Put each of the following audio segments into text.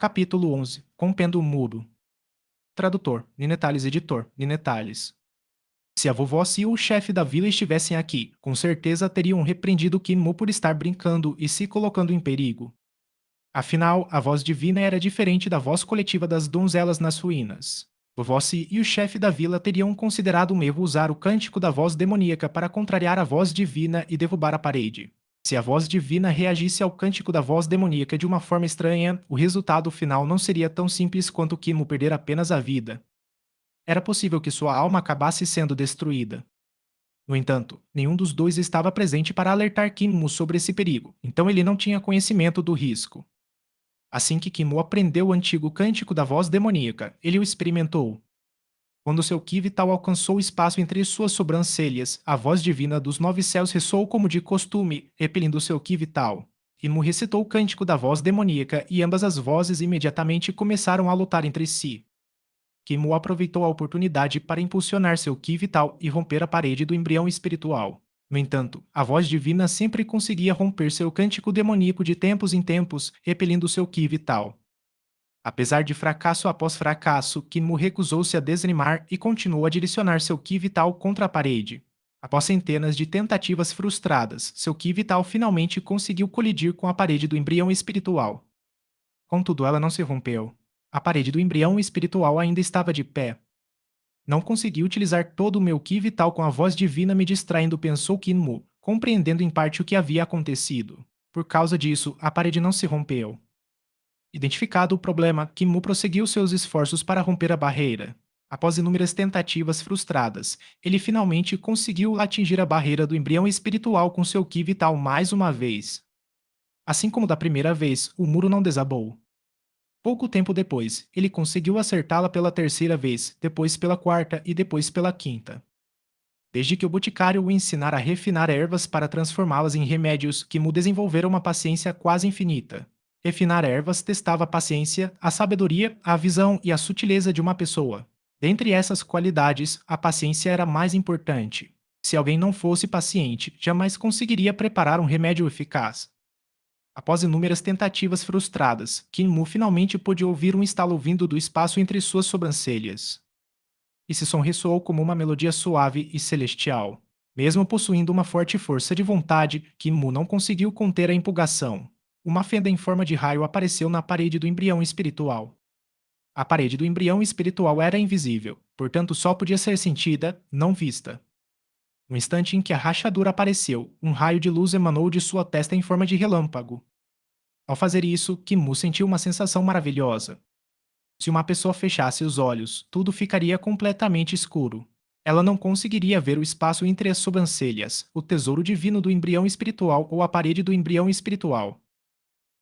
Capítulo 11. Rompendo o muro. Tradutor, Ninetales editor, Ninetales. Se a vovó e o chefe da vila estivessem aqui, com certeza teriam repreendido Kinmu por estar brincando e se colocando em perigo. Afinal, a voz divina era diferente da voz coletiva das donzelas nas ruínas. Vovossi e o chefe da vila teriam considerado um erro usar o cântico da voz demoníaca para contrariar a voz divina e derrubar a parede. Se a voz divina reagisse ao cântico da voz demoníaca de uma forma estranha, o resultado final não seria tão simples quanto Kimo perder apenas a vida. Era possível que sua alma acabasse sendo destruída. No entanto, nenhum dos dois estava presente para alertar Kimo sobre esse perigo, então ele não tinha conhecimento do risco. Assim que Kimo aprendeu o antigo cântico da voz demoníaca, ele o experimentou. Quando seu ki vital alcançou o espaço entre suas sobrancelhas, a voz divina dos nove céus ressoou como de costume, repelindo seu ki vital. Kimo recitou o cântico da voz demoníaca e ambas as vozes imediatamente começaram a lutar entre si. Kimo aproveitou a oportunidade para impulsionar seu ki vital e romper a parede do embrião espiritual. No entanto, a voz divina sempre conseguia romper seu cântico demoníaco de tempos em tempos, repelindo seu ki vital. Apesar de fracasso após fracasso, Kinmu recusou-se a desanimar e continuou a direcionar seu ki vital contra a parede. Após centenas de tentativas frustradas, seu ki vital finalmente conseguiu colidir com a parede do embrião espiritual. Contudo, ela não se rompeu. A parede do embrião espiritual ainda estava de pé. Não consegui utilizar todo o meu ki vital com a voz divina me distraindo, pensou Kinmu, compreendendo em parte o que havia acontecido. Por causa disso, a parede não se rompeu. Identificado o problema, Kinmu prosseguiu seus esforços para romper a barreira. Após inúmeras tentativas frustradas, ele finalmente conseguiu atingir a barreira do embrião espiritual com seu ki vital mais uma vez. Assim como da primeira vez, o muro não desabou. Pouco tempo depois, ele conseguiu acertá-la pela terceira vez, depois pela quarta e depois pela quinta. Desde que o boticário o ensinara a refinar ervas para transformá-las em remédios, Kimu desenvolvera uma paciência quase infinita. Refinar ervas testava a paciência, a sabedoria, a visão e a sutileza de uma pessoa. Dentre essas qualidades, a paciência era a mais importante. Se alguém não fosse paciente, jamais conseguiria preparar um remédio eficaz. Após inúmeras tentativas frustradas, Kinmu finalmente pôde ouvir um estalo vindo do espaço entre suas sobrancelhas. Esse som ressoou como uma melodia suave e celestial. Mesmo possuindo uma forte força de vontade, Kinmu não conseguiu conter a empolgação. Uma fenda em forma de raio apareceu na parede do embrião espiritual. A parede do embrião espiritual era invisível, portanto só podia ser sentida, não vista. No instante em que a rachadura apareceu, um raio de luz emanou de sua testa em forma de relâmpago. Ao fazer isso, Kinmu sentiu uma sensação maravilhosa. Se uma pessoa fechasse os olhos, tudo ficaria completamente escuro. Ela não conseguiria ver o espaço entre as sobrancelhas, o tesouro divino do embrião espiritual ou a parede do embrião espiritual.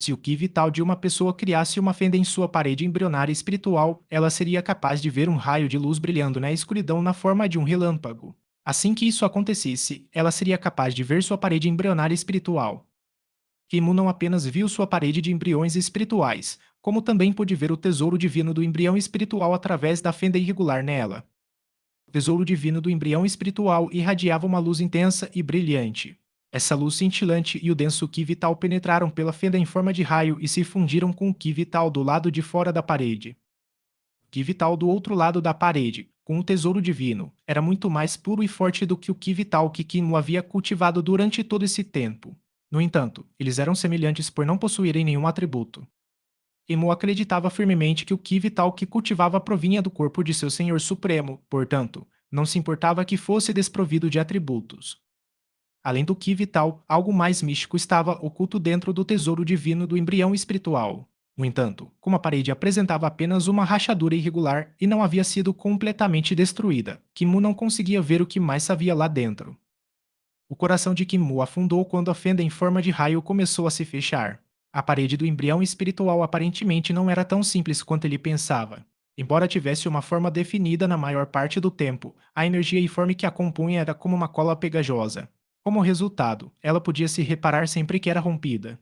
Se o ki vital de uma pessoa criasse uma fenda em sua parede embrionária espiritual, ela seria capaz de ver um raio de luz brilhando na escuridão na forma de um relâmpago. Assim que isso acontecesse, ela seria capaz de ver sua parede embrionária espiritual. Kimu não apenas viu sua parede de embriões espirituais, como também pôde ver o tesouro divino do embrião espiritual através da fenda irregular nela. O tesouro divino do embrião espiritual irradiava uma luz intensa e brilhante. Essa luz cintilante e o denso ki vital penetraram pela fenda em forma de raio e se fundiram com o ki vital do lado de fora da parede. O ki vital do outro lado da parede, com o tesouro divino, era muito mais puro e forte do que o ki vital que Kimu havia cultivado durante todo esse tempo. No entanto, eles eram semelhantes por não possuírem nenhum atributo. Kimu acreditava firmemente que o ki vital que cultivava provinha do corpo de seu Senhor Supremo, portanto, não se importava que fosse desprovido de atributos. Além do ki vital, algo mais místico estava oculto dentro do tesouro divino do embrião espiritual. No entanto, como a parede apresentava apenas uma rachadura irregular e não havia sido completamente destruída, Kimu não conseguia ver o que mais havia lá dentro. O coração de Kimu afundou quando a fenda em forma de raio começou a se fechar. A parede do embrião espiritual aparentemente não era tão simples quanto ele pensava. Embora tivesse uma forma definida na maior parte do tempo, a energia informe que a compunha era como uma cola pegajosa. Como resultado, ela podia se reparar sempre que era rompida.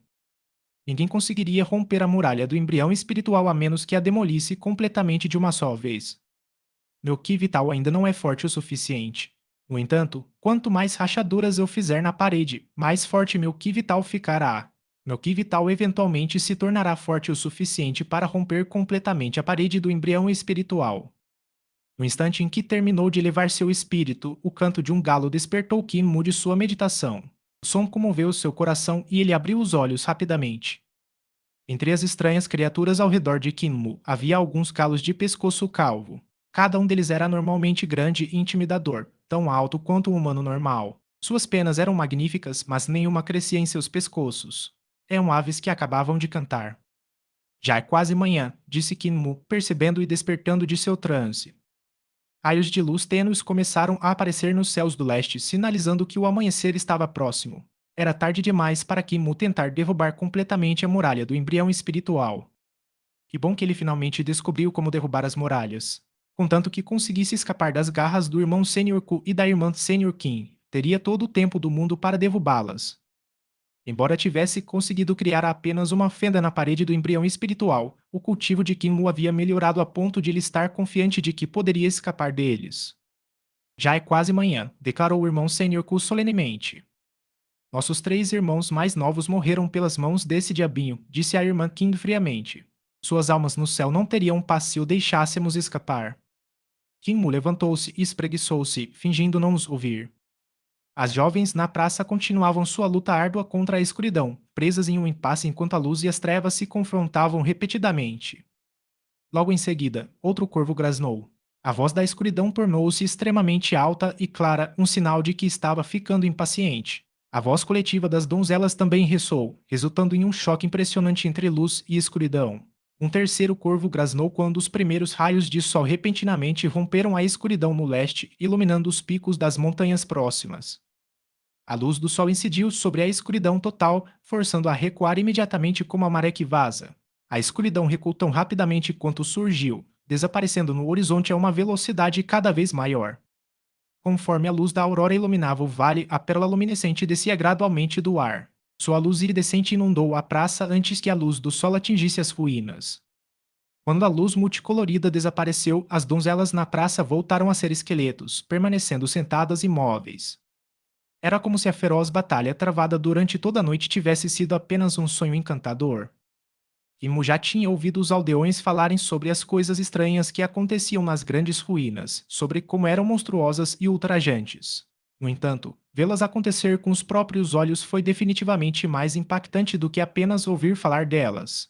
Ninguém conseguiria romper a muralha do embrião espiritual a menos que a demolisse completamente de uma só vez. Meu ki vital ainda não é forte o suficiente. No entanto, quanto mais rachaduras eu fizer na parede, mais forte meu ki vital ficará. no que Vital eventualmente se tornará forte o suficiente para romper completamente a parede do embrião espiritual. No instante em que terminou de elevar seu espírito, o canto de um galo despertou Kinmu de sua meditação. O som comoveu seu coração e ele abriu os olhos rapidamente. Entre as estranhas criaturas ao redor de Kinmu havia alguns galos de pescoço calvo. Cada um deles era normalmente grande e intimidador, tão alto quanto um humano normal. Suas penas eram magníficas, mas nenhuma crescia em seus pescoços. Eram aves que acabavam de cantar. Já é quase manhã, disse Kinmu, percebendo e despertando de seu transe. Raios de luz tênues começaram a aparecer nos céus do leste, sinalizando que o amanhecer estava próximo. Era tarde demais para Kinmu tentar derrubar completamente a muralha do embrião espiritual. Que bom que ele finalmente descobriu como derrubar as muralhas. Contanto que conseguisse escapar das garras do irmão Senior Ku e da irmã Senior Kim, teria todo o tempo do mundo para derrubá-las. Embora tivesse conseguido criar apenas uma fenda na parede do embrião espiritual, o cultivo de Kinmu havia melhorado a ponto de ele estar confiante de que poderia escapar deles. Já é quase manhã, declarou o irmão Senior Ku solenemente. Nossos 3 irmãos mais novos morreram pelas mãos desse diabinho, disse a irmã Kim friamente. Suas almas no céu não teriam paz se o deixássemos escapar. Kinmu levantou-se e espreguiçou-se, fingindo não os ouvir. As jovens na praça continuavam sua luta árdua contra a escuridão, presas em um impasse enquanto a luz e as trevas se confrontavam repetidamente. Logo em seguida, outro corvo grasnou. A voz da escuridão tornou-se extremamente alta e clara, um sinal de que estava ficando impaciente. A voz coletiva das donzelas também ressoou, resultando em um choque impressionante entre luz e escuridão. Um terceiro corvo grasnou quando os primeiros raios de sol repentinamente romperam a escuridão no leste, iluminando os picos das montanhas próximas. A luz do sol incidiu sobre a escuridão total, forçando-a a recuar imediatamente como a maré que vaza. A escuridão recuou tão rapidamente quanto surgiu, desaparecendo no horizonte a uma velocidade cada vez maior. Conforme a luz da aurora iluminava o vale, a pérola luminescente descia gradualmente do ar. Sua luz iridescente inundou a praça antes que a luz do sol atingisse as ruínas. Quando a luz multicolorida desapareceu, as donzelas na praça voltaram a ser esqueletos, permanecendo sentadas imóveis. Era como se a feroz batalha travada durante toda a noite tivesse sido apenas um sonho encantador. Imo já tinha ouvido os aldeões falarem sobre as coisas estranhas que aconteciam nas grandes ruínas, sobre como eram monstruosas e ultrajantes. No entanto, vê-las acontecer com os próprios olhos foi definitivamente mais impactante do que apenas ouvir falar delas.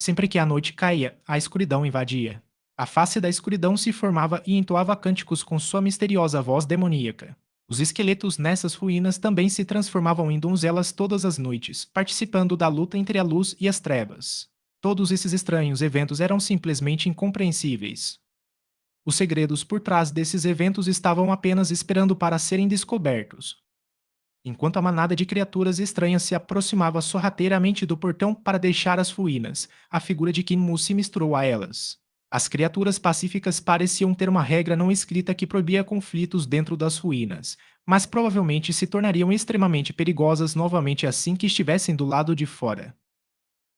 Sempre que a noite caía, a escuridão invadia. A face da escuridão se formava e entoava cânticos com sua misteriosa voz demoníaca. Os esqueletos nessas ruínas também se transformavam em donzelas todas as noites, participando da luta entre a luz e as trevas. Todos esses estranhos eventos eram simplesmente incompreensíveis. Os segredos por trás desses eventos estavam apenas esperando para serem descobertos. Enquanto a manada de criaturas estranhas se aproximava sorrateiramente do portão para deixar as ruínas, a figura de Kinmu se misturou a elas. As criaturas pacíficas pareciam ter uma regra não escrita que proibia conflitos dentro das ruínas, mas provavelmente se tornariam extremamente perigosas novamente assim que estivessem do lado de fora.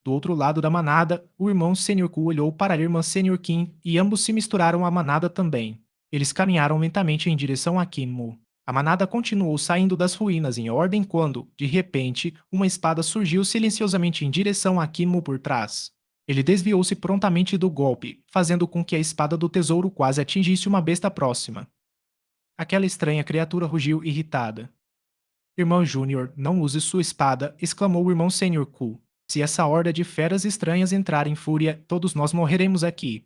Do outro lado da manada, o irmão Senior Ku olhou para a irmã Senior Kim e ambos se misturaram à manada também. Eles caminharam lentamente em direção a Kinmu. A manada continuou saindo das ruínas em ordem quando, de repente, uma espada surgiu silenciosamente em direção a Kinmu por trás. Ele desviou-se prontamente do golpe, fazendo com que a espada do tesouro quase atingisse uma besta próxima. Aquela estranha criatura rugiu irritada. Irmão Júnior, não use sua espada, exclamou o irmão Sênior Ku. Se essa horda de feras estranhas entrar em fúria, todos nós morreremos aqui.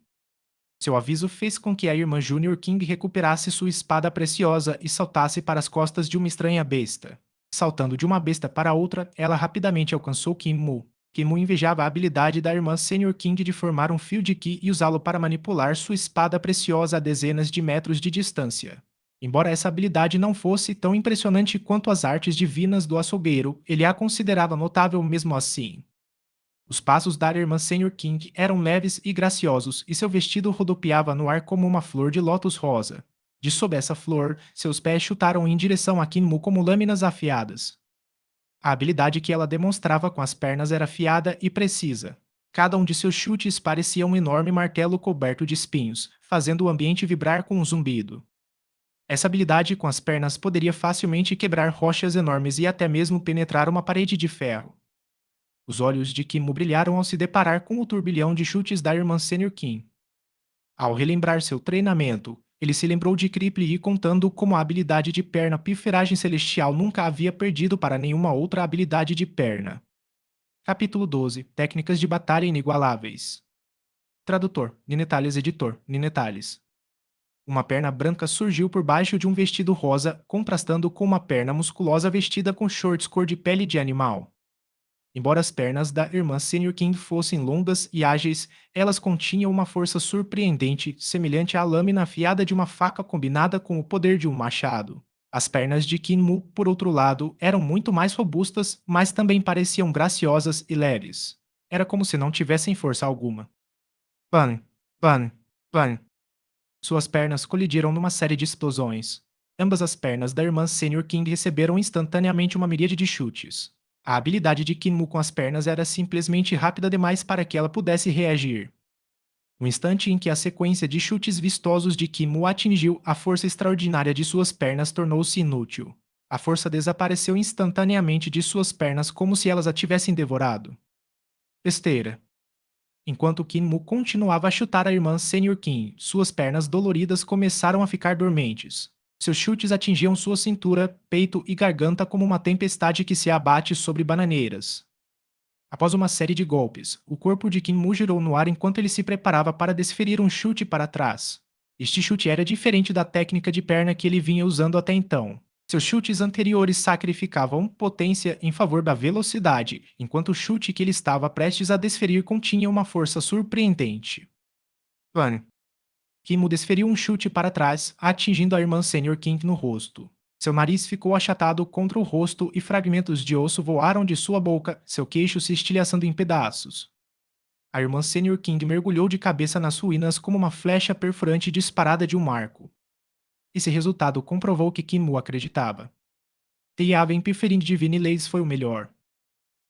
Seu aviso fez com que a irmã Junior King recuperasse sua espada preciosa e saltasse para as costas de uma estranha besta. Saltando de uma besta para outra, ela rapidamente alcançou Kim-Mu. Kim-Mu invejava a habilidade da irmã Senior King de formar um fio de Ki e usá-lo para manipular sua espada preciosa a dezenas de metros de distância. Embora essa habilidade não fosse tão impressionante quanto as artes divinas do açougueiro, ele a considerava notável mesmo assim. Os passos da irmã Senior King eram leves e graciosos, e seu vestido rodopiava no ar como uma flor de lótus rosa. De sob essa flor, seus pés chutaram em direção a Kinmu como lâminas afiadas. A habilidade que ela demonstrava com as pernas era afiada e precisa. Cada um de seus chutes parecia um enorme martelo coberto de espinhos, fazendo o ambiente vibrar com um zumbido. Essa habilidade com as pernas poderia facilmente quebrar rochas enormes e até mesmo penetrar uma parede de ferro. Os olhos de Kim Mu brilharam ao se deparar com o turbilhão de chutes da irmã Senior Kim. Ao relembrar seu treinamento, ele se lembrou de Kripli contando como a habilidade de perna pifragem celestial nunca havia perdido para nenhuma outra habilidade de perna. Capítulo 12. Técnicas de batalha inigualáveis. Tradutor, Ninetales editor, Ninetales. Uma perna branca surgiu por baixo de um vestido rosa, contrastando com uma perna musculosa vestida com shorts cor de pele de animal. Embora as pernas da irmã Senior King fossem longas e ágeis, elas continham uma força surpreendente, semelhante à lâmina afiada de uma faca combinada com o poder de um machado. As pernas de Kinmu, por outro lado, eram muito mais robustas, mas também pareciam graciosas e leves. Era como se não tivessem força alguma. Pan, pan, pan. Suas pernas colidiram numa série de explosões. Ambas as pernas da irmã Senior King receberam instantaneamente uma miríade de chutes. A habilidade de Kinmu com as pernas era simplesmente rápida demais para que ela pudesse reagir. No instante em que a sequência de chutes vistosos de Kinmu atingiu, a força extraordinária de suas pernas tornou-se inútil. A força desapareceu instantaneamente de suas pernas como se elas a tivessem devorado. Besteira. Enquanto Kinmu continuava a chutar a irmã Senior Kim, suas pernas doloridas começaram a ficar dormentes. Seus chutes atingiam sua cintura, peito e garganta como uma tempestade que se abate sobre bananeiras. Após uma série de golpes, o corpo de Kinmu girou no ar enquanto ele se preparava para desferir um chute para trás. Este chute era diferente da técnica de perna que ele vinha usando até então. Seus chutes anteriores sacrificavam potência em favor da velocidade, enquanto o chute que ele estava prestes a desferir continha uma força surpreendente. Plano. Kimo desferiu um chute para trás, atingindo a irmã Senior King no rosto. Seu nariz ficou achatado contra o rosto e fragmentos de osso voaram de sua boca, seu queixo se estilhaçando em pedaços. A irmã Senior King mergulhou de cabeça nas ruínas como uma flecha perfurante disparada de um arco. Esse resultado comprovou que Kimu acreditava. Teiaven Piferin Divine Leis foi o melhor.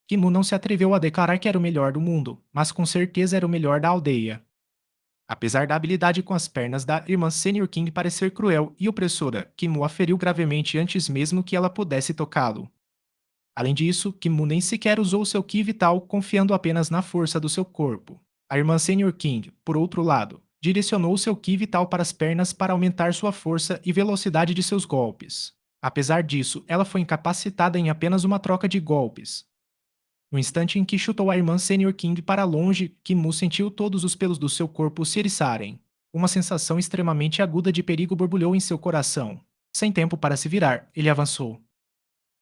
Kimu não se atreveu a declarar que era o melhor do mundo, mas com certeza era o melhor da aldeia. Apesar da habilidade com as pernas da irmã Senior King parecer cruel e opressora, Kimu a feriu gravemente antes mesmo que ela pudesse tocá-lo. Além disso, Kimu nem sequer usou seu Ki vital, confiando apenas na força do seu corpo. A irmã Senior King, por outro lado, direcionou seu Ki vital para as pernas para aumentar sua força e velocidade de seus golpes. Apesar disso, ela foi incapacitada em apenas uma troca de golpes. No instante em que chutou a irmã Senior King para longe, Kimu sentiu todos os pelos do seu corpo se eriçarem. Uma sensação extremamente aguda de perigo borbulhou em seu coração. Sem tempo para se virar, ele avançou.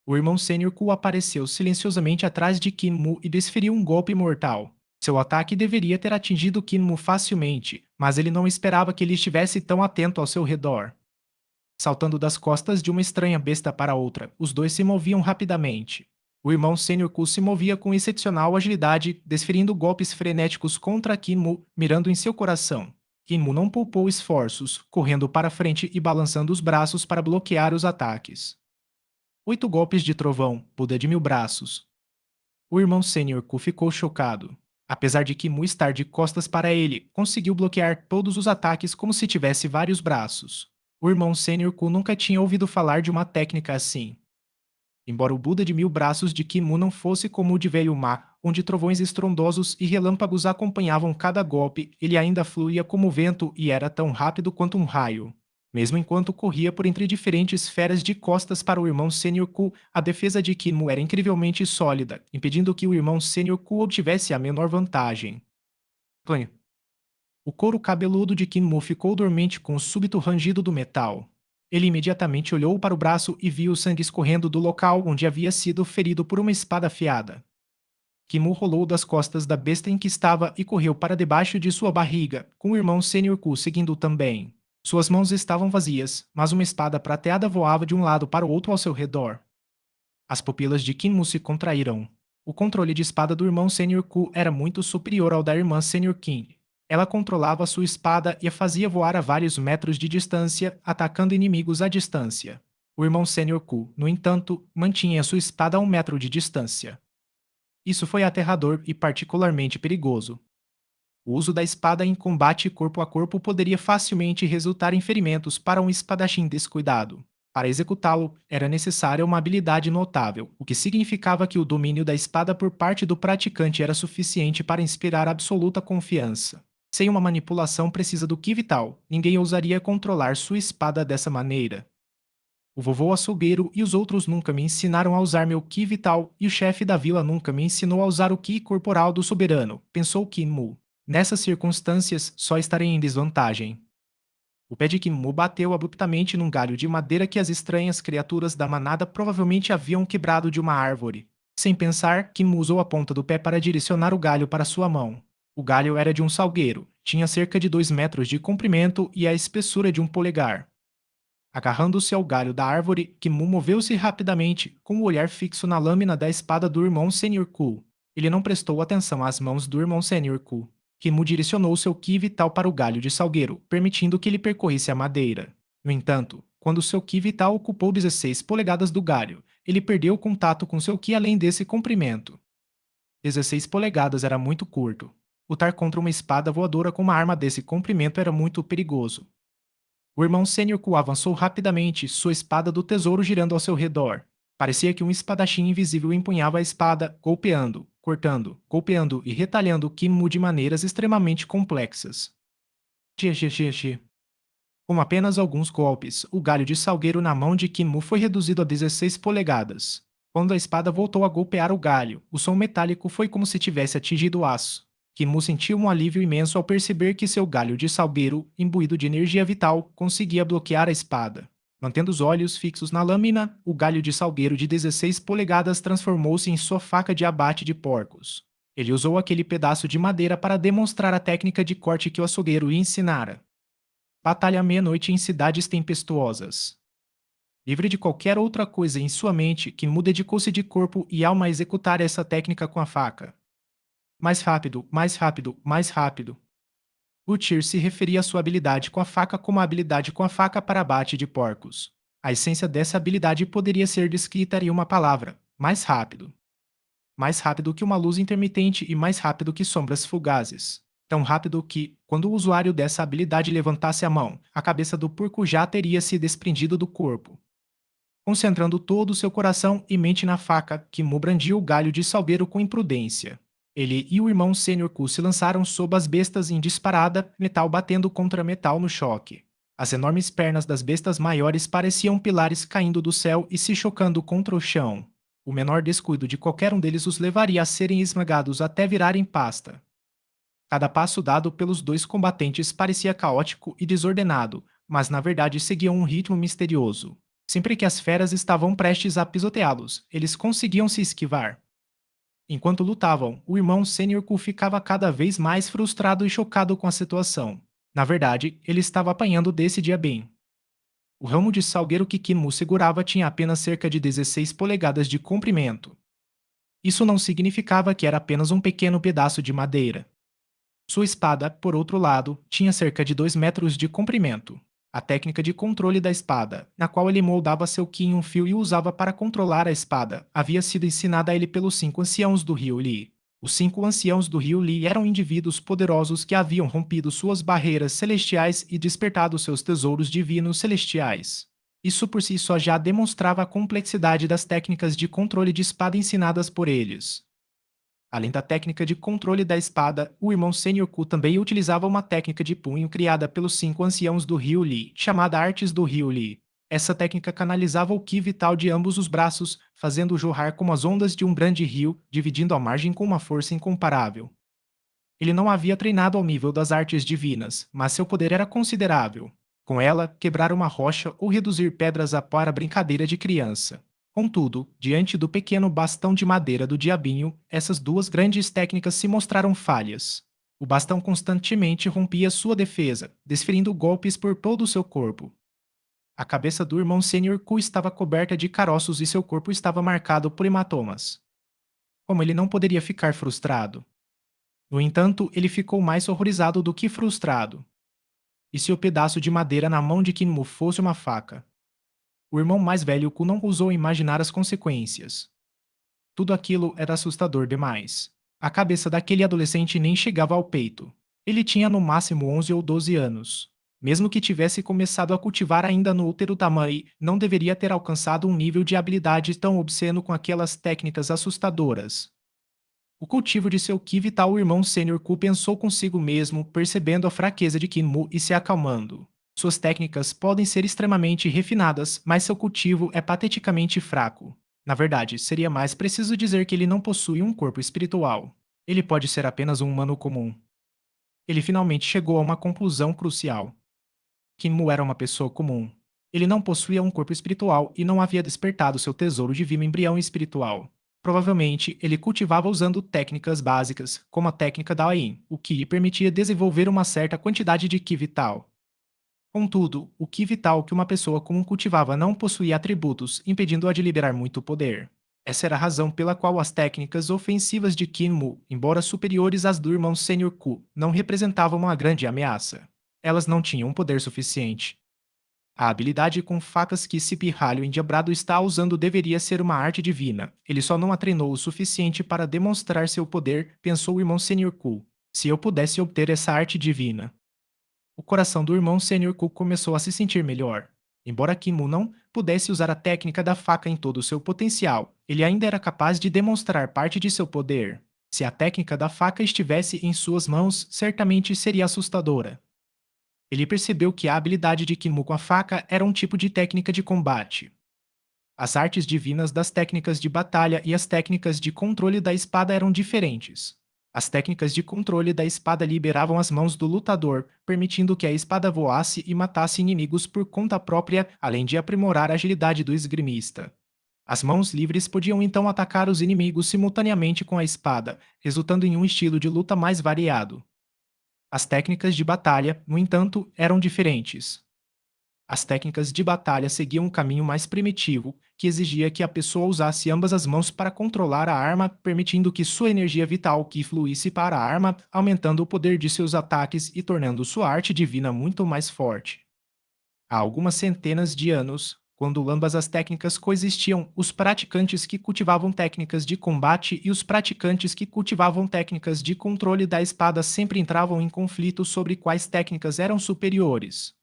O irmão Sênior Ku apareceu silenciosamente atrás de Kinmu e desferiu um golpe mortal. Seu ataque deveria ter atingido Kinmu facilmente, mas ele não esperava que ele estivesse tão atento ao seu redor. Saltando das costas de uma estranha besta para outra, os dois se moviam rapidamente. O irmão Sênior Ku se movia com excepcional agilidade, desferindo golpes frenéticos contra Kinmu, mirando em seu coração. Kinmu não poupou esforços, correndo para frente e balançando os braços para bloquear os ataques. 8 golpes de trovão, Buda de 1000 braços. O irmão Sênior Ku ficou chocado. Apesar de Kimu estar de costas para ele, conseguiu bloquear todos os ataques como se tivesse vários braços. O irmão Sênior Ku nunca tinha ouvido falar de uma técnica assim. Embora o Buda de 1000 braços de Kimu não fosse como o de Velho Ma, onde trovões estrondosos e relâmpagos acompanhavam cada golpe, ele ainda fluía como vento e era tão rápido quanto um raio. Mesmo enquanto corria por entre diferentes esferas de costas para o irmão Sênior Ku, a defesa de Kimu era incrivelmente sólida, impedindo que o irmão Sênior Ku obtivesse a menor vantagem. Clanho. O couro cabeludo de Kinmu ficou dormente com o súbito rangido do metal. Ele imediatamente olhou para o braço e viu o sangue escorrendo do local onde havia sido ferido por uma espada afiada. Kimu rolou das costas da besta em que estava e correu para debaixo de sua barriga, com o irmão Sênior Ku seguindo também. Suas mãos estavam vazias, mas uma espada prateada voava de um lado para o outro ao seu redor. As pupilas de Kinmu se contraíram. O controle de espada do irmão Sênior Ku era muito superior ao da irmã Sênior King. Ela controlava sua espada e a fazia voar a vários metros de distância, atacando inimigos à distância. O irmão Sênior Ku, no entanto, mantinha sua espada a 1 metro de distância. Isso foi aterrador e particularmente perigoso. O uso da espada em combate corpo a corpo poderia facilmente resultar em ferimentos para um espadachim descuidado. Para executá-lo, era necessária uma habilidade notável, o que significava que o domínio da espada por parte do praticante era suficiente para inspirar absoluta confiança. Sem uma manipulação precisa do Ki Vital, ninguém ousaria controlar sua espada dessa maneira. O vovô açougueiro e os outros nunca me ensinaram a usar meu Ki Vital, e o chefe da vila nunca me ensinou a usar o Ki corporal do soberano, pensou Kinmu. Nessas circunstâncias, só estarei em desvantagem. O pé de Kinmu bateu abruptamente num galho de madeira que as estranhas criaturas da manada provavelmente haviam quebrado de uma árvore. Sem pensar, Kinmu usou a ponta do pé para direcionar o galho para sua mão. O galho era de um salgueiro, tinha cerca de 2 metros de comprimento e a espessura de um polegar. Agarrando-se ao galho da árvore, Kinmu moveu-se rapidamente, com o olhar fixo na lâmina da espada do irmão Senior Ku. Ele não prestou atenção às mãos do irmão Senior Ku. Kinmu direcionou seu Ki vital para o galho de salgueiro, permitindo que ele percorresse a madeira. No entanto, quando seu Ki vital ocupou 16 polegadas do galho, ele perdeu o contato com seu Ki além desse comprimento. 16 polegadas era muito curto. Lutar contra uma espada voadora com uma arma desse comprimento era muito perigoso. O irmão Sênior Ku avançou rapidamente, sua espada do tesouro girando ao seu redor. Parecia que um espadachim invisível empunhava a espada, golpeando e retalhando Kinmu de maneiras extremamente complexas. Xixi. Com apenas alguns golpes, o galho de salgueiro na mão de Kinmu foi reduzido a 16 polegadas. Quando a espada voltou a golpear o galho, o som metálico foi como se tivesse atingido o aço. Kinmu sentiu um alívio imenso ao perceber que seu galho de salgueiro, imbuído de energia vital, conseguia bloquear a espada. Mantendo os olhos fixos na lâmina, o galho de salgueiro de 16 polegadas transformou-se em sua faca de abate de porcos. Ele usou aquele pedaço de madeira para demonstrar a técnica de corte que o açougueiro lhe ensinara. Batalha à meia-noite em cidades tempestuosas. Livre de qualquer outra coisa em sua mente, Kinmu dedicou-se de corpo e alma a executar essa técnica com a faca. Mais rápido, mais rápido, mais rápido. Butcher se referia à sua habilidade com a faca como a habilidade com a faca para abate de porcos. A essência dessa habilidade poderia ser descrita em uma palavra: mais rápido. Mais rápido que uma luz intermitente e mais rápido que sombras fugazes. Tão rápido que, quando o usuário dessa habilidade levantasse a mão, a cabeça do porco já teria se desprendido do corpo. Concentrando todo o seu coração e mente na faca, Kinmu brandiu o galho de salgueiro com imprudência. Ele e o irmão Sênior Ku se lançaram sob as bestas em disparada, metal batendo contra metal no choque. As enormes pernas das bestas maiores pareciam pilares caindo do céu e se chocando contra o chão. O menor descuido de qualquer um deles os levaria a serem esmagados até virarem pasta. Cada passo dado pelos dois combatentes parecia caótico e desordenado, mas na verdade seguia um ritmo misterioso. Sempre que as feras estavam prestes a pisoteá-los, eles conseguiam se esquivar. Enquanto lutavam, o irmão Sênior Ku ficava cada vez mais frustrado e chocado com a situação. Na verdade, ele estava apanhando desse dia bem. O ramo de salgueiro que Kinmu segurava tinha apenas cerca de 16 polegadas de comprimento. Isso não significava que era apenas um pequeno pedaço de madeira. Sua espada, por outro lado, tinha cerca de 2 metros de comprimento. A técnica de controle da espada, na qual ele moldava seu ki em um fio e o usava para controlar a espada, havia sido ensinada a ele pelos 5 anciãos do rio Li. Os 5 anciãos do rio Li eram indivíduos poderosos que haviam rompido suas barreiras celestiais e despertado seus tesouros divinos celestiais. Isso por si só já demonstrava a complexidade das técnicas de controle de espada ensinadas por eles. Além da técnica de controle da espada, o irmão Sênior Ku também utilizava uma técnica de punho criada pelos 5 anciãos do Rio Li, chamada Artes do Rio Li. Essa técnica canalizava o ki vital de ambos os braços, fazendo-o jorrar como as ondas de um grande rio, dividindo a margem com uma força incomparável. Ele não havia treinado ao nível das artes divinas, mas seu poder era considerável. Com ela, quebrar uma rocha ou reduzir pedras para brincadeira de criança. Contudo, diante do pequeno bastão de madeira do diabinho, essas duas grandes técnicas se mostraram falhas. O bastão constantemente rompia sua defesa, desferindo golpes por todo o seu corpo. A cabeça do irmão Sênior Ku estava coberta de caroços e seu corpo estava marcado por hematomas. Como ele não poderia ficar frustrado? No entanto, ele ficou mais horrorizado do que frustrado. E se o pedaço de madeira na mão de Kinmu fosse uma faca? O irmão mais velho Ku não ousou imaginar as consequências. Tudo aquilo era assustador demais. A cabeça daquele adolescente nem chegava ao peito. Ele tinha no máximo 11 ou 12 anos. Mesmo que tivesse começado a cultivar ainda no útero da mãe, não deveria ter alcançado um nível de habilidade tão obsceno com aquelas técnicas assustadoras. O cultivo de seu Ki vital, o irmão sênior Ku pensou consigo mesmo, percebendo a fraqueza de Kinmu e se acalmando. Suas técnicas podem ser extremamente refinadas, mas seu cultivo é pateticamente fraco. Na verdade, seria mais preciso dizer que ele não possui um corpo espiritual. Ele pode ser apenas um humano comum. Ele finalmente chegou a uma conclusão crucial. Kinmu era uma pessoa comum. Ele não possuía um corpo espiritual e não havia despertado seu tesouro divino embrião espiritual. Provavelmente, ele cultivava usando técnicas básicas, como a técnica da Ain, o que lhe permitia desenvolver uma certa quantidade de Ki vital. Contudo, o Ki vital que uma pessoa comum cultivava não possuía atributos, impedindo-a de liberar muito poder. Essa era a razão pela qual as técnicas ofensivas de Kinmu, embora superiores às do irmão Sênior Ku, não representavam uma grande ameaça. Elas não tinham um poder suficiente. A habilidade com facas que esse pirralho endiabrado está usando deveria ser uma arte divina. Ele só não a treinou o suficiente para demonstrar seu poder, pensou o irmão Sênior Ku. Se eu pudesse obter essa arte divina. O coração do irmão Sênior Ku começou a se sentir melhor. Embora Kinmu não pudesse usar a técnica da faca em todo o seu potencial, ele ainda era capaz de demonstrar parte de seu poder. Se a técnica da faca estivesse em suas mãos, certamente seria assustadora. Ele percebeu que a habilidade de Kinmu com a faca era um tipo de técnica de combate. As artes divinas das técnicas de batalha e as técnicas de controle da espada eram diferentes. As técnicas de controle da espada liberavam as mãos do lutador, permitindo que a espada voasse e matasse inimigos por conta própria, além de aprimorar a agilidade do esgrimista. As mãos livres podiam então atacar os inimigos simultaneamente com a espada, resultando em um estilo de luta mais variado. As técnicas de batalha, no entanto, eram diferentes. As técnicas de batalha seguiam um caminho mais primitivo, que exigia que a pessoa usasse ambas as mãos para controlar a arma, permitindo que sua energia vital que fluísse para a arma, aumentando o poder de seus ataques e tornando sua arte divina muito mais forte. Há algumas centenas de anos, quando ambas as técnicas coexistiam, os praticantes que cultivavam técnicas de combate e os praticantes que cultivavam técnicas de controle da espada sempre entravam em conflito sobre quais técnicas eram superiores.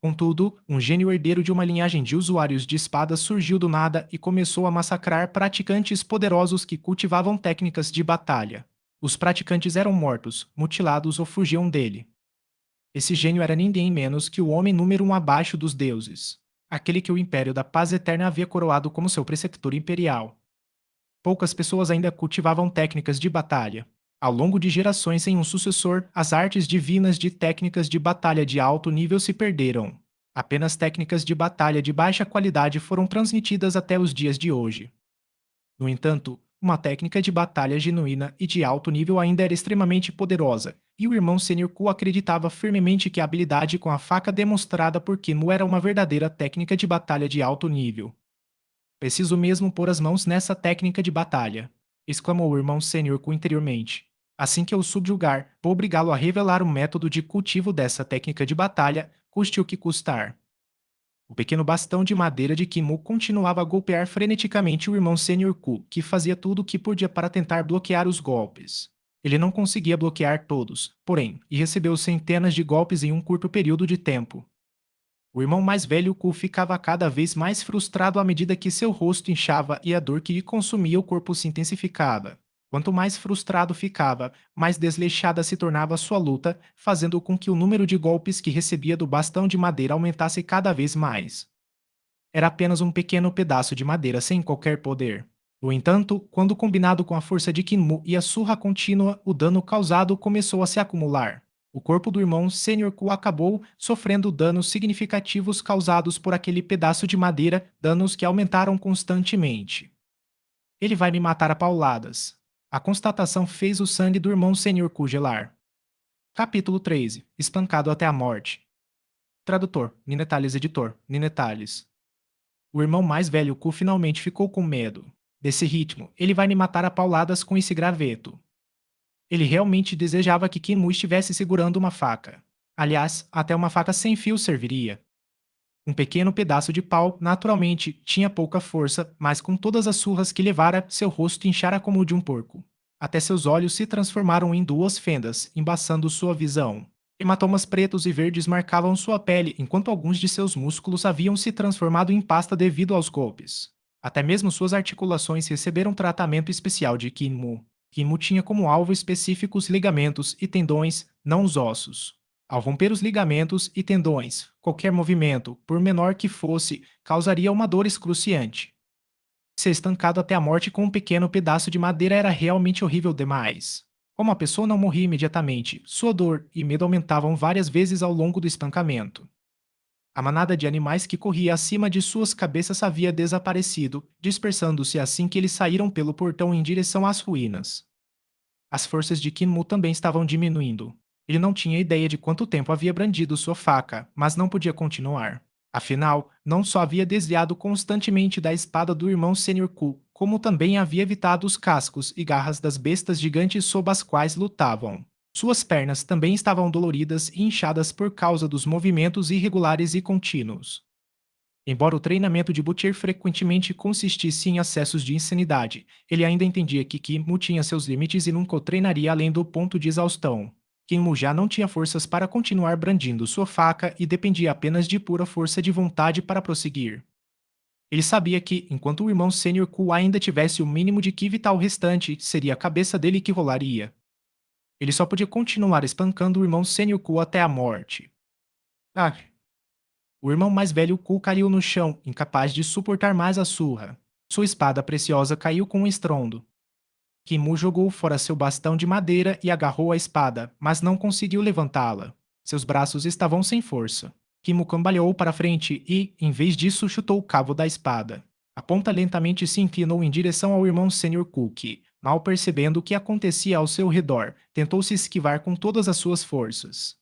Contudo, um gênio herdeiro de uma linhagem de usuários de espadas surgiu do nada e começou a massacrar praticantes poderosos que cultivavam técnicas de batalha. Os praticantes eram mortos, mutilados ou fugiam dele. Esse gênio era ninguém menos que o homem número um abaixo dos deuses, aquele que o Império da Paz Eterna havia coroado como seu preceptor imperial. Poucas pessoas ainda cultivavam técnicas de batalha. Ao longo de gerações sem um sucessor, as artes divinas de técnicas de batalha de alto nível se perderam. Apenas técnicas de batalha de baixa qualidade foram transmitidas até os dias de hoje. No entanto, uma técnica de batalha genuína e de alto nível ainda era extremamente poderosa, e o irmão Sênior Ku acreditava firmemente que a habilidade com a faca demonstrada por Kinmu era uma verdadeira técnica de batalha de alto nível. Preciso mesmo pôr as mãos nessa técnica de batalha, exclamou o irmão Sênior Ku interiormente. Assim que eu o subjugar, vou obrigá-lo a revelar o método de cultivo dessa técnica de batalha, custe o que custar. O pequeno bastão de madeira de Kinmu continuava a golpear freneticamente o irmão Sênior Ku, que fazia tudo o que podia para tentar bloquear os golpes. Ele não conseguia bloquear todos, porém, e recebeu centenas de golpes em um curto período de tempo. O irmão mais velho Ku ficava cada vez mais frustrado à medida que seu rosto inchava e a dor que lhe consumia o corpo se intensificava. Quanto mais frustrado ficava, mais desleixada se tornava sua luta, fazendo com que o número de golpes que recebia do bastão de madeira aumentasse cada vez mais. Era apenas um pequeno pedaço de madeira sem qualquer poder. No entanto, quando combinado com a força de Kinmu e a surra contínua, o dano causado começou a se acumular. O corpo do irmão Sênior Ku acabou sofrendo danos significativos causados por aquele pedaço de madeira, danos que aumentaram constantemente. Ele vai me matar a pauladas. A constatação fez o sangue do irmão Sênior Ku gelar. Capítulo 13. Espancado até a morte. Tradutor, Ninetales editor, Ninetales. O irmão mais velho Ku finalmente ficou com medo. Desse ritmo, ele vai me matar a pauladas com esse graveto. Ele realmente desejava que Kinmu estivesse segurando uma faca. Aliás, até uma faca sem fio serviria. Um pequeno pedaço de pau, naturalmente, tinha pouca força, mas com todas as surras que levara, seu rosto inchara como o de um porco. Até seus olhos se transformaram em duas fendas, embaçando sua visão. Hematomas pretos e verdes marcavam sua pele, enquanto alguns de seus músculos haviam se transformado em pasta devido aos golpes. Até mesmo suas articulações receberam tratamento especial de Kinmu. Kinmu tinha como alvo específicos ligamentos e tendões, não os ossos. Ao romper os ligamentos e tendões, qualquer movimento, por menor que fosse, causaria uma dor excruciante. Ser estancado até a morte com um pequeno pedaço de madeira era realmente horrível demais. Como a pessoa não morria imediatamente, sua dor e medo aumentavam várias vezes ao longo do estancamento. A manada de animais que corria acima de suas cabeças havia desaparecido, dispersando-se assim que eles saíram pelo portão em direção às ruínas. As forças de Kinmu também estavam diminuindo. Ele não tinha ideia de quanto tempo havia brandido sua faca, mas não podia continuar. Afinal, não só havia desviado constantemente da espada do irmão Sr. Ku, como também havia evitado os cascos e garras das bestas gigantes sob as quais lutavam. Suas pernas também estavam doloridas e inchadas por causa dos movimentos irregulares e contínuos. Embora o treinamento de Butcher frequentemente consistisse em acessos de insanidade, ele ainda entendia que Kinmu tinha seus limites e nunca o treinaria além do ponto de exaustão. Kinmu já não tinha forças para continuar brandindo sua faca e dependia apenas de pura força de vontade para prosseguir. Ele sabia que, enquanto o irmão Sênior Ku ainda tivesse o mínimo de ki vital restante, seria a cabeça dele que rolaria. Ele só podia continuar espancando o irmão Sênior Ku até a morte. Ah, o irmão mais velho Ku caiu no chão, incapaz de suportar mais a surra. Sua espada preciosa caiu com um estrondo. Kimu jogou fora seu bastão de madeira e agarrou a espada, mas não conseguiu levantá-la. Seus braços estavam sem força. Kimu cambaleou para frente e, em vez disso, chutou o cabo da espada. A ponta lentamente se inclinou em direção ao irmão Sr. Ku, que, mal percebendo o que acontecia ao seu redor, tentou se esquivar com todas as suas forças.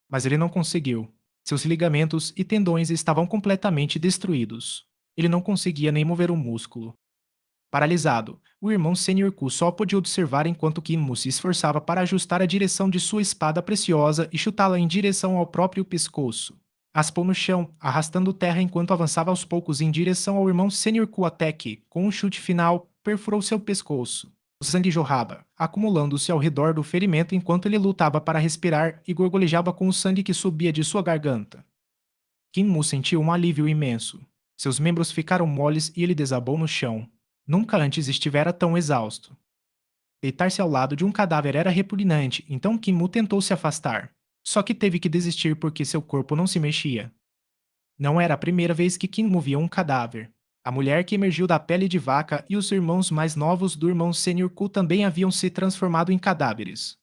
Mas ele não conseguiu. Seus ligamentos e tendões estavam completamente destruídos. Ele não conseguia nem mover um músculo. Paralisado, o irmão Sr. Ku só podia observar enquanto Kinmu se esforçava para ajustar a direção de sua espada preciosa e chutá-la em direção ao próprio pescoço. Raspou no chão, arrastando terra enquanto avançava aos poucos em direção ao irmão Sr. Ku até que, com um chute final, perfurou seu pescoço. O sangue jorrava, acumulando-se ao redor do ferimento enquanto ele lutava para respirar e gorgolejava com o sangue que subia de sua garganta. Kinmu sentiu um alívio imenso. Seus membros ficaram moles e ele desabou no chão. Nunca antes estivera tão exausto. Deitar-se ao lado de um cadáver era repugnante, então Kinmu tentou se afastar. Só que teve que desistir porque seu corpo não se mexia. Não era a primeira vez que Kinmu via um cadáver. A mulher que emergiu da pele de vaca e os irmãos mais novos do irmão Sr. Ku também haviam se transformado em cadáveres.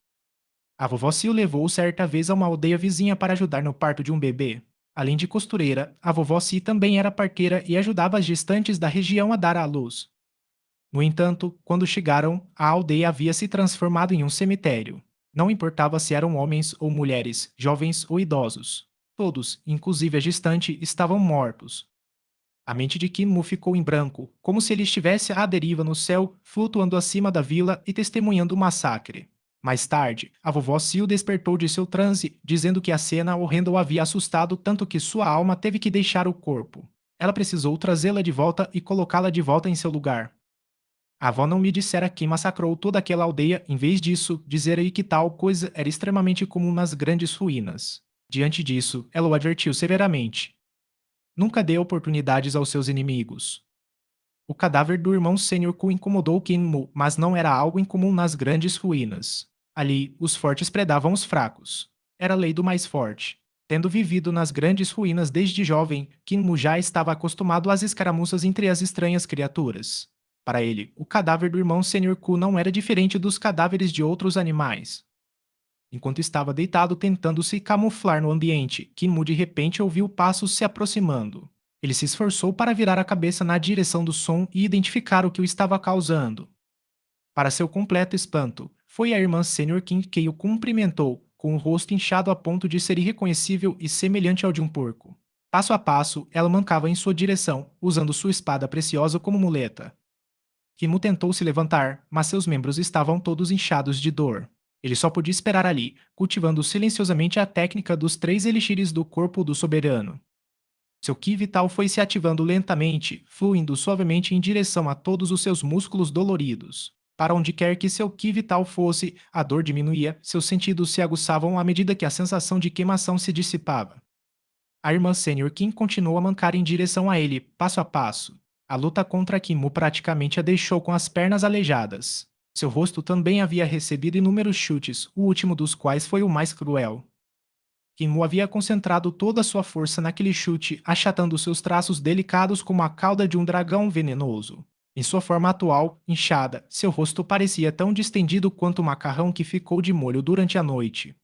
A vovó Sil levou certa vez a uma aldeia vizinha para ajudar no parto de um bebê. Além de costureira, a vovó Si também era parteira e ajudava as gestantes da região a dar à luz. No entanto, quando chegaram, a aldeia havia se transformado em um cemitério. Não importava se eram homens ou mulheres, jovens ou idosos. Todos, inclusive a gestante, estavam mortos. A mente de Kinmu ficou em branco, como se ele estivesse à deriva no céu, flutuando acima da vila e testemunhando o massacre. Mais tarde, a vovó Sil despertou de seu transe, dizendo que a cena horrenda o havia assustado tanto que sua alma teve que deixar o corpo. Ela precisou trazê-la de volta e colocá-la de volta em seu lugar. A avó não me dissera quem massacrou toda aquela aldeia, em vez disso, dizera-lhe que tal coisa era extremamente comum nas grandes ruínas. Diante disso, ela o advertiu severamente. Nunca dê oportunidades aos seus inimigos. O cadáver do irmão Sênior Ku incomodou Kinmu, mas não era algo incomum nas grandes ruínas. Ali, os fortes predavam os fracos. Era a lei do mais forte. Tendo vivido nas grandes ruínas desde jovem, Kinmu já estava acostumado às escaramuças entre as estranhas criaturas. Para ele, o cadáver do irmão Sr. Ku não era diferente dos cadáveres de outros animais. Enquanto estava deitado tentando se camuflar no ambiente, Kinmu de repente ouviu passos se aproximando. Ele se esforçou para virar a cabeça na direção do som e identificar o que o estava causando. Para seu completo espanto, foi a irmã Sr. Kim que o cumprimentou, com o rosto inchado a ponto de ser irreconhecível e semelhante ao de um porco. Passo a passo, ela mancava em sua direção, usando sua espada preciosa como muleta. Kimu tentou se levantar, mas seus membros estavam todos inchados de dor. Ele só podia esperar ali, cultivando silenciosamente a técnica dos 3 elixires do corpo do soberano. Seu ki vital foi se ativando lentamente, fluindo suavemente em direção a todos os seus músculos doloridos. Para onde quer que seu ki vital fosse, a dor diminuía, seus sentidos se aguçavam à medida que a sensação de queimação se dissipava. A irmã Sênior Kim continuou a mancar em direção a ele, passo a passo. A luta contra Kimu praticamente a deixou com as pernas aleijadas. Seu rosto também havia recebido inúmeros chutes, o último dos quais foi o mais cruel. Kimu havia concentrado toda a sua força naquele chute, achatando seus traços delicados como a cauda de um dragão venenoso. Em sua forma atual, inchada, seu rosto parecia tão distendido quanto o macarrão que ficou de molho durante a noite.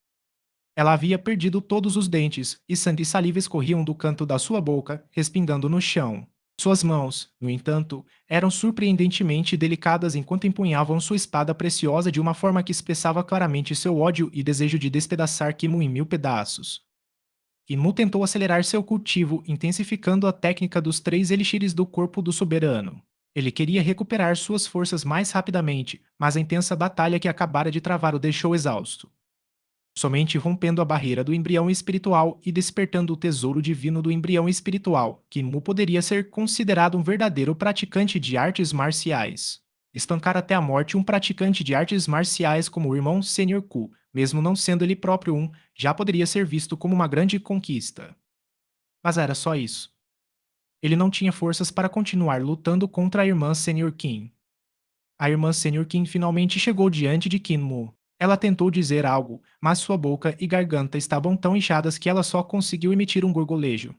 Ela havia perdido todos os dentes, e sangue e saliva escorriam do canto da sua boca, respingando no chão. Suas mãos, no entanto, eram surpreendentemente delicadas enquanto empunhavam sua espada preciosa de uma forma que expressava claramente seu ódio e desejo de despedaçar Kimu em mil pedaços. Kimu tentou acelerar seu cultivo, intensificando a técnica dos 3 elixires do corpo do soberano. Ele queria recuperar suas forças mais rapidamente, mas a intensa batalha que acabara de travar o deixou exausto. Somente rompendo a barreira do embrião espiritual e despertando o tesouro divino do embrião espiritual, Kinmu poderia ser considerado um verdadeiro praticante de artes marciais. Espancar até a morte um praticante de artes marciais como o irmão Senior Ku, mesmo não sendo ele próprio um, já poderia ser visto como uma grande conquista. Mas era só isso. Ele não tinha forças para continuar lutando contra a irmã Senior Kim. A irmã Senior Kim finalmente chegou diante de Kinmu. Ela tentou dizer algo, mas sua boca e garganta estavam tão inchadas que ela só conseguiu emitir um gorgolejo.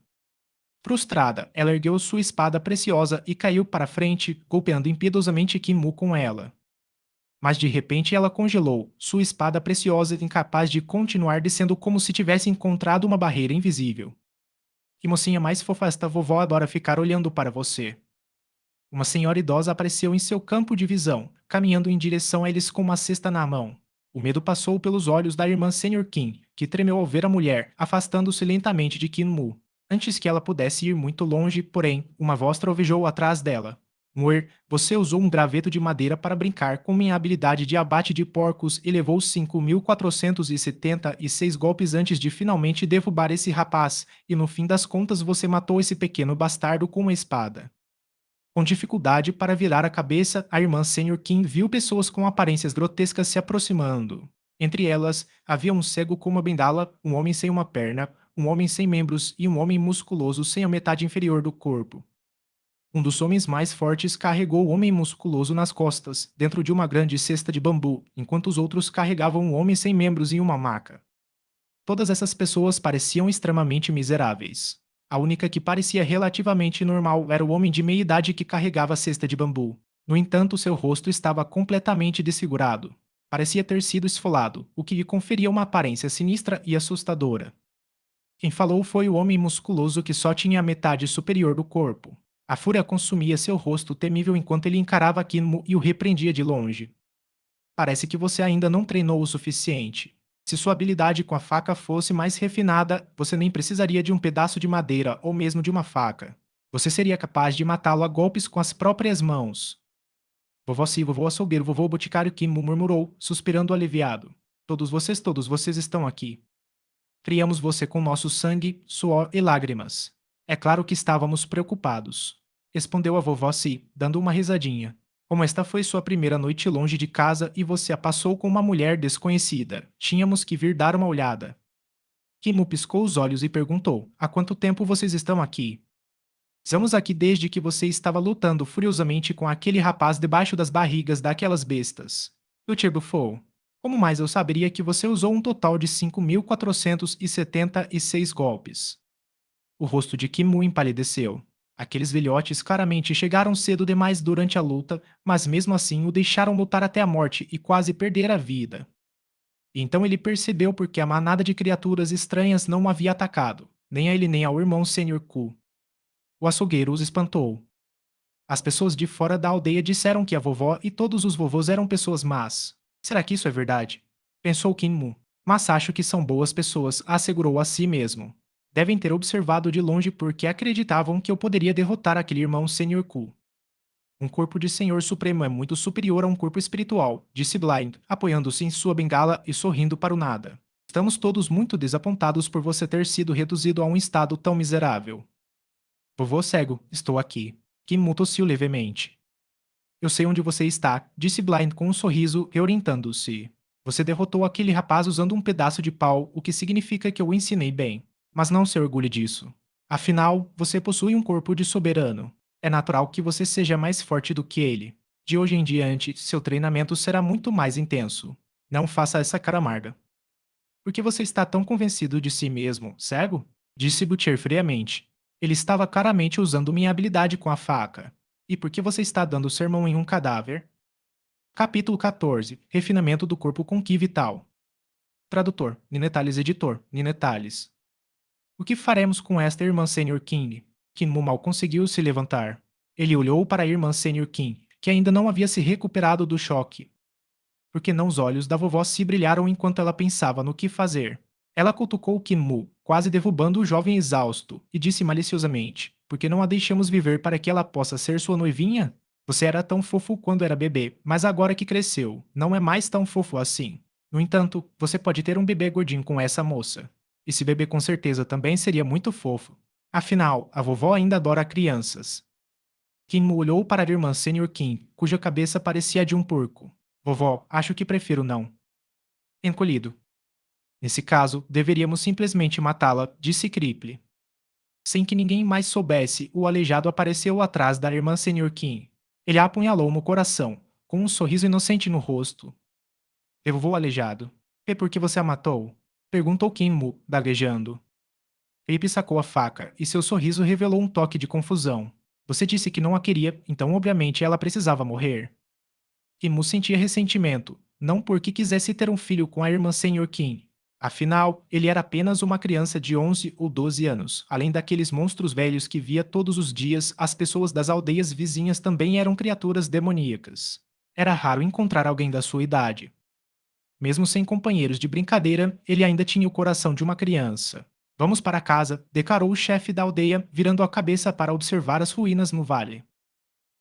Frustrada, ela ergueu sua espada preciosa e caiu para frente, golpeando impiedosamente Kinmu com ela. Mas de repente ela congelou, sua espada preciosa incapaz de continuar descendo como se tivesse encontrado uma barreira invisível. Que mocinha mais fofa, esta vovó adora ficar olhando para você. Uma senhora idosa apareceu em seu campo de visão, caminhando em direção a eles com uma cesta na mão. O medo passou pelos olhos da irmã Senior Kim, que tremeu ao ver a mulher, afastando-se lentamente de Kinmu. Antes que ela pudesse ir muito longe, porém, uma voz trovejou atrás dela. Muir, você usou um graveto de madeira para brincar com minha habilidade de abate de porcos e levou 5.476 golpes antes de finalmente derrubar esse rapaz, e no fim das contas você matou esse pequeno bastardo com uma espada. Com dificuldade para virar a cabeça, a irmã Senior Kim viu pessoas com aparências grotescas se aproximando. Entre elas, havia um cego com uma bengala, um homem sem uma perna, um homem sem membros e um homem musculoso sem a metade inferior do corpo. Um dos homens mais fortes carregou o homem musculoso nas costas, dentro de uma grande cesta de bambu, enquanto os outros carregavam um homem sem membros em uma maca. Todas essas pessoas pareciam extremamente miseráveis. A única que parecia relativamente normal era o homem de meia idade que carregava a cesta de bambu. No entanto, seu rosto estava completamente desfigurado. Parecia ter sido esfolado, o que lhe conferia uma aparência sinistra e assustadora. Quem falou foi o homem musculoso que só tinha a metade superior do corpo. A fúria consumia seu rosto temível enquanto ele encarava Kinmo e o repreendia de longe. Parece que você ainda não treinou o suficiente. Se sua habilidade com a faca fosse mais refinada, você nem precisaria de um pedaço de madeira ou mesmo de uma faca. Você seria capaz de matá-lo a golpes com as próprias mãos. Vovó Si, vovô açougueiro, vovô boticário Kimmo murmurou, suspirando aliviado. Todos vocês estão aqui. Criamos você com nosso sangue, suor e lágrimas. É claro que estávamos preocupados. Respondeu a vovó Si, dando uma risadinha. Como esta foi sua primeira noite longe de casa e você a passou com uma mulher desconhecida, tínhamos que vir dar uma olhada. Kimu piscou os olhos e perguntou: há quanto tempo vocês estão aqui? Estamos aqui desde que você estava lutando furiosamente com aquele rapaz debaixo das barrigas daquelas bestas. Eu te bufou. Como mais eu saberia que você usou um total de 5.476 golpes? O rosto de Kimu empalideceu. Aqueles velhotes claramente chegaram cedo demais durante a luta, mas mesmo assim o deixaram lutar até a morte e quase perder a vida. Então ele percebeu porque a manada de criaturas estranhas não o havia atacado, nem a ele nem ao irmão Sr. Ku. O açougueiro os espantou. As pessoas de fora da aldeia disseram que a vovó e todos os vovôs eram pessoas más. Será que isso é verdade? Pensou Kinmu. Mas acho que são boas pessoas, assegurou a si mesmo. Devem ter observado de longe porque acreditavam que eu poderia derrotar aquele irmão Sr. Ku. Um corpo de Senhor Supremo é muito superior a um corpo espiritual, disse Blind, apoiando-se em sua bengala e sorrindo para o nada. Estamos todos muito desapontados por você ter sido reduzido a um estado tão miserável. Vovô cego, estou aqui. Kinmu tossiu levemente. Eu sei onde você está, disse Blind com um sorriso, reorientando-se. Você derrotou aquele rapaz usando um pedaço de pau, o que significa que eu o ensinei bem. Mas não se orgulhe disso. Afinal, você possui um corpo de soberano. É natural que você seja mais forte do que ele. De hoje em diante, seu treinamento será muito mais intenso. Não faça essa cara amarga. Por que você está tão convencido de si mesmo, cego? Disse Butcher friamente. Ele estava claramente usando minha habilidade com a faca. E por que você está dando sermão em um cadáver? Capítulo 14. Refinamento do corpo com Ki Vital. Tradutor. Ninetales Editor. Ninetales. O que faremos com esta irmã Senior King? Kinmu mal conseguiu se levantar. Ele olhou para a irmã Senior King, que ainda não havia se recuperado do choque. Porque não os olhos da vovó se brilharam enquanto ela pensava no que fazer. Ela cutucou Kinmu, quase derrubando o jovem exausto, e disse maliciosamente: Por que não a deixamos viver para que ela possa ser sua noivinha? Você era tão fofo quando era bebê, mas agora que cresceu, não é mais tão fofo assim. No entanto, você pode ter um bebê gordinho com essa moça. Esse bebê com certeza também seria muito fofo. Afinal, a vovó ainda adora crianças. Kinmu olhou para a irmã Senior Kim, cuja cabeça parecia a de um porco. Vovó, acho que prefiro não. Encolhido. Nesse caso, deveríamos simplesmente matá-la, disse Criple. Sem que ninguém mais soubesse, o aleijado apareceu atrás da irmã Senior Kim. Ele a apunhalou no coração, com um sorriso inocente no rosto. Devolveu o aleijado. E por que você a matou? Perguntou Kinmu, gaguejando. Cripe sacou a faca, e seu sorriso revelou um toque de confusão. Você disse que não a queria, então obviamente ela precisava morrer. Kinmu sentia ressentimento, não porque quisesse ter um filho com a irmã Senior Kim. Afinal, ele era apenas uma criança de 11 ou 12 anos. Além daqueles monstros velhos que via todos os dias, as pessoas das aldeias vizinhas também eram criaturas demoníacas. Era raro encontrar alguém da sua idade. Mesmo sem companheiros de brincadeira, ele ainda tinha o coração de uma criança. Vamos para casa, declarou o chefe da aldeia, virando a cabeça para observar as ruínas no vale.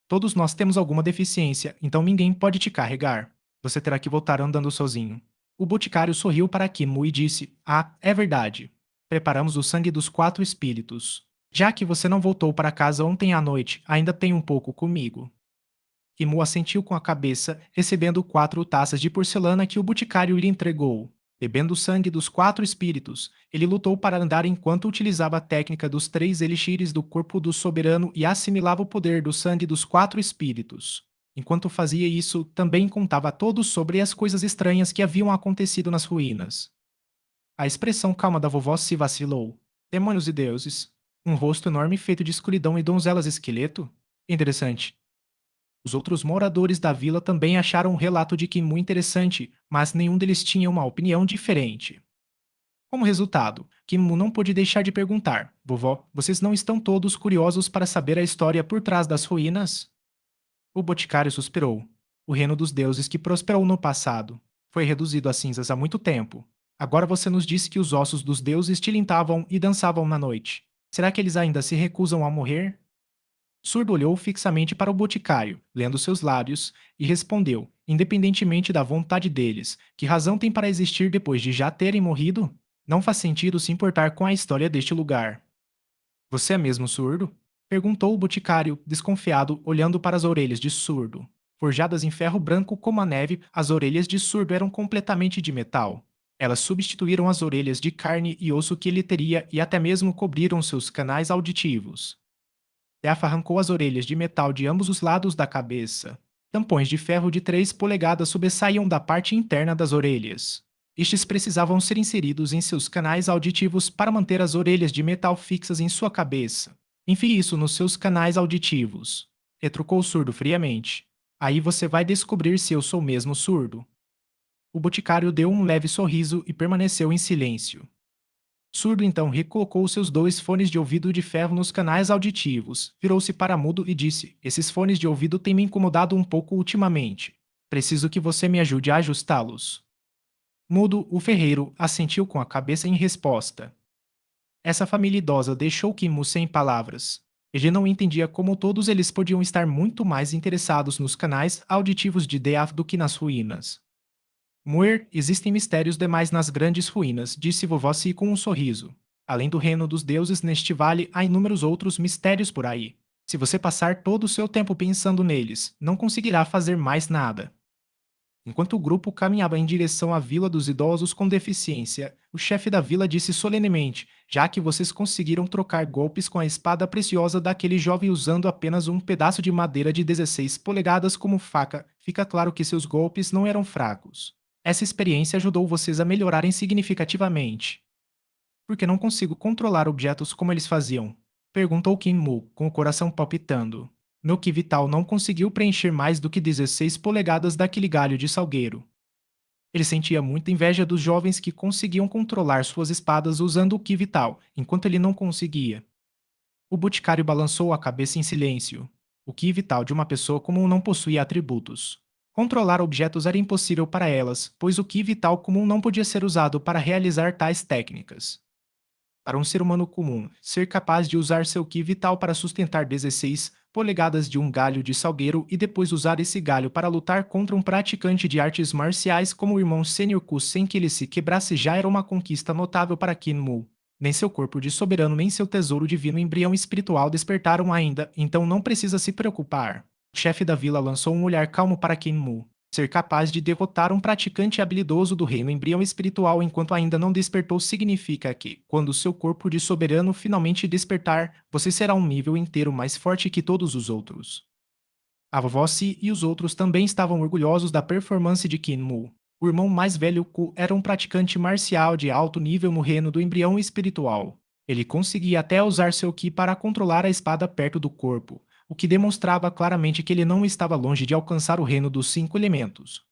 Todos nós temos alguma deficiência, então ninguém pode te carregar. Você terá que voltar andando sozinho. O boticário sorriu para Kinmu e disse: Ah, é verdade. Preparamos o sangue dos 4 espíritos. Já que você não voltou para casa ontem à noite, ainda tem um pouco comigo. Kinmu assentiu com a cabeça, recebendo 4 taças de porcelana que o boticário lhe entregou. Bebendo o sangue dos 4 espíritos, ele lutou para andar enquanto utilizava a técnica dos 3 elixires do corpo do soberano e assimilava o poder do sangue dos 4 espíritos. Enquanto fazia isso, também contava a todos sobre as coisas estranhas que haviam acontecido nas ruínas. A expressão calma da vovó se vacilou. Demônios e deuses. Um rosto enorme feito de escuridão e donzelas esqueleto? Interessante. Os outros moradores da vila também acharam o relato de Kinmu interessante, mas nenhum deles tinha uma opinião diferente. Como resultado, Kinmu não pôde deixar de perguntar: Vovó, vocês não estão todos curiosos para saber a história por trás das ruínas? O boticário suspirou. O reino dos deuses que prosperou no passado foi reduzido a cinzas há muito tempo. Agora você nos disse que os ossos dos deuses tilintavam e dançavam na noite. Será que eles ainda se recusam a morrer? Surdo olhou fixamente para o boticário, lendo seus lábios, e respondeu, independentemente da vontade deles, que razão tem para existir depois de já terem morrido? Não faz sentido se importar com a história deste lugar. Você é mesmo surdo? Perguntou o boticário, desconfiado, olhando para as orelhas de Surdo. Forjadas em ferro branco como a neve, as orelhas de Surdo eram completamente de metal. Elas substituíram as orelhas de carne e osso que ele teria e até mesmo cobriram seus canais auditivos. Teafa arrancou as orelhas de metal de ambos os lados da cabeça. Tampões de ferro de 3 polegadas sobressaíam da parte interna das orelhas. Estes precisavam ser inseridos em seus canais auditivos para manter as orelhas de metal fixas em sua cabeça. Enfie isso nos seus canais auditivos. Retrucou o surdo friamente. Aí você vai descobrir se eu sou mesmo surdo. O boticário deu um leve sorriso e permaneceu em silêncio. Surdo então recolocou seus 2 fones de ouvido de ferro nos canais auditivos, virou-se para Mudo e disse: Esses fones de ouvido têm me incomodado um pouco ultimamente. Preciso que você me ajude a ajustá-los. Mudo, o ferreiro, assentiu com a cabeça em resposta. Essa família idosa deixou Kimu sem palavras. Ele não entendia como todos eles podiam estar muito mais interessados nos canais auditivos de Death do que nas ruínas. Muir, existem mistérios demais nas grandes ruínas, disse vovó Si com um sorriso. Além do reino dos deuses neste vale, há inúmeros outros mistérios por aí. Se você passar todo o seu tempo pensando neles, não conseguirá fazer mais nada. Enquanto o grupo caminhava em direção à vila dos idosos com deficiência, o chefe da vila disse solenemente: já que vocês conseguiram trocar golpes com a espada preciosa daquele jovem usando apenas um pedaço de madeira de 16 polegadas como faca, fica claro que seus golpes não eram fracos. Essa experiência ajudou vocês a melhorarem significativamente. Porque não consigo controlar objetos como eles faziam? Perguntou Kim Mu, com o coração palpitando. Meu Ki vital não conseguiu preencher mais do que 16 polegadas daquele galho de salgueiro. Ele sentia muita inveja dos jovens que conseguiam controlar suas espadas usando o Ki vital, enquanto ele não conseguia. O boticário balançou a cabeça em silêncio. O Ki vital de uma pessoa comum não possuía atributos. Controlar objetos era impossível para elas, pois o Ki vital comum não podia ser usado para realizar tais técnicas. Para um ser humano comum, ser capaz de usar seu Ki vital para sustentar 16 polegadas de um galho de salgueiro e depois usar esse galho para lutar contra um praticante de artes marciais como o irmão Senryu sem que ele se quebrasse já era uma conquista notável para Kinmu. Nem seu corpo de soberano nem seu tesouro divino embrião espiritual despertaram ainda, então não precisa se preocupar. O chefe da vila lançou um olhar calmo para Kinmu. Ser capaz de derrotar um praticante habilidoso do reino embrião espiritual enquanto ainda não despertou significa que, quando seu corpo de soberano finalmente despertar, você será um nível inteiro mais forte que todos os outros. A vovó Si e os outros também estavam orgulhosos da performance de Kinmu. O irmão mais velho Ku era um praticante marcial de alto nível no reino do embrião espiritual. Ele conseguia até usar seu Ki para controlar a espada perto do corpo, o que demonstrava claramente que ele não estava longe de alcançar o reino dos 5 elementos.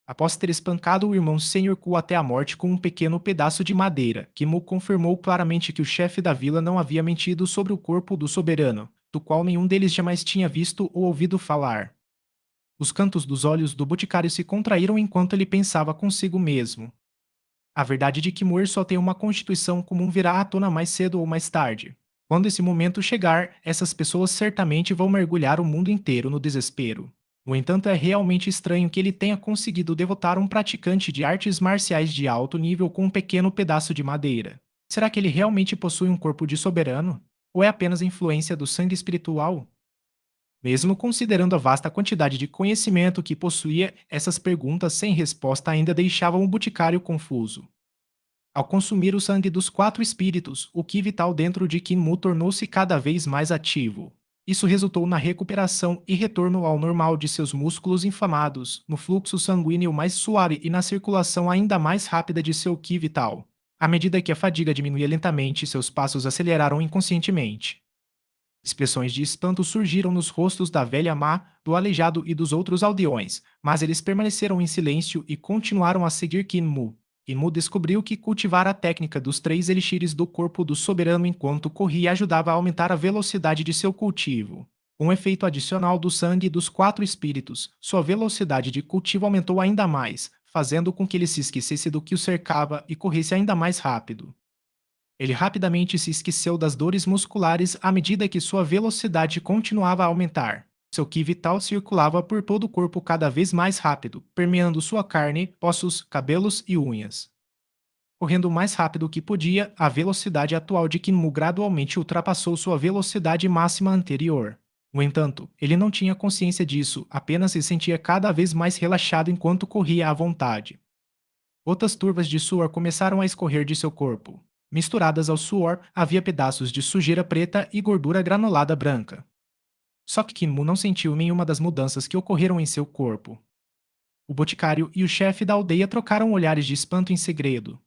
Após ter espancado o irmão Senhor Ku até a morte com um pequeno pedaço de madeira, Kimu confirmou claramente que o chefe da vila não havia mentido sobre o corpo do soberano, do qual nenhum deles jamais tinha visto ou ouvido falar. Os cantos dos olhos do boticário se contraíram enquanto ele pensava consigo mesmo. A verdade de que Moir só tem uma constituição comum virá à tona mais cedo ou mais tarde. Quando esse momento chegar, essas pessoas certamente vão mergulhar o mundo inteiro no desespero. No entanto, é realmente estranho que ele tenha conseguido derrotar um praticante de artes marciais de alto nível com um pequeno pedaço de madeira. Será que ele realmente possui um corpo de soberano? Ou é apenas influência do sangue espiritual? Mesmo considerando a vasta quantidade de conhecimento que possuía, essas perguntas sem resposta ainda deixavam o boticário confuso. Ao consumir o sangue dos 4 espíritos, o Ki vital dentro de Kinmu tornou-se cada vez mais ativo. Isso resultou na recuperação e retorno ao normal de seus músculos inflamados, no fluxo sanguíneo mais suave e na circulação ainda mais rápida de seu Ki vital. À medida que a fadiga diminuía lentamente, seus passos aceleraram inconscientemente. Expressões de espanto surgiram nos rostos da velha má, do aleijado e dos outros aldeões, mas eles permaneceram em silêncio e continuaram a seguir Kinmu. Kinmu descobriu que cultivar a técnica dos 3 elixires do corpo do soberano enquanto corria ajudava a aumentar a velocidade de seu cultivo. Com o efeito adicional do sangue dos 4 espíritos, sua velocidade de cultivo aumentou ainda mais, fazendo com que ele se esquecesse do que o cercava e corresse ainda mais rápido. Ele rapidamente se esqueceu das dores musculares à medida que sua velocidade continuava a aumentar. Seu ki vital circulava por todo o corpo cada vez mais rápido, permeando sua carne, ossos, cabelos e unhas. Correndo o mais rápido que podia, a velocidade atual de Kinmu gradualmente ultrapassou sua velocidade máxima anterior. No entanto, ele não tinha consciência disso, apenas se sentia cada vez mais relaxado enquanto corria à vontade. Gotas turvas de suor começaram a escorrer de seu corpo. Misturadas ao suor, havia pedaços de sujeira preta e gordura granulada branca. Só que Kinmu não sentiu nenhuma das mudanças que ocorreram em seu corpo. O boticário e o chefe da aldeia trocaram olhares de espanto em segredo.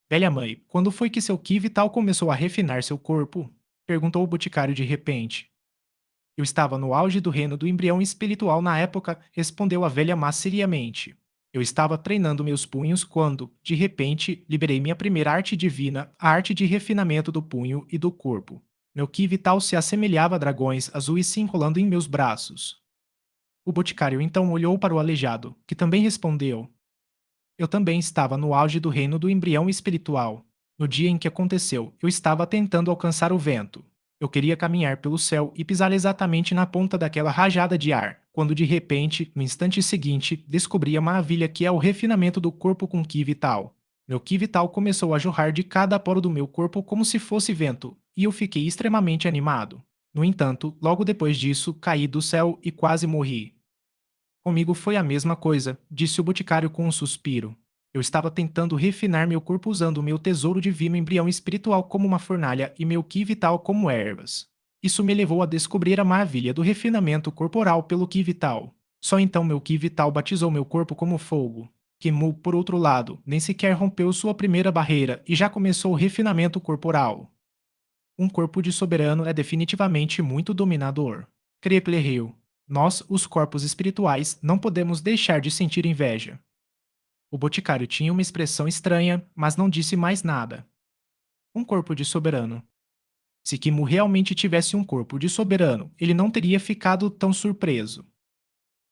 Velha mãe, quando foi que seu ki vital começou a refinar seu corpo? Perguntou o boticário de repente. Eu estava no auge do reino do embrião espiritual na época, respondeu a velha má seriamente. Eu estava treinando meus punhos quando, de repente, liberei minha primeira arte divina, a arte de refinamento do punho e do corpo. Meu ki vital se assemelhava a dragões azuis se enrolando em meus braços. O boticário então olhou para o aleijado, que também respondeu. Eu também estava no auge do reino do embrião espiritual. No dia em que aconteceu, eu estava tentando alcançar o vento. Eu queria caminhar pelo céu e pisar exatamente na ponta daquela rajada de ar, quando de repente, no instante seguinte, descobri a maravilha que é o refinamento do corpo com ki vital. Meu ki vital começou a jorrar de cada poro do meu corpo como se fosse vento, e eu fiquei extremamente animado. No entanto, logo depois disso, caí do céu e quase morri. Comigo foi a mesma coisa, disse o boticário com um suspiro. Eu estava tentando refinar meu corpo usando o meu tesouro divino embrião espiritual como uma fornalha e meu ki vital como ervas. Isso me levou a descobrir a maravilha do refinamento corporal pelo ki vital. Só então meu ki vital batizou meu corpo como fogo. Kimu, por outro lado, nem sequer rompeu sua primeira barreira e já começou o refinamento corporal. Um corpo de soberano é definitivamente muito dominador. Kreple riu. Nós, os corpos espirituais, não podemos deixar de sentir inveja. O boticário tinha uma expressão estranha, mas não disse mais nada. Um corpo de soberano. Se Kimu realmente tivesse um corpo de soberano, ele não teria ficado tão surpreso.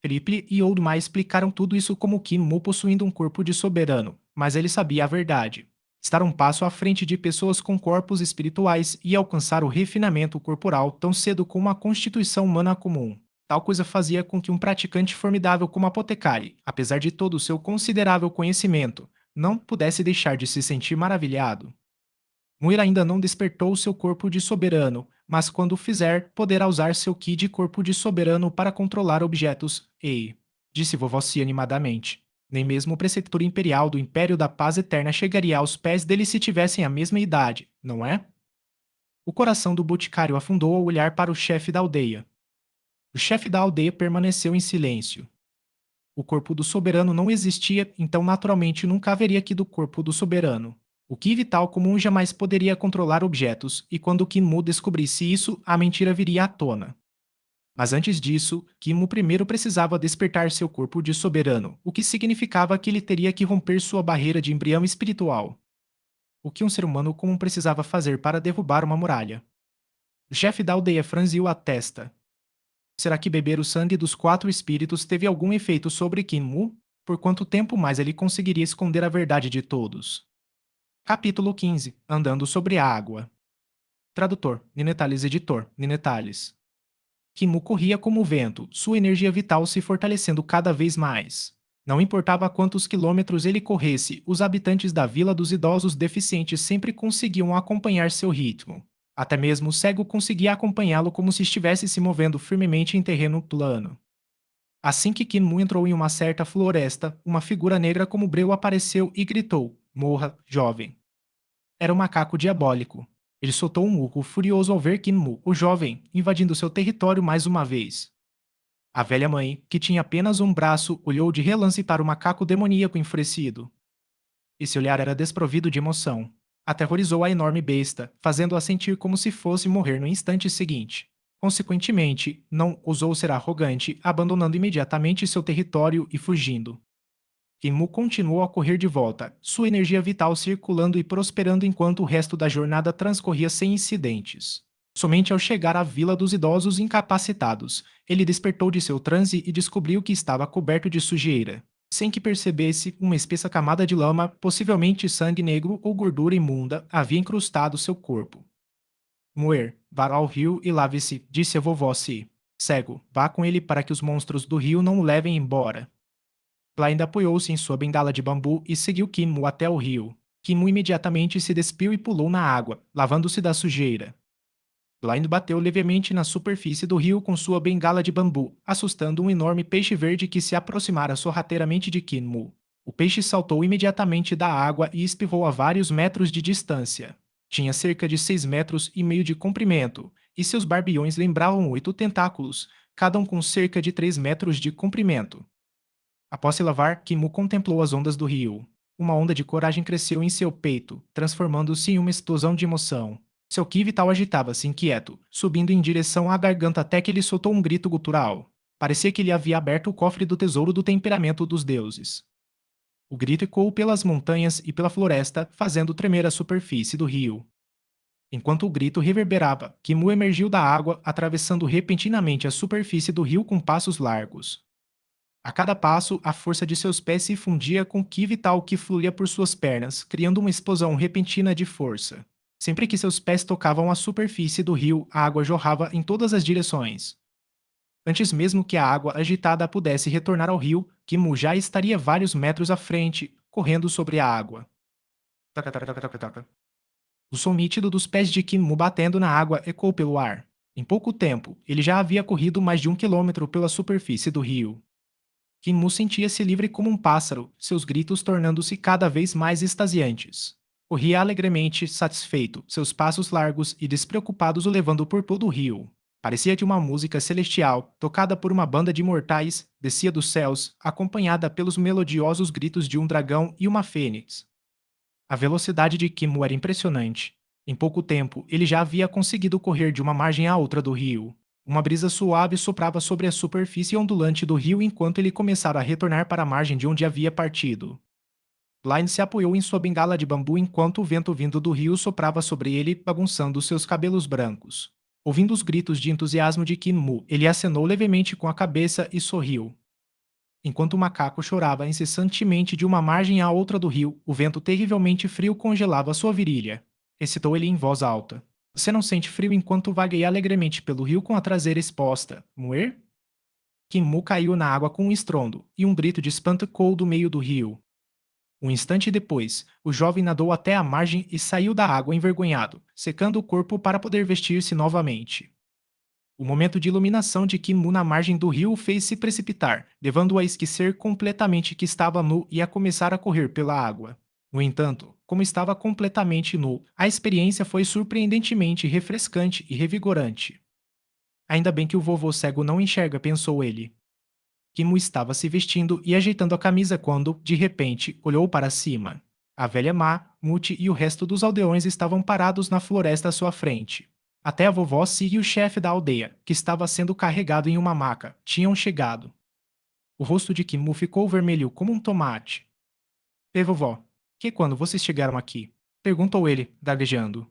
Felipe e Oldmar explicaram tudo isso como Kimu possuindo um corpo de soberano, mas ele sabia a verdade. Estar um passo à frente de pessoas com corpos espirituais e alcançar o refinamento corporal tão cedo como uma constituição humana comum. Tal coisa fazia com que um praticante formidável como Apotecari, apesar de todo o seu considerável conhecimento, não pudesse deixar de se sentir maravilhado. Muir ainda não despertou seu corpo de soberano, mas quando o fizer, poderá usar seu ki de corpo de soberano para controlar objetos. Ei, disse Vovossi animadamente. Nem mesmo o preceptor imperial do Império da Paz Eterna chegaria aos pés dele se tivessem a mesma idade, não é? O coração do boticário afundou ao olhar para o chefe da aldeia. O chefe da aldeia permaneceu em silêncio. O corpo do soberano não existia, então naturalmente nunca haveria ki do corpo do soberano. O Ki vital comum jamais poderia controlar objetos, e quando Kinmu descobrisse isso, a mentira viria à tona. Mas antes disso, Kinmu primeiro precisava despertar seu corpo de soberano, o que significava que ele teria que romper sua barreira de embrião espiritual. O que um ser humano comum precisava fazer para derrubar uma muralha. O chefe da aldeia franziu a testa. Será que beber o sangue dos quatro espíritos teve algum efeito sobre Kinmu? Por quanto tempo mais ele conseguiria esconder a verdade de todos? Capítulo 15. Andando sobre a água. Tradutor, Ninetales editor, Ninetales. Kimu corria como o vento, sua energia vital se fortalecendo cada vez mais. Não importava quantos quilômetros ele corresse, os habitantes da Vila dos Idosos Deficientes sempre conseguiam acompanhar seu ritmo. Até mesmo o cego conseguia acompanhá-lo como se estivesse se movendo firmemente em terreno plano. Assim que Kinmu entrou em uma certa floresta, uma figura negra como breu apareceu e gritou: Morra, jovem. Era um macaco diabólico. Ele soltou um urro furioso ao ver Kinmu, o jovem, invadindo seu território mais uma vez. A velha mãe, que tinha apenas um braço, olhou de relance para o macaco demoníaco enfurecido. Esse olhar era desprovido de emoção. Aterrorizou a enorme besta, fazendo-a sentir como se fosse morrer no instante seguinte. Consequentemente, não ousou ser arrogante, abandonando imediatamente seu território e fugindo. Kinmu continuou a correr de volta, sua energia vital circulando e prosperando enquanto o resto da jornada transcorria sem incidentes. Somente ao chegar à Vila dos Idosos Incapacitados, ele despertou de seu transe e descobriu que estava coberto de sujeira. Sem que percebesse, uma espessa camada de lama, possivelmente sangue negro ou gordura imunda, havia incrustado seu corpo. Moer, vá ao rio e lave-se, disse a vovó Si. Cego, vá com ele para que os monstros do rio não o levem embora. Blind apoiou-se em sua bengala de bambu e seguiu Kinmu até o rio. Kinmu imediatamente se despiu e pulou na água, lavando-se da sujeira. Blind bateu levemente na superfície do rio com sua bengala de bambu, assustando um enorme peixe verde que se aproximara sorrateiramente de Kinmu. O peixe saltou imediatamente da água e espirrou a vários metros de distância. Tinha cerca de 6,5 metros de comprimento, e seus barbilhões lembravam 8 tentáculos, cada um com cerca de 3 metros de comprimento. Após se lavar, Kimu contemplou as ondas do rio. Uma onda de coragem cresceu em seu peito, transformando-se em uma explosão de emoção. Seu ki vital agitava-se inquieto, subindo em direção à garganta até que ele soltou um grito gutural. Parecia que ele havia aberto o cofre do tesouro do temperamento dos deuses. O grito ecoou pelas montanhas e pela floresta, fazendo tremer a superfície do rio. Enquanto o grito reverberava, Kimu emergiu da água, atravessando repentinamente a superfície do rio com passos largos. A cada passo, a força de seus pés se fundia com o ki vital que fluía por suas pernas, criando uma explosão repentina de força. Sempre que seus pés tocavam a superfície do rio, a água jorrava em todas as direções. Antes mesmo que a água agitada pudesse retornar ao rio, Kimu já estaria vários metros à frente, correndo sobre a água. O som nítido dos pés de Kimu batendo na água ecoou pelo ar. Em pouco tempo, ele já havia corrido mais de 1 quilômetro pela superfície do rio. Kinmu sentia-se livre como um pássaro, seus gritos tornando-se cada vez mais extasiantes. Corria alegremente, satisfeito, seus passos largos e despreocupados o levando por todo o rio. Parecia de uma música celestial, tocada por uma banda de mortais, descia dos céus, acompanhada pelos melodiosos gritos de um dragão e uma fênix. A velocidade de Kinmu era impressionante. Em pouco tempo, ele já havia conseguido correr de uma margem à outra do rio. Uma brisa suave soprava sobre a superfície ondulante do rio enquanto ele começara a retornar para a margem de onde havia partido. Blind se apoiou em sua bengala de bambu enquanto o vento vindo do rio soprava sobre ele, bagunçando seus cabelos brancos. Ouvindo os gritos de entusiasmo de Kinmu, ele acenou levemente com a cabeça e sorriu. Enquanto o macaco chorava incessantemente de uma margem à outra do rio, o vento terrivelmente frio congelava sua virilha. Recitou ele em voz alta. Você não sente frio enquanto vagueia alegremente pelo rio com a traseira exposta, moer? Kinmu caiu na água com um estrondo, e um grito de espanto ecoou do meio do rio. Um instante depois, o jovem nadou até a margem e saiu da água envergonhado, secando o corpo para poder vestir-se novamente. O momento de iluminação de Kinmu na margem do rio o fez se precipitar, levando-o a esquecer completamente que estava nu e a começar a correr pela água. No entanto, como estava completamente nu, a experiência foi surpreendentemente refrescante e revigorante. Ainda bem que o vovô cego não enxerga, pensou ele. Kinmu estava se vestindo e ajeitando a camisa quando, de repente, olhou para cima. A velha Ma, Muti e o resto dos aldeões estavam parados na floresta à sua frente. Até a vovó Sig e o chefe da aldeia, que estava sendo carregado em uma maca, tinham chegado. O rosto de Kinmu ficou vermelho como um tomate. Ei, vovó, que quando vocês chegaram aqui? Perguntou ele, gaguejando.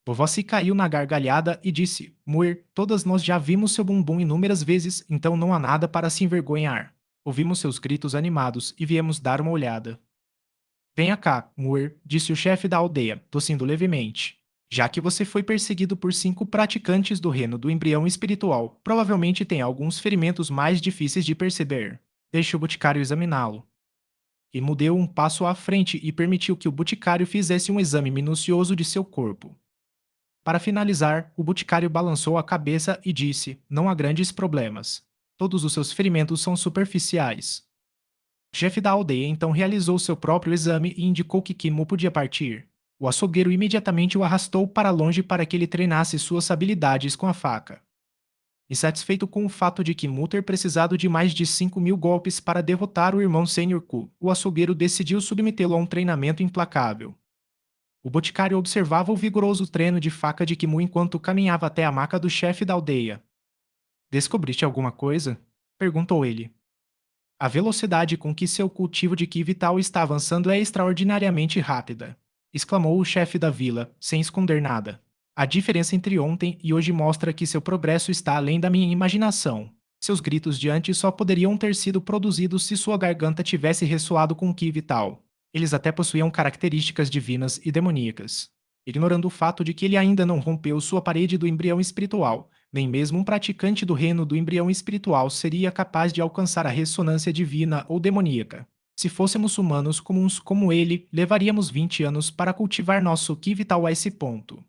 Vovó se caiu na gargalhada e disse: Muir, todas nós já vimos seu bumbum inúmeras vezes, então não há nada para se envergonhar. Ouvimos seus gritos animados e viemos dar uma olhada. Venha cá, Muir, disse o chefe da aldeia, tossindo levemente. Já que você foi perseguido por 5 praticantes do reino do embrião espiritual, provavelmente tem alguns ferimentos mais difíceis de perceber. Deixe o boticário examiná-lo. E deu um passo à frente e permitiu que o boticário fizesse um exame minucioso de seu corpo. Para finalizar, o boticário balançou a cabeça e disse: Não há grandes problemas. Todos os seus ferimentos são superficiais. O chefe da aldeia então realizou seu próprio exame e indicou que Kinmu podia partir. O açougueiro imediatamente o arrastou para longe para que ele treinasse suas habilidades com a faca. Insatisfeito com o fato de Kinmu ter precisado de mais de 5.000 golpes para derrotar o irmão Senior Ku, o açougueiro decidiu submetê-lo a um treinamento implacável. O boticário observava o vigoroso treino de faca de Kimu enquanto caminhava até a maca do chefe da aldeia. Descobriste alguma coisa? Perguntou ele. A velocidade com que seu cultivo de Ki vital está avançando é extraordinariamente rápida, exclamou o chefe da vila, sem esconder nada. A diferença entre ontem e hoje mostra que seu progresso está além da minha imaginação. Seus gritos de antes só poderiam ter sido produzidos se sua garganta tivesse ressoado com Ki vital. Eles até possuíam características divinas e demoníacas. Ignorando o fato de que ele ainda não rompeu sua parede do embrião espiritual, nem mesmo um praticante do reino do embrião espiritual seria capaz de alcançar a ressonância divina ou demoníaca. Se fôssemos humanos comuns como ele, levaríamos 20 anos para cultivar nosso Ki vital a esse ponto.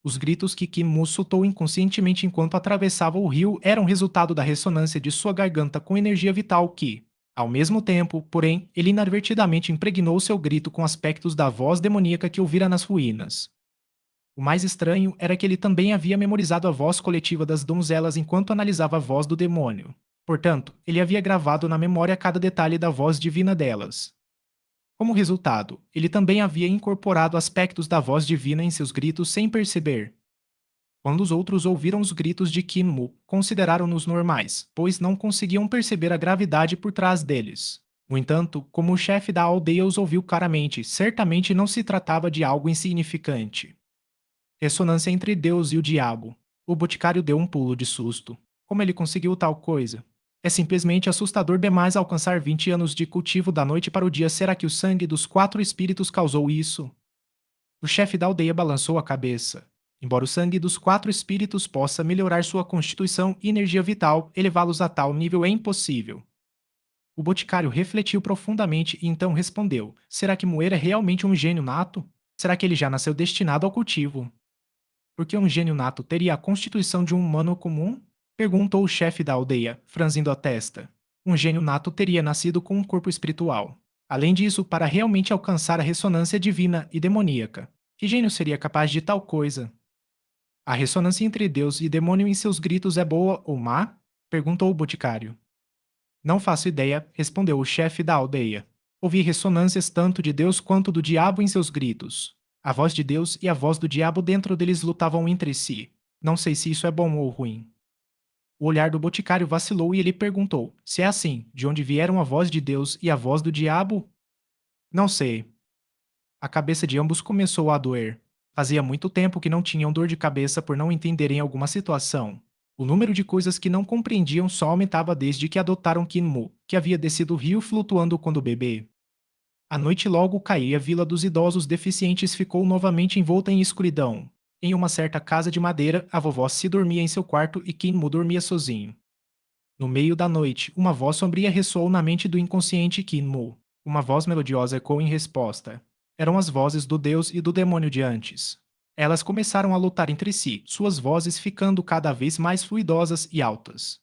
Os gritos que Kim soltou inconscientemente enquanto atravessava o rio eram resultado da ressonância de sua garganta com energia vital que, ao mesmo tempo, porém, ele inadvertidamente impregnou seu grito com aspectos da voz demoníaca que ouvira nas ruínas. O mais estranho era que ele também havia memorizado a voz coletiva das donzelas enquanto analisava a voz do demônio. Portanto, ele havia gravado na memória cada detalhe da voz divina delas. Como resultado, ele também havia incorporado aspectos da voz divina em seus gritos sem perceber. Quando os outros ouviram os gritos de Kinmu, consideraram-nos normais, pois não conseguiam perceber a gravidade por trás deles. No entanto, como o chefe da aldeia os ouviu claramente, certamente não se tratava de algo insignificante. Ressonância entre Deus e o diabo. O boticário deu um pulo de susto. Como ele conseguiu tal coisa? É simplesmente assustador demais alcançar 20 anos de cultivo da noite para o dia. Será que o sangue dos 4 espíritos causou isso? O chefe da aldeia balançou a cabeça. Embora o sangue dos 4 espíritos possa melhorar sua constituição e energia vital, elevá-los a tal nível é impossível. O boticário refletiu profundamente e então respondeu: Será que Moeira é realmente um gênio nato? Será que ele já nasceu destinado ao cultivo? Porque um gênio nato teria a constituição de um humano comum? Perguntou o chefe da aldeia, franzindo a testa. Um gênio nato teria nascido com um corpo espiritual. Além disso, para realmente alcançar a ressonância divina e demoníaca, que gênio seria capaz de tal coisa? A ressonância entre Deus e demônio em seus gritos é boa ou má? Perguntou o boticário. Não faço ideia, respondeu o chefe da aldeia. Ouvi ressonâncias tanto de Deus quanto do diabo em seus gritos. A voz de Deus e a voz do diabo dentro deles lutavam entre si. Não sei se isso é bom ou ruim. O olhar do boticário vacilou e ele perguntou: se é assim, de onde vieram a voz de Deus e a voz do diabo? Não sei. A cabeça de ambos começou a doer. Fazia muito tempo que não tinham dor de cabeça por não entenderem alguma situação. O número de coisas que não compreendiam só aumentava desde que adotaram Kinmu, que havia descido o rio flutuando quando bebê. A noite logo caía e a vila dos idosos deficientes ficou novamente envolta em escuridão. Em uma certa casa de madeira, a vovó se dormia em seu quarto e Kinmu dormia sozinho. No meio da noite, uma voz sombria ressoou na mente do inconsciente Kinmu. Uma voz melodiosa ecoou em resposta. Eram as vozes do deus e do demônio de antes. Elas começaram a lutar entre si, suas vozes ficando cada vez mais fluidosas e altas.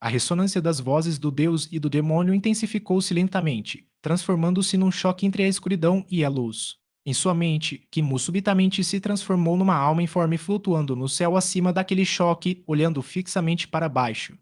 A ressonância das vozes do deus e do demônio intensificou-se lentamente, transformando-se num choque entre a escuridão e a luz. Em sua mente, Kimu subitamente se transformou numa alma informe flutuando no céu acima daquele choque, olhando fixamente para baixo.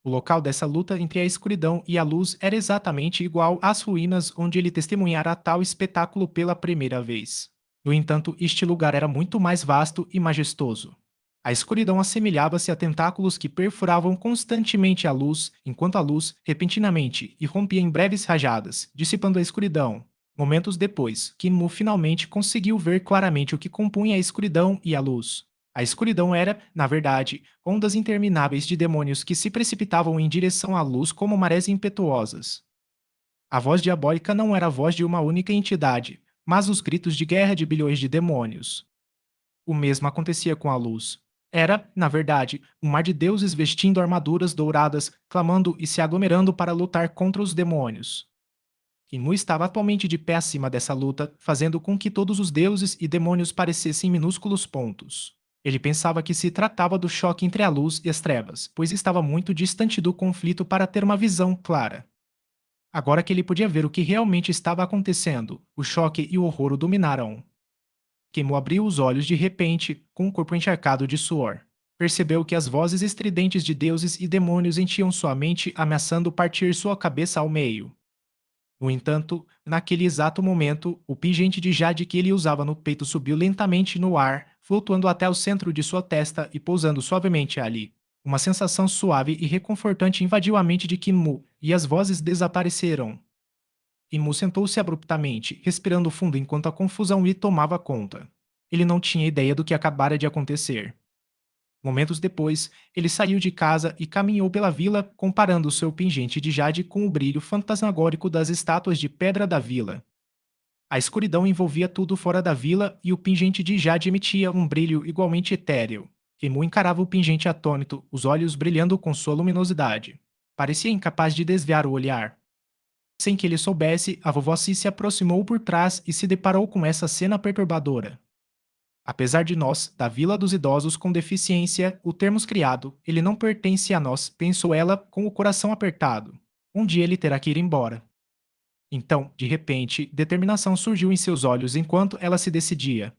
O local dessa luta entre a escuridão e a luz era exatamente igual às ruínas onde ele testemunhara tal espetáculo pela primeira vez. No entanto, este lugar era muito mais vasto e majestoso. A escuridão assemelhava-se a tentáculos que perfuravam constantemente a luz, enquanto a luz, repentinamente, irrompia em breves rajadas, dissipando a escuridão. Momentos depois, Kinmu finalmente conseguiu ver claramente o que compunha a escuridão e a luz. A escuridão era, na verdade, ondas intermináveis de demônios que se precipitavam em direção à luz como marés impetuosas. A voz diabólica não era a voz de uma única entidade, mas os gritos de guerra de bilhões de demônios. O mesmo acontecia com a luz. Era, na verdade, um mar de deuses vestindo armaduras douradas, clamando e se aglomerando para lutar contra os demônios. Kinmu estava atualmente de pé acima dessa luta, fazendo com que todos os deuses e demônios parecessem minúsculos pontos. Ele pensava que se tratava do choque entre a luz e as trevas, pois estava muito distante do conflito para ter uma visão clara. Agora que ele podia ver o que realmente estava acontecendo, o choque e o horror o dominaram. Kinmu abriu os olhos de repente, com o corpo encharcado de suor. Percebeu que as vozes estridentes de deuses e demônios enchiam sua mente, ameaçando partir sua cabeça ao meio. No entanto, naquele exato momento, o pingente de jade que ele usava no peito subiu lentamente no ar, flutuando até o centro de sua testa e pousando suavemente ali. Uma sensação suave e reconfortante invadiu a mente de Kinmu, e as vozes desapareceram. Kinmu sentou-se abruptamente, respirando fundo enquanto a confusão lhe tomava conta. Ele não tinha ideia do que acabara de acontecer. Momentos depois, ele saiu de casa e caminhou pela vila, comparando seu pingente de jade com o brilho fantasmagórico das estátuas de pedra da vila. A escuridão envolvia tudo fora da vila e o pingente de jade emitia um brilho igualmente etéreo. Emu encarava o pingente atônito, os olhos brilhando com sua luminosidade. Parecia incapaz de desviar o olhar. Sem que ele soubesse, a vovó Si se aproximou por trás e se deparou com essa cena perturbadora. Apesar de nós, da Vila dos Idosos com Deficiência, o termos criado, ele não pertence a nós, pensou ela com o coração apertado. Um dia ele terá que ir embora. Então, de repente, determinação surgiu em seus olhos enquanto ela se decidia.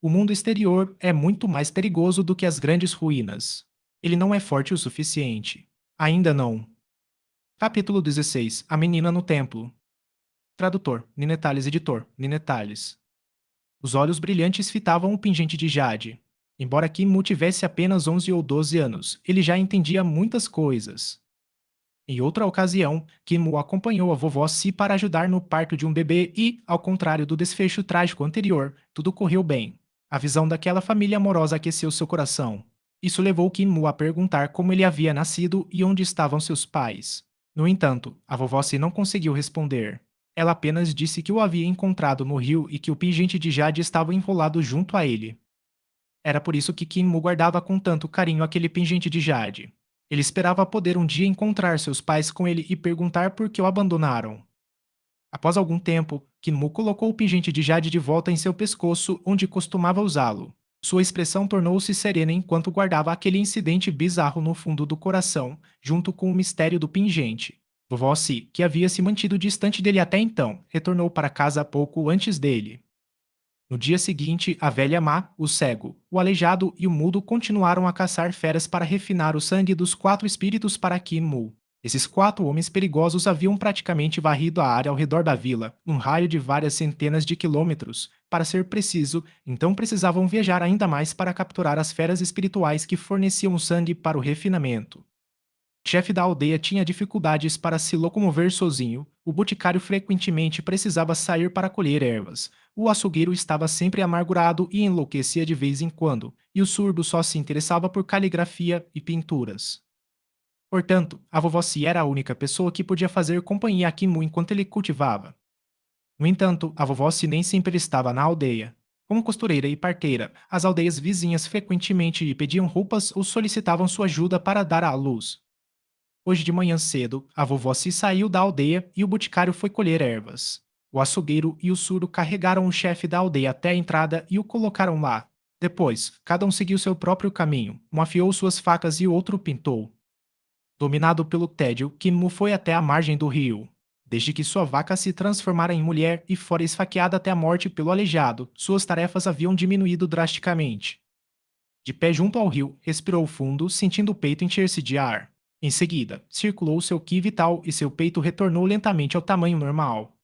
O mundo exterior é muito mais perigoso do que as grandes ruínas. Ele não é forte o suficiente. Ainda não. Capítulo 16. A menina no templo. Tradutor, Ninetales editor, Ninetales. Os olhos brilhantes fitavam o pingente de jade. Embora Kinmu tivesse apenas 11 ou 12 anos, ele já entendia muitas coisas. Em outra ocasião, Kinmu acompanhou a vovó Si para ajudar no parto de um bebê e, ao contrário do desfecho trágico anterior, tudo correu bem. A visão daquela família amorosa aqueceu seu coração. Isso levou Kinmu a perguntar como ele havia nascido e onde estavam seus pais. No entanto, a vovó Si não conseguiu responder. Ela apenas disse que o havia encontrado no rio e que o pingente de jade estava enrolado junto a ele. Era por isso que Kinmu guardava com tanto carinho aquele pingente de jade. Ele esperava poder um dia encontrar seus pais com ele e perguntar por que o abandonaram. Após algum tempo, Kinmu colocou o pingente de jade de volta em seu pescoço, onde costumava usá-lo. Sua expressão tornou-se serena enquanto guardava aquele incidente bizarro no fundo do coração, junto com o mistério do pingente. Vovó Si, que havia se mantido distante dele até então, retornou para casa pouco antes dele. No dia seguinte, a velha má, o cego, o aleijado e o mudo continuaram a caçar feras para refinar o sangue dos quatro espíritos para Kinmu. Esses quatro homens perigosos haviam praticamente varrido a área ao redor da vila, num raio de várias centenas de quilômetros. Para ser preciso, então precisavam viajar ainda mais para capturar as feras espirituais que forneciam sangue para o refinamento. O chefe da aldeia tinha dificuldades para se locomover sozinho, o boticário frequentemente precisava sair para colher ervas, o açougueiro estava sempre amargurado e enlouquecia de vez em quando, e o surdo só se interessava por caligrafia e pinturas. Portanto, a vovó Si era a única pessoa que podia fazer companhia a Kimu enquanto ele cultivava. No entanto, a vovó Si nem sempre estava na aldeia. Como costureira e parteira, as aldeias vizinhas frequentemente lhe pediam roupas ou solicitavam sua ajuda para dar à luz. Hoje de manhã cedo, a vovó se saiu da aldeia e o boticário foi colher ervas. O açougueiro e o surdo carregaram o chefe da aldeia até a entrada e o colocaram lá. Depois, cada um seguiu seu próprio caminho, um afiou suas facas e o outro pintou. Dominado pelo tédio, Kinmu foi até a margem do rio. Desde que sua vaca se transformara em mulher e fora esfaqueada até a morte pelo aleijado, suas tarefas haviam diminuído drasticamente. De pé junto ao rio, respirou fundo, sentindo o peito encher-se de ar. Em seguida, circulou seu ki vital e seu peito retornou lentamente ao tamanho normal.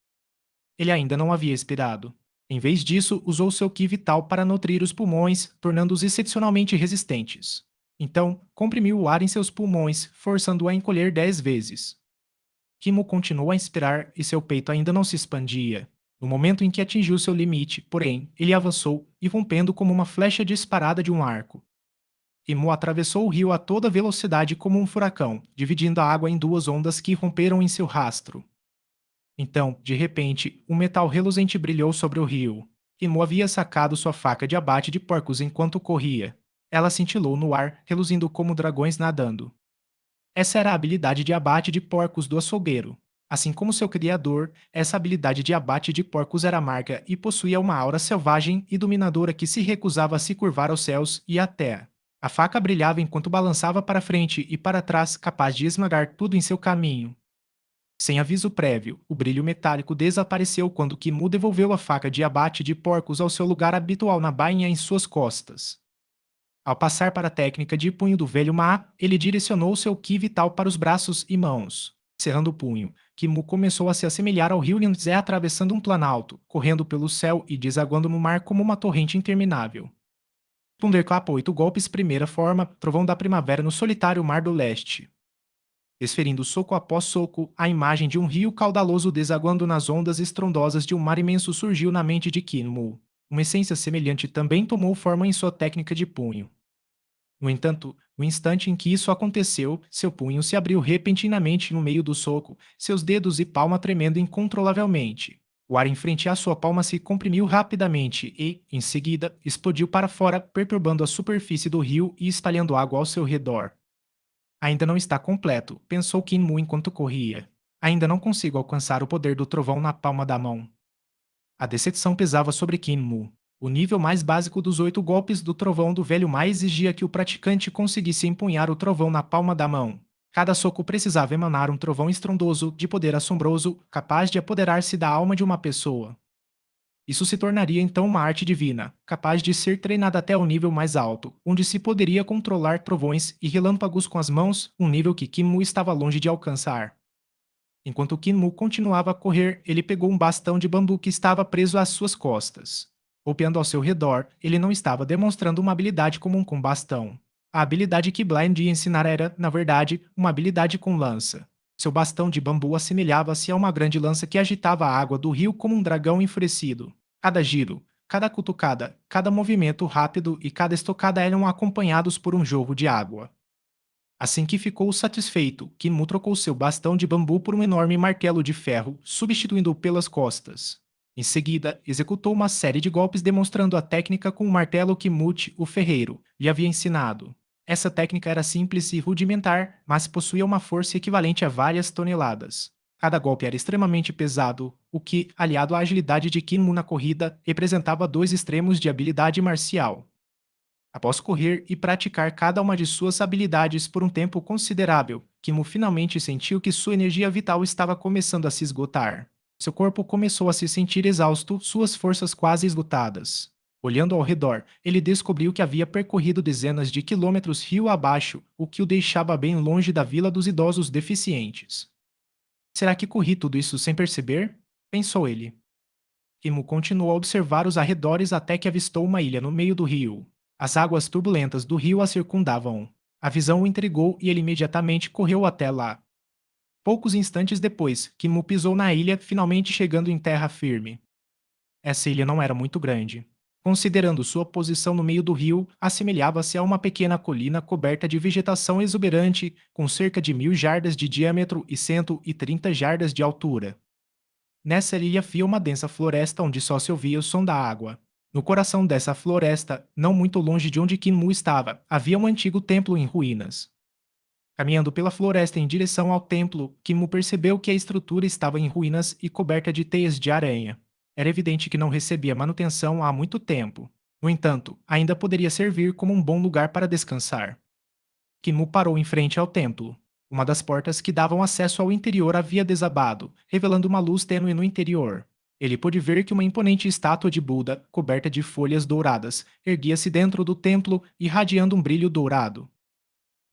Ele ainda não havia expirado. Em vez disso, usou seu ki vital para nutrir os pulmões, tornando-os excepcionalmente resistentes. Então, comprimiu o ar em seus pulmões, forçando-o a encolher 10 vezes. Kimo continuou a inspirar e seu peito ainda não se expandia. No momento em que atingiu seu limite, porém, ele avançou, irrompendo como uma flecha disparada de um arco. Imo atravessou o rio a toda velocidade como um furacão, dividindo a água em duas ondas que romperam em seu rastro. Então, de repente, um metal reluzente brilhou sobre o rio. Imo havia sacado sua faca de abate de porcos enquanto corria. Ela cintilou no ar, reluzindo como dragões nadando. Essa era a habilidade de abate de porcos do açougueiro. Assim como seu criador, essa habilidade de abate de porcos era amarga e possuía uma aura selvagem e dominadora que se recusava a se curvar aos céus e à terra. A faca brilhava enquanto balançava para frente e para trás, capaz de esmagar tudo em seu caminho. Sem aviso prévio, o brilho metálico desapareceu quando Kimu devolveu a faca de abate de porcos ao seu lugar habitual na bainha em suas costas. Ao passar para a técnica de punho do velho Ma, ele direcionou seu ki vital para os braços e mãos. Cerrando o punho, Kimu começou a se assemelhar ao rio Yangtze atravessando um planalto, correndo pelo céu e desaguando no mar como uma torrente interminável. Thunderclap 8 golpes primeira forma, trovão da primavera no solitário mar do leste. Desferindo soco após soco, a imagem de um rio caudaloso desaguando nas ondas estrondosas de um mar imenso surgiu na mente de Kinmu. Uma essência semelhante também tomou forma em sua técnica de punho. No entanto, no instante em que isso aconteceu, seu punho se abriu repentinamente no meio do soco, seus dedos e palma tremendo incontrolavelmente. O ar em frente à sua palma se comprimiu rapidamente e, em seguida, explodiu para fora, perturbando a superfície do rio e espalhando água ao seu redor. Ainda não está completo, pensou Kinmu enquanto corria. Ainda não consigo alcançar o poder do trovão na palma da mão. A decepção pesava sobre Kinmu. O nível mais básico dos 8 golpes do trovão do velho Ma exigia que o praticante conseguisse empunhar o trovão na palma da mão. Cada soco precisava emanar um trovão estrondoso, de poder assombroso, capaz de apoderar-se da alma de uma pessoa. Isso se tornaria então uma arte divina, capaz de ser treinada até o nível mais alto, onde se poderia controlar trovões e relâmpagos com as mãos, um nível que Kinmu estava longe de alcançar. Enquanto Kinmu continuava a correr, ele pegou um bastão de bambu que estava preso às suas costas. Golpeando ao seu redor, ele não estava demonstrando uma habilidade comum com bastão. A habilidade que Blind ia ensinar era, na verdade, uma habilidade com lança. Seu bastão de bambu assemelhava-se a uma grande lança que agitava a água do rio como um dragão enfurecido. Cada giro, cada cutucada, cada movimento rápido e cada estocada eram acompanhados por um jogo de água. Assim que ficou satisfeito, Kinmu trocou seu bastão de bambu por um enorme martelo de ferro, substituindo-o pelas costas. Em seguida, executou uma série de golpes demonstrando a técnica com o martelo que Mut, o ferreiro, lhe havia ensinado. Essa técnica era simples e rudimentar, mas possuía uma força equivalente a várias toneladas. Cada golpe era extremamente pesado, o que, aliado à agilidade de Kinmu na corrida, representava dois extremos de habilidade marcial. Após correr e praticar cada uma de suas habilidades por um tempo considerável, Kimo finalmente sentiu que sua energia vital estava começando a se esgotar. Seu corpo começou a se sentir exausto, suas forças quase esgotadas. Olhando ao redor, ele descobriu que havia percorrido dezenas de quilômetros rio abaixo, o que o deixava bem longe da vila dos idosos deficientes. Será que corri tudo isso sem perceber? Pensou ele. Kimo continuou a observar os arredores até que avistou uma ilha no meio do rio. As águas turbulentas do rio a circundavam. A visão o intrigou e ele imediatamente correu até lá. Poucos instantes depois, Kimo pisou na ilha, finalmente chegando em terra firme. Essa ilha não era muito grande. Considerando sua posição no meio do rio, assemelhava-se a uma pequena colina coberta de vegetação exuberante, com cerca de 1.000 jardas de diâmetro e 130 jardas de altura. Nessa ilha havia uma densa floresta onde só se ouvia o som da água. No coração dessa floresta, não muito longe de onde Kinmu estava, havia um antigo templo em ruínas. Caminhando pela floresta em direção ao templo, Kinmu percebeu que a estrutura estava em ruínas e coberta de teias de aranha. Era evidente que não recebia manutenção há muito tempo. No entanto, ainda poderia servir como um bom lugar para descansar. Kinmu parou em frente ao templo. Uma das portas que davam acesso ao interior havia desabado, revelando uma luz tênue no interior. Ele pôde ver que uma imponente estátua de Buda, coberta de folhas douradas, erguia-se dentro do templo, irradiando um brilho dourado.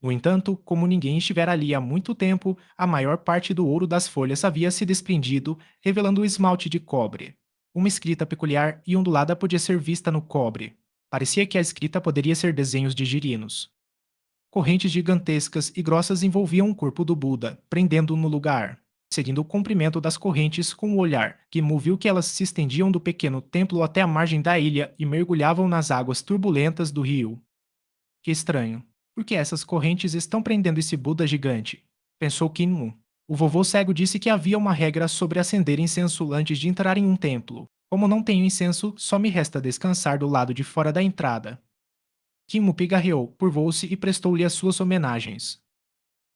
No entanto, como ninguém estivera ali há muito tempo, a maior parte do ouro das folhas havia se desprendido, revelando o esmalte de cobre. Uma escrita peculiar e ondulada podia ser vista no cobre. Parecia que a escrita poderia ser desenhos de girinos. Correntes gigantescas e grossas envolviam o corpo do Buda, prendendo-o no lugar. Seguindo o comprimento das correntes com o olhar, Kimu viu que elas se estendiam do pequeno templo até a margem da ilha e mergulhavam nas águas turbulentas do rio. Que estranho. Por que essas correntes estão prendendo esse Buda gigante? Pensou Kinmu. O vovô cego disse que havia uma regra sobre acender incenso antes de entrar em um templo. Como não tenho incenso, só me resta descansar do lado de fora da entrada. Kinmu pigarreou, curvou-se e prestou-lhe as suas homenagens.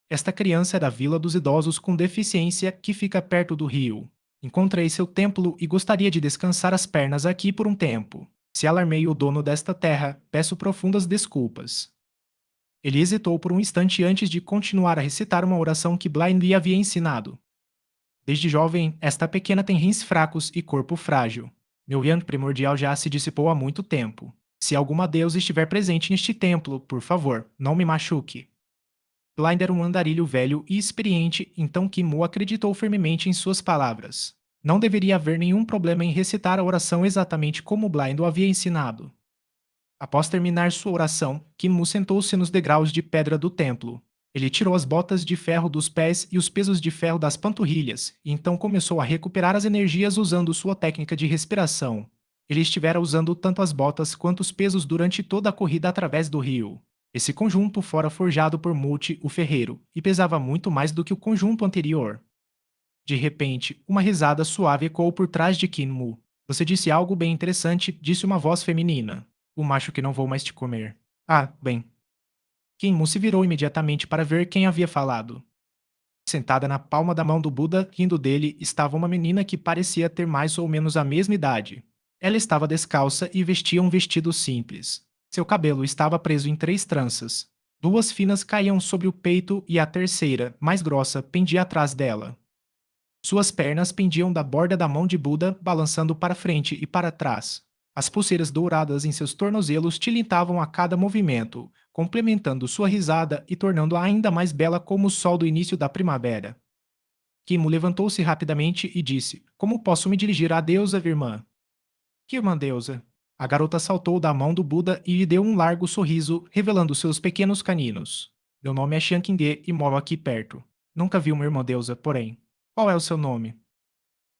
Esta criança é da Vila dos Idosos com Deficiência, que fica perto do rio. Encontrei seu templo e gostaria de descansar as pernas aqui por um tempo. Se alarmei o dono desta terra, peço profundas desculpas. Ele hesitou por um instante antes de continuar a recitar uma oração que Blind lhe havia ensinado. Desde jovem, esta pequena tem rins fracos e corpo frágil. Meu yang primordial já se dissipou há muito tempo. Se alguma deusa estiver presente neste templo, por favor, não me machuque. Blind era um andarilho velho e experiente, então Kimu acreditou firmemente em suas palavras. Não deveria haver nenhum problema em recitar a oração exatamente como Blind o havia ensinado. Após terminar sua oração, Kimu sentou-se nos degraus de pedra do templo. Ele tirou as botas de ferro dos pés e os pesos de ferro das panturrilhas, e então começou a recuperar as energias usando sua técnica de respiração. Ele estivera usando tanto as botas quanto os pesos durante toda a corrida através do rio. Esse conjunto fora forjado por Multi, o ferreiro, e pesava muito mais do que o conjunto anterior. De repente, uma risada suave ecoou por trás de Kinmu. Você disse algo bem interessante, disse uma voz feminina. O macho que não vou mais te comer. Ah, bem. Kinmu se virou imediatamente para ver quem havia falado. Sentada na palma da mão do Buda, rindo dele, estava uma menina que parecia ter mais ou menos a mesma idade. Ela estava descalça e vestia um vestido simples. Seu cabelo estava preso em 3 tranças. 2 finas caíam sobre o peito e a terceira, mais grossa, pendia atrás dela. Suas pernas pendiam da borda da mão de Buda, balançando para frente e para trás. As pulseiras douradas em seus tornozelos tilintavam a cada movimento, complementando sua risada e tornando-a ainda mais bela como o sol do início da primavera. Kimo levantou-se rapidamente e disse: Como posso me dirigir à deusa, irmã? Que irmã deusa? A garota saltou da mão do Buda e lhe deu um largo sorriso, revelando seus pequenos caninos. Meu nome é Xiangqingde e moro aqui perto. Nunca vi uma irmã deusa, porém. Qual é o seu nome?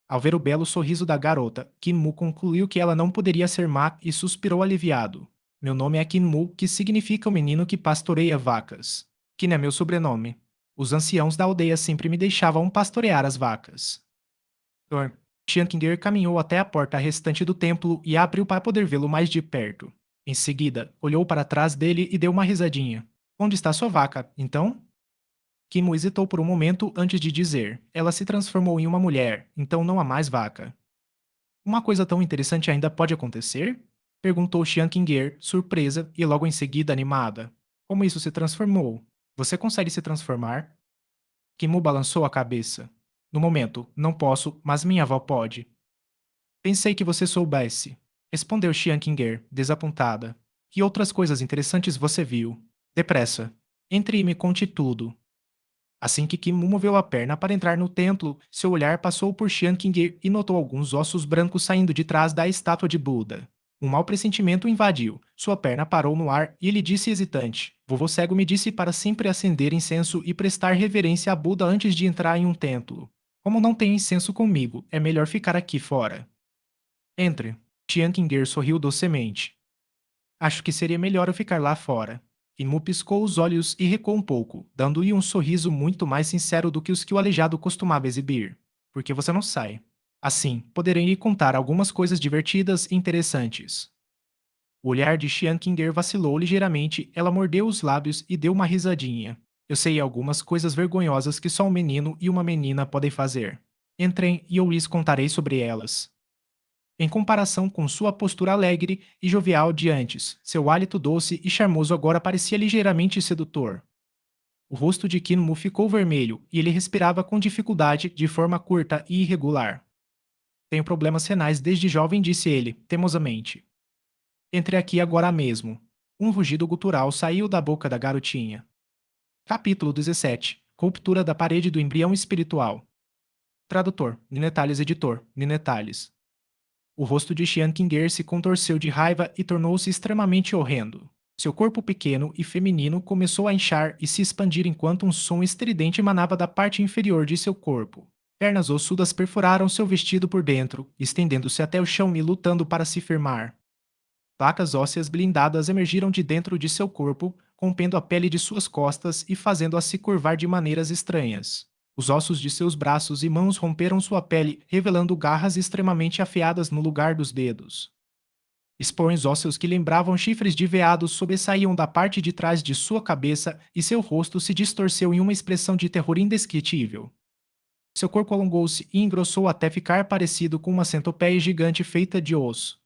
Ao ver o belo sorriso da garota, Kinmu concluiu que ela não poderia ser má e suspirou aliviado. Meu nome é Kinmu, que significa o menino que pastoreia vacas. Kin é meu sobrenome. Os anciãos da aldeia sempre me deixavam pastorear as vacas. Sr. Shankinger caminhou até a porta restante do templo e abriu para poder vê-lo mais de perto. Em seguida, olhou para trás dele e deu uma risadinha. Onde está sua vaca, então? Kimo hesitou por um momento antes de dizer: Ela se transformou em uma mulher, então não há mais vaca. Uma coisa tão interessante ainda pode acontecer? Perguntou Xian Qinger, surpresa e logo em seguida animada. Como isso se transformou? Você consegue se transformar? Kimu balançou a cabeça. No momento, não posso, mas minha avó pode. Pensei que você soubesse. Respondeu Xian Qinger, desapontada. Que outras coisas interessantes você viu? Depressa. Entre e me conte tudo. Assim que Kimu moveu a perna para entrar no templo, seu olhar passou por Xian Qinger e notou alguns ossos brancos saindo de trás da estátua de Buda. Um mau pressentimento o invadiu. Sua perna parou no ar e ele disse hesitante: Vovô cego me disse para sempre acender incenso e prestar reverência a Buda antes de entrar em um templo. Como não tenho incenso comigo, é melhor ficar aqui fora. Entre. Xian Qinger sorriu docemente. Acho que seria melhor eu ficar lá fora. Imu piscou os olhos e recuou um pouco, dando-lhe um sorriso muito mais sincero do que os que o aleijado costumava exibir. Porque você não sai. Assim, poderei lhe contar algumas coisas divertidas e interessantes. O olhar de Xian Qinger vacilou ligeiramente, ela mordeu os lábios e deu uma risadinha. Eu sei algumas coisas vergonhosas que só um menino e uma menina podem fazer. Entrem e eu lhes contarei sobre elas. Em comparação com sua postura alegre e jovial de antes, seu hálito doce e charmoso agora parecia ligeiramente sedutor. O rosto de Kinmu ficou vermelho e ele respirava com dificuldade de forma curta e irregular. Tenho problemas renais desde jovem, disse ele, temosamente. Entre aqui agora mesmo. Um rugido gutural saiu da boca da garotinha. Capítulo 17. Ruptura da parede do embrião espiritual. Tradutor, Ninetales editor, Ninetales. O rosto de Xian Qinger se contorceu de raiva e tornou-se extremamente horrendo. Seu corpo pequeno e feminino começou a inchar e se expandir enquanto um som estridente emanava da parte inferior de seu corpo. Pernas ossudas perfuraram seu vestido por dentro, estendendo-se até o chão e lutando para se firmar. Placas ósseas blindadas emergiram de dentro de seu corpo, rompendo a pele de suas costas e fazendo-a se curvar de maneiras estranhas. Os ossos de seus braços e mãos romperam sua pele, revelando garras extremamente afiadas no lugar dos dedos. Esporões ósseos que lembravam chifres de veados sobressaíam da parte de trás de sua cabeça e seu rosto se distorceu em uma expressão de terror indescritível. Seu corpo alongou-se e engrossou até ficar parecido com uma centopeia gigante feita de osso.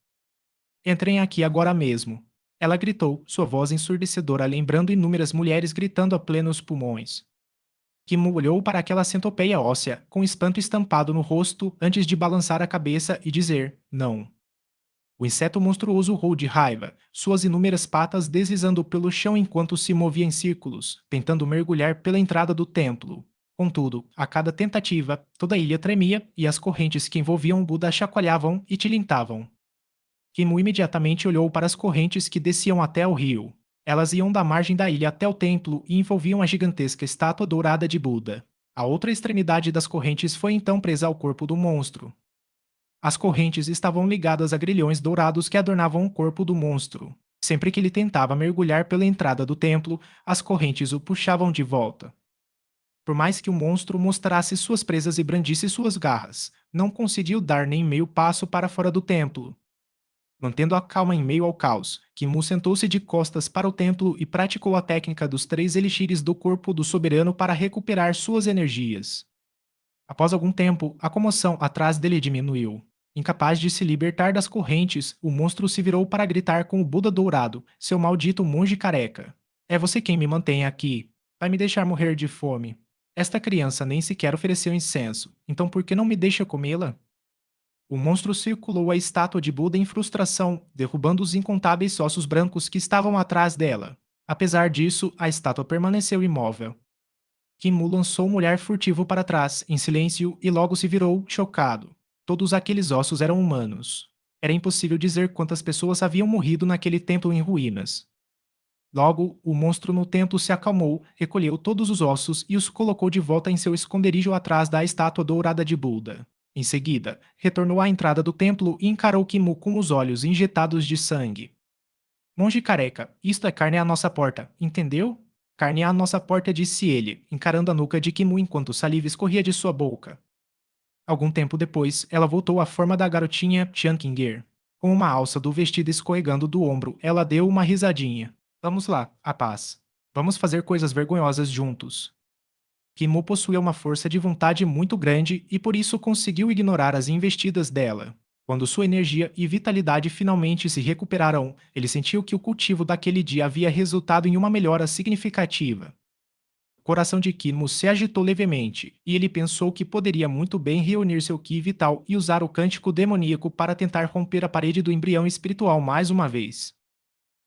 Entrem aqui agora mesmo. Ela gritou, sua voz ensurdecedora lembrando inúmeras mulheres gritando a plenos pulmões. Kimu olhou para aquela centopeia óssea, com espanto estampado no rosto, antes de balançar a cabeça e dizer: não. O inseto monstruoso urrou de raiva, suas inúmeras patas deslizando pelo chão enquanto se movia em círculos, tentando mergulhar pela entrada do templo. Contudo, a cada tentativa, toda a ilha tremia e as correntes que envolviam o Buda chacoalhavam e tilintavam. Kimu imediatamente olhou para as correntes que desciam até o rio. Elas iam da margem da ilha até o templo e envolviam a gigantesca estátua dourada de Buda. A outra extremidade das correntes foi então presa ao corpo do monstro. As correntes estavam ligadas a grilhões dourados que adornavam o corpo do monstro. Sempre que ele tentava mergulhar pela entrada do templo, as correntes o puxavam de volta. Por mais que o monstro mostrasse suas presas e brandisse suas garras, não conseguiu dar nem meio passo para fora do templo. Mantendo a calma em meio ao caos, Kimu sentou-se de costas para o templo e praticou a técnica dos 3 elixires do corpo do soberano para recuperar suas energias. Após algum tempo, a comoção atrás dele diminuiu. Incapaz de se libertar das correntes, o monstro se virou para gritar com o Buda dourado, seu maldito monge careca. É você quem me mantém aqui. Vai me deixar morrer de fome. Esta criança nem sequer ofereceu incenso, então por que não me deixa comê-la? O monstro circulou a estátua de Buda em frustração, derrubando os incontáveis ossos brancos que estavam atrás dela. Apesar disso, a estátua permaneceu imóvel. Kimu lançou um olhar furtivo para trás, em silêncio, e logo se virou, chocado. Todos aqueles ossos eram humanos. Era impossível dizer quantas pessoas haviam morrido naquele templo em ruínas. Logo, o monstro no templo se acalmou, recolheu todos os ossos e os colocou de volta em seu esconderijo atrás da estátua dourada de Buda. Em seguida, retornou à entrada do templo e encarou Kimu com os olhos injetados de sangue. Monge careca, isto é carne à nossa porta, entendeu? Carne à nossa porta, disse ele, encarando a nuca de Kimu enquanto saliva escorria de sua boca. Algum tempo depois, ela voltou à forma da garotinha Qinger. Com uma alça do vestido escorregando do ombro, ela deu uma risadinha. Vamos lá, a paz. Vamos fazer coisas vergonhosas juntos. Kimu possuía uma força de vontade muito grande e por isso conseguiu ignorar as investidas dela. Quando sua energia e vitalidade finalmente se recuperaram, ele sentiu que o cultivo daquele dia havia resultado em uma melhora significativa. O coração de Kinmo se agitou levemente, e ele pensou que poderia muito bem reunir seu Ki vital e usar o cântico demoníaco para tentar romper a parede do embrião espiritual mais uma vez.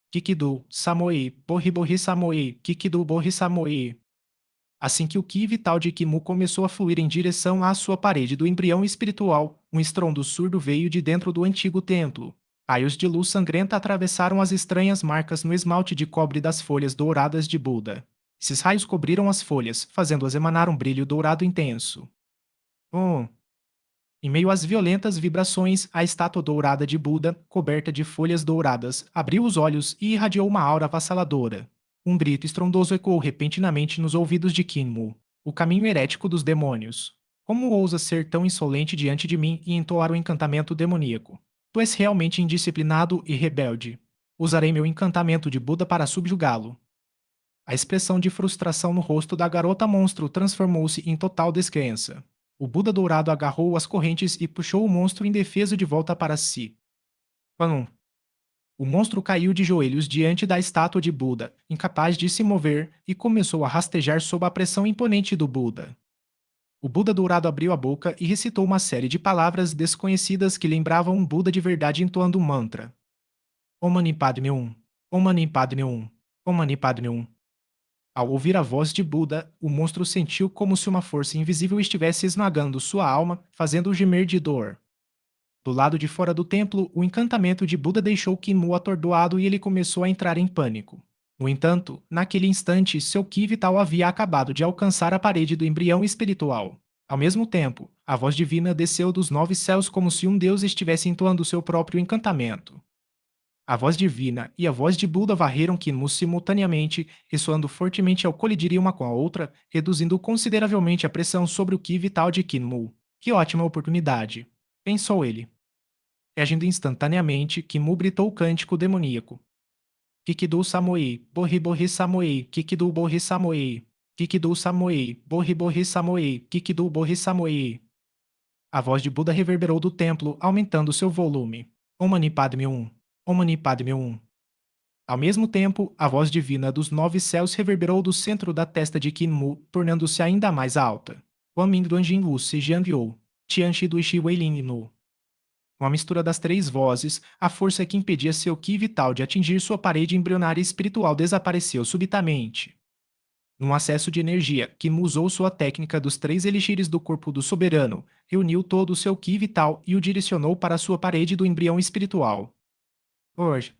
Kikidu, Samoe, Borri Borri Samoe, Kikidu Borri Samoe. Assim que o Ki vital de Kimu começou a fluir em direção à sua parede do embrião espiritual, um estrondo surdo veio de dentro do antigo templo. Raios de luz sangrenta atravessaram as estranhas marcas no esmalte de cobre das folhas douradas de Buda. Esses raios cobriram as folhas, fazendo-as emanar um brilho dourado intenso. Oh! Em meio às violentas vibrações, a estátua dourada de Buda, coberta de folhas douradas, abriu os olhos e irradiou uma aura avassaladora. Um grito estrondoso ecoou repentinamente nos ouvidos de Kinmu. O caminho herético dos demônios. Como ousa ser tão insolente diante de mim e entoar o encantamento demoníaco? Tu és realmente indisciplinado e rebelde. Usarei meu encantamento de Buda para subjugá-lo. A expressão de frustração no rosto da garota monstro transformou-se em total descrença. O Buda dourado agarrou as correntes e puxou o monstro indefeso de volta para si. Pam! O monstro caiu de joelhos diante da estátua de Buda, incapaz de se mover, e começou a rastejar sob a pressão imponente do Buda. O Buda dourado abriu a boca e recitou uma série de palavras desconhecidas que lembravam um Buda de verdade entoando um mantra. Om Mani Padme Hum. Om Mani Padme Hum. Om Mani Padme Hum. Ao ouvir a voz de Buda, o monstro sentiu como se uma força invisível estivesse esmagando sua alma, fazendo-o gemer de dor. Do lado de fora do templo, o encantamento de Buda deixou Kinmu atordoado e ele começou a entrar em pânico. No entanto, naquele instante, seu Ki vital havia acabado de alcançar a parede do embrião espiritual. Ao mesmo tempo, a voz divina desceu dos 9 céus como se um deus estivesse entoando seu próprio encantamento. A voz divina e a voz de Buda varreram Kinmu simultaneamente, ressoando fortemente ao colidirem uma com a outra, reduzindo consideravelmente a pressão sobre o Ki vital de Kinmu. Que ótima oportunidade! Pensou ele. Reagindo instantaneamente, Kinmu gritou o cântico demoníaco. Kikidu Samoei, Borri Borri Samoei, Kikidu Borri Samoei, Kikidu Samoei, Borri Borri Samoei, Kikidu Borri Samoei. A voz de Buda reverberou do templo, aumentando seu volume. Om Mani Padme Hum. Om Mani Padme Hum. Ao mesmo tempo, a voz divina dos 9 céus reverberou do centro da testa de Kinmu, tornando-se ainda mais alta. Quan Min Duan Jin Wu Se Jianbiu, Tian Shi Dui Shi Wei Lin Nu. Com a mistura das 3 vozes, a força que impedia seu Ki vital de atingir sua parede embrionária espiritual desapareceu subitamente. Num acesso de energia, Kim usou sua técnica dos 3 elixires do corpo do soberano, reuniu todo o seu Ki vital e o direcionou para sua parede do embrião espiritual. Hoje,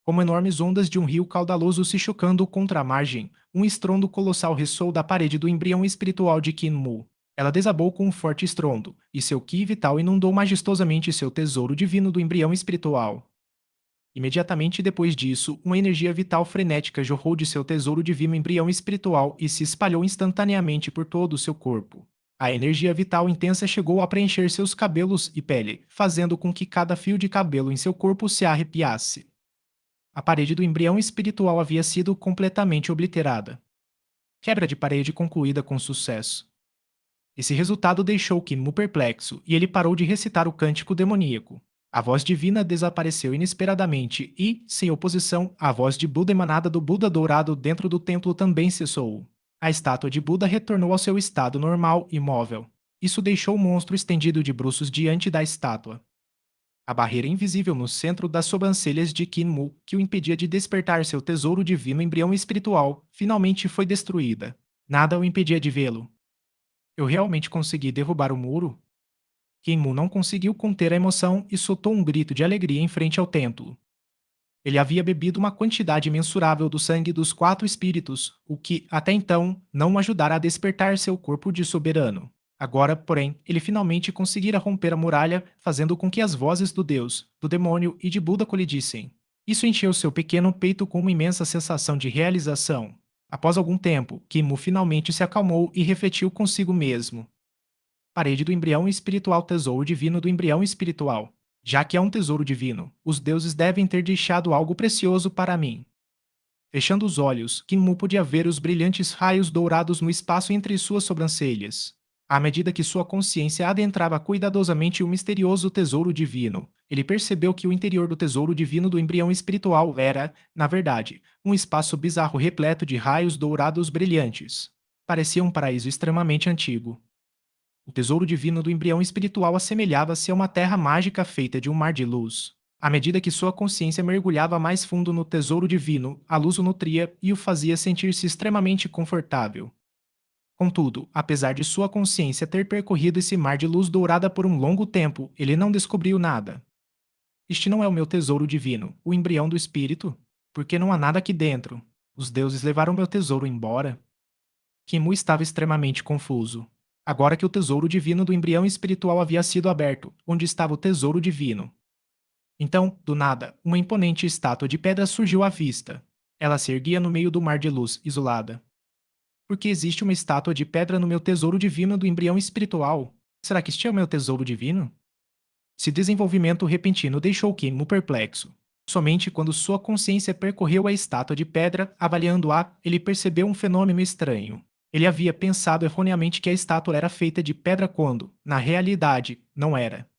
como enormes ondas de um rio caudaloso se chocando contra a margem, um estrondo colossal ressoou da parede do embrião espiritual de Kinmu. Ela desabou com um forte estrondo, e seu Ki vital inundou majestosamente seu tesouro divino do embrião espiritual. Imediatamente depois disso, uma energia vital frenética jorrou de seu tesouro divino embrião espiritual e se espalhou instantaneamente por todo o seu corpo. A energia vital intensa chegou a preencher seus cabelos e pele, fazendo com que cada fio de cabelo em seu corpo se arrepiasse. A parede do embrião espiritual havia sido completamente obliterada. Quebra de parede concluída com sucesso. Esse resultado deixou Kinmu perplexo e ele parou de recitar o cântico demoníaco. A voz divina desapareceu inesperadamente e, sem oposição, a voz de Buda emanada do Buda dourado dentro do templo também cessou. A estátua de Buda retornou ao seu estado normal e móvel. Isso deixou o monstro estendido de bruços diante da estátua. A barreira invisível no centro das sobrancelhas de Kinmu, que o impedia de despertar seu tesouro divino embrião espiritual, finalmente foi destruída. Nada o impedia de vê-lo. Eu realmente consegui derrubar o muro? Kinmu não conseguiu conter a emoção e soltou um grito de alegria em frente ao templo. Ele havia bebido uma quantidade mensurável do sangue dos 4 espíritos, o que, até então, não o ajudara a despertar seu corpo de soberano. Agora, porém, ele finalmente conseguira romper a muralha, fazendo com que as vozes do Deus, do demônio e de Buda colidissem. Isso encheu seu pequeno peito com uma imensa sensação de realização. Após algum tempo, Kinmu finalmente se acalmou e refletiu consigo mesmo. Parede do embrião espiritual, tesouro divino do embrião espiritual. Já que é um tesouro divino, os deuses devem ter deixado algo precioso para mim. Fechando os olhos, Kinmu podia ver os brilhantes raios dourados no espaço entre suas sobrancelhas. À medida que sua consciência adentrava cuidadosamente o misterioso tesouro divino, ele percebeu que o interior do tesouro divino do embrião espiritual era, na verdade, um espaço bizarro repleto de raios dourados brilhantes. Parecia um paraíso extremamente antigo. O tesouro divino do embrião espiritual assemelhava-se a uma terra mágica feita de um mar de luz. À medida que sua consciência mergulhava mais fundo no tesouro divino, a luz o nutria e o fazia sentir-se extremamente confortável. Contudo, apesar de sua consciência ter percorrido esse mar de luz dourada por um longo tempo, ele não descobriu nada. Este não é o meu tesouro divino, o embrião do espírito? Porque não há nada aqui dentro. Os deuses levaram meu tesouro embora. Kimu estava extremamente confuso. Agora que o tesouro divino do embrião espiritual havia sido aberto, onde estava o tesouro divino? Então, do nada, uma imponente estátua de pedra surgiu à vista. Ela se erguia no meio do mar de luz, isolada. Porque existe uma estátua de pedra no meu tesouro divino do embrião espiritual. Será que este é o meu tesouro divino? Esse desenvolvimento repentino deixou Kinmu perplexo. Somente quando sua consciência percorreu a estátua de pedra, avaliando-a, ele percebeu um fenômeno estranho. Ele havia pensado erroneamente que a estátua era feita de pedra quando, na realidade, não era.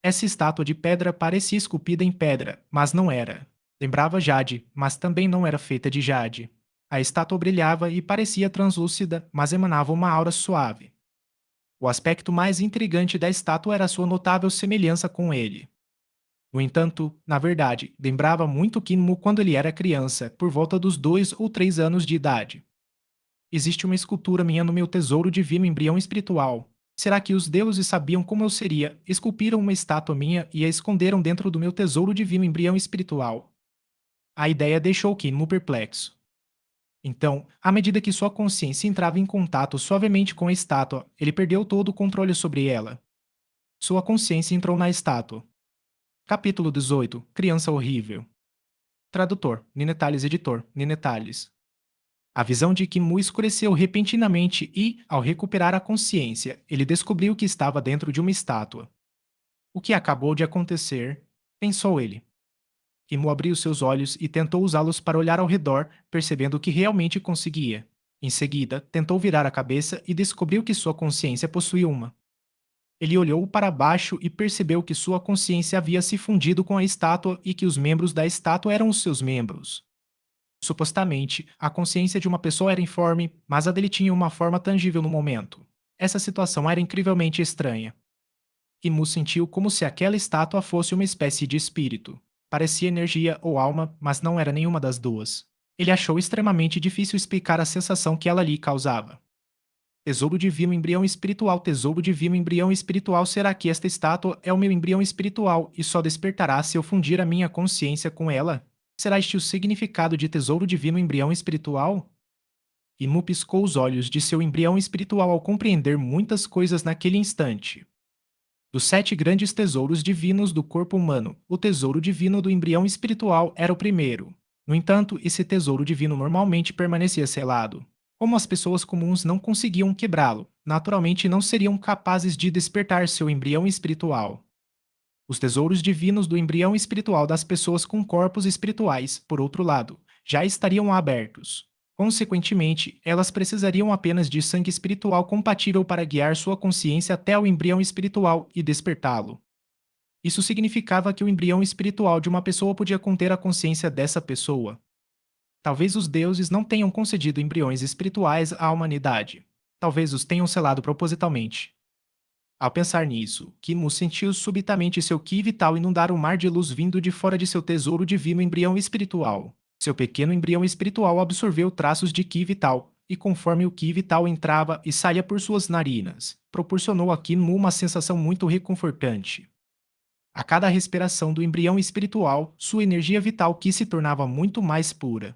Essa estátua de pedra parecia esculpida em pedra, mas não era. Lembrava Jade, mas também não era feita de Jade. A estátua brilhava e parecia translúcida, mas emanava uma aura suave. O aspecto mais intrigante da estátua era sua notável semelhança com ele. No entanto, na verdade, lembrava muito Kinmu quando ele era criança, por volta dos 2 ou 3 anos de idade. Existe uma escultura minha no meu tesouro divino embrião espiritual. Será que os deuses sabiam como eu seria, esculpiram uma estátua minha e a esconderam dentro do meu tesouro divino embrião espiritual? A ideia deixou Kinmu perplexo. Então, à medida que sua consciência entrava em contato suavemente com a estátua, ele perdeu todo o controle sobre ela. Sua consciência entrou na estátua. Capítulo 18. Criança horrível. Tradutor, Ninetales editor, Ninetales. A visão de Kimu escureceu repentinamente e, ao recuperar a consciência, ele descobriu que estava dentro de uma estátua. O que acabou de acontecer? Pensou ele. Kimu abriu seus olhos e tentou usá-los para olhar ao redor, percebendo que realmente conseguia. Em seguida, tentou virar a cabeça e descobriu que sua consciência possuía uma. Ele olhou para baixo e percebeu que sua consciência havia se fundido com a estátua e que os membros da estátua eram os seus membros. Supostamente, a consciência de uma pessoa era informe, mas a dele tinha uma forma tangível no momento. Essa situação era incrivelmente estranha. Imu sentiu como se aquela estátua fosse uma espécie de espírito. Parecia energia ou alma, mas não era nenhuma das duas. Ele achou extremamente difícil explicar a sensação que ela lhe causava. Tesouro divino embrião espiritual, tesouro divino embrião espiritual, será que esta estátua é o meu embrião espiritual e só despertará se eu fundir a minha consciência com ela? Será este o significado de tesouro divino embrião espiritual? Imu piscou os olhos de seu embrião espiritual ao compreender muitas coisas naquele instante. Dos 7 grandes tesouros divinos do corpo humano, o tesouro divino do embrião espiritual era o primeiro. No entanto, esse tesouro divino normalmente permanecia selado. Como as pessoas comuns não conseguiam quebrá-lo, naturalmente não seriam capazes de despertar seu embrião espiritual. Os tesouros divinos do embrião espiritual das pessoas com corpos espirituais, por outro lado, já estariam abertos. Consequentemente, elas precisariam apenas de sangue espiritual compatível para guiar sua consciência até o embrião espiritual e despertá-lo. Isso significava que o embrião espiritual de uma pessoa podia conter a consciência dessa pessoa. Talvez os deuses não tenham concedido embriões espirituais à humanidade. Talvez os tenham selado propositalmente. Ao pensar nisso, Kimu sentiu subitamente seu ki vital inundar um mar de luz vindo de fora de seu tesouro divino embrião espiritual. Seu pequeno embrião espiritual absorveu traços de ki vital, e conforme o ki vital entrava e saía por suas narinas, proporcionou a Kimu uma sensação muito reconfortante. A cada respiração do embrião espiritual, sua energia vital ki se tornava muito mais pura.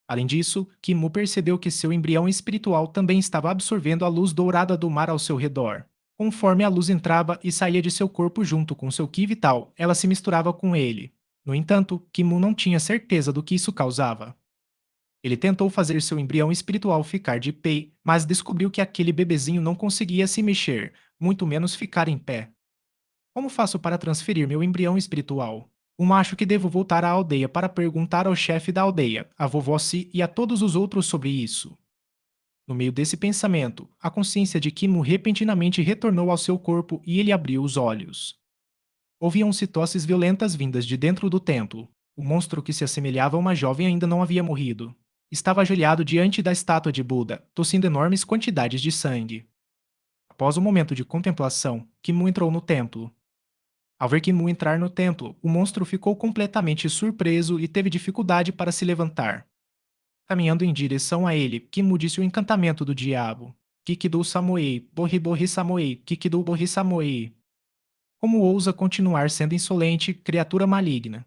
Além disso, Kimu percebeu que seu embrião espiritual também estava absorvendo a luz dourada do mar ao seu redor. Conforme a luz entrava e saía de seu corpo junto com seu ki vital, ela se misturava com ele. No entanto, Kimu não tinha certeza do que isso causava. Ele tentou fazer seu embrião espiritual ficar de pé, mas descobriu que aquele bebezinho não conseguia se mexer, muito menos ficar em pé. Como faço para transferir meu embrião espiritual? Acho que devo voltar à aldeia para perguntar ao chefe da aldeia, a vovó Si e a todos os outros sobre isso. No meio desse pensamento, a consciência de Kinmu repentinamente retornou ao seu corpo e ele abriu os olhos. Ouviam-se tosses violentas vindas de dentro do templo. O monstro que se assemelhava a uma jovem ainda não havia morrido. Estava ajoelhado diante da estátua de Buda, tossindo enormes quantidades de sangue. Após um momento de contemplação, Kinmu entrou no templo. Ao ver Kinmu entrar no templo, o monstro ficou completamente surpreso e teve dificuldade para se levantar. Caminhando em direção a ele, Kinmu disse o encantamento do diabo. Kikidu Samoei, Borri Borri Samoei, Kikidu Borri Samoei. Como ousa continuar sendo insolente, criatura maligna?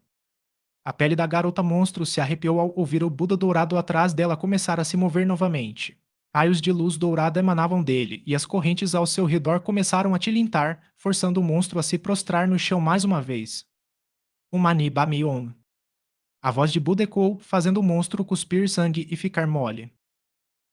A pele da garota monstro se arrepiou ao ouvir o Buda dourado atrás dela começar a se mover novamente. Raios de luz dourada emanavam dele, e as correntes ao seu redor começaram a tilintar, forçando o monstro a se prostrar no chão mais uma vez. O Mani Bamion. A voz de Buda ecoou, fazendo o monstro cuspir sangue e ficar mole.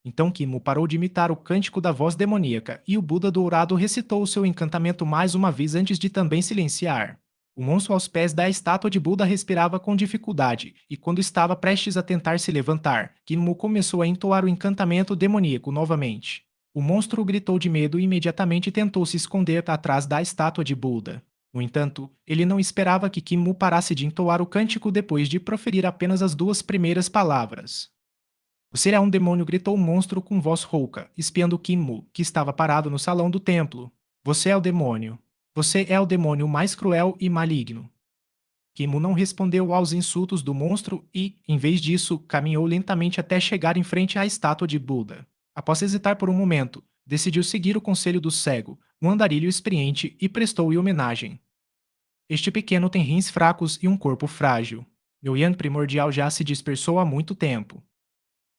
Então Kimo parou de imitar o cântico da voz demoníaca, e o Buda dourado recitou o seu encantamento mais uma vez antes de também silenciar. O monstro aos pés da estátua de Buda respirava com dificuldade, e quando estava prestes a tentar se levantar, Kimo começou a entoar o encantamento demoníaco novamente. O monstro gritou de medo e imediatamente tentou se esconder atrás da estátua de Buda. No entanto, ele não esperava que Kimo parasse de entoar o cântico depois de proferir apenas as duas primeiras palavras. Você é um demônio, gritou o monstro com voz rouca, espiando Kinmu, que estava parado no salão do templo. Você é o demônio. Você é o demônio mais cruel e maligno. Kinmu não respondeu aos insultos do monstro e, em vez disso, caminhou lentamente até chegar em frente à estátua de Buda. Após hesitar por um momento, decidiu seguir o conselho do cego, um andarilho experiente, e prestou-lhe homenagem. Este pequeno tem rins fracos e um corpo frágil. Meu Yan primordial já se dispersou há muito tempo.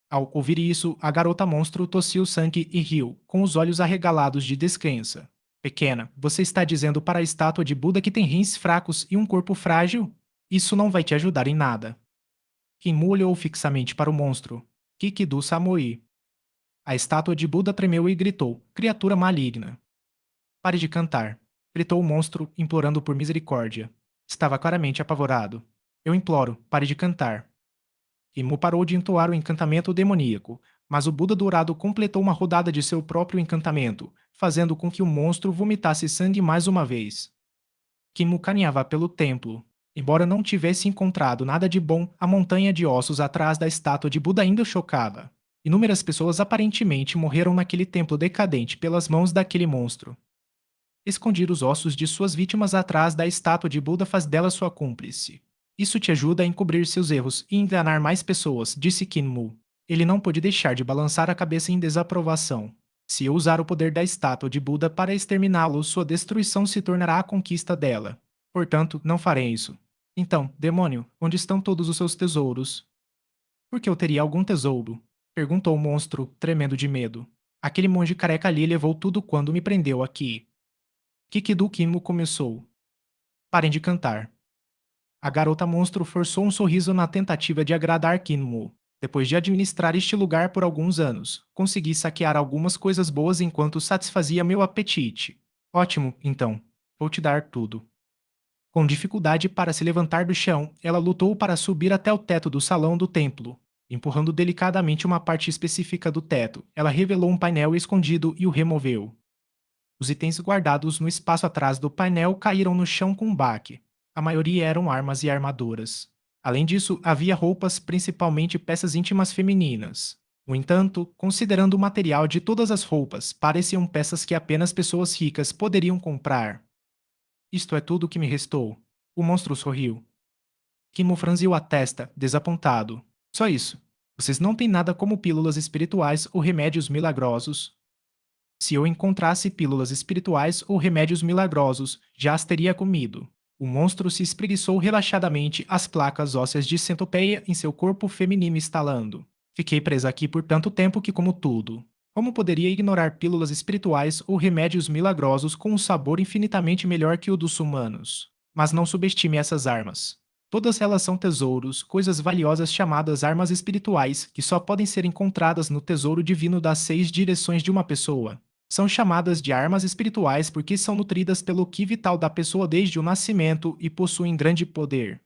Ao ouvir isso, a garota monstro tossiu sangue e riu, com os olhos arregalados de descrença. Pequena, você está dizendo para a estátua de Buda que tem rins fracos e um corpo frágil? Isso não vai te ajudar em nada. Kinmu olhou fixamente para o monstro. Kikidu Samoi. A estátua de Buda tremeu e gritou, criatura maligna. Pare de cantar, gritou o monstro, implorando por misericórdia. Estava claramente apavorado. Eu imploro, pare de cantar. Imo parou de entoar o encantamento demoníaco, mas o Buda dourado completou uma rodada de seu próprio encantamento, fazendo com que o monstro vomitasse sangue mais uma vez. Kimu caminhava pelo templo. Embora não tivesse encontrado nada de bom, a montanha de ossos atrás da estátua de Buda ainda o chocava. Inúmeras pessoas aparentemente morreram naquele templo decadente pelas mãos daquele monstro. Esconder os ossos de suas vítimas atrás da estátua de Buda faz dela sua cúmplice. Isso te ajuda a encobrir seus erros e enganar mais pessoas, disse Kinmu. Ele não pôde deixar de balançar a cabeça em desaprovação. Se eu usar o poder da estátua de Buda para exterminá-lo, sua destruição se tornará a conquista dela. Portanto, não farei isso. Então, demônio, onde estão todos os seus tesouros? Por que eu teria algum tesouro? Perguntou o monstro, tremendo de medo. Aquele monge careca ali levou tudo quando me prendeu aqui. Kikidu Kinmu começou. Parem de cantar. A garota monstro forçou um sorriso na tentativa de agradar Kinmu. Depois de administrar este lugar por alguns anos, consegui saquear algumas coisas boas enquanto satisfazia meu apetite. Ótimo, então. Vou te dar tudo. Com dificuldade para se levantar do chão, ela lutou para subir até o teto do salão do templo. Empurrando delicadamente uma parte específica do teto, ela revelou um painel escondido e o removeu. Os itens guardados no espaço atrás do painel caíram no chão com um baque. A maioria eram armas e armaduras. Além disso, havia roupas, principalmente peças íntimas femininas. No entanto, considerando o material de todas as roupas, pareciam peças que apenas pessoas ricas poderiam comprar. Isto é tudo o que me restou. O monstro sorriu. Kimo franziu a testa, desapontado. Só isso. Vocês não têm nada como pílulas espirituais ou remédios milagrosos. Se eu encontrasse pílulas espirituais ou remédios milagrosos, já as teria comido. O monstro se espreguiçou relaxadamente, as placas ósseas de centopeia em seu corpo feminino estalando. Fiquei presa aqui por tanto tempo que como tudo. Como poderia ignorar pílulas espirituais ou remédios milagrosos com um sabor infinitamente melhor que o dos humanos? Mas não subestime essas armas. Todas elas são tesouros, coisas valiosas chamadas armas espirituais, que só podem ser encontradas no tesouro divino das 6 direções de uma pessoa. São chamadas de armas espirituais porque são nutridas pelo ki vital da pessoa desde o nascimento e possuem grande poder.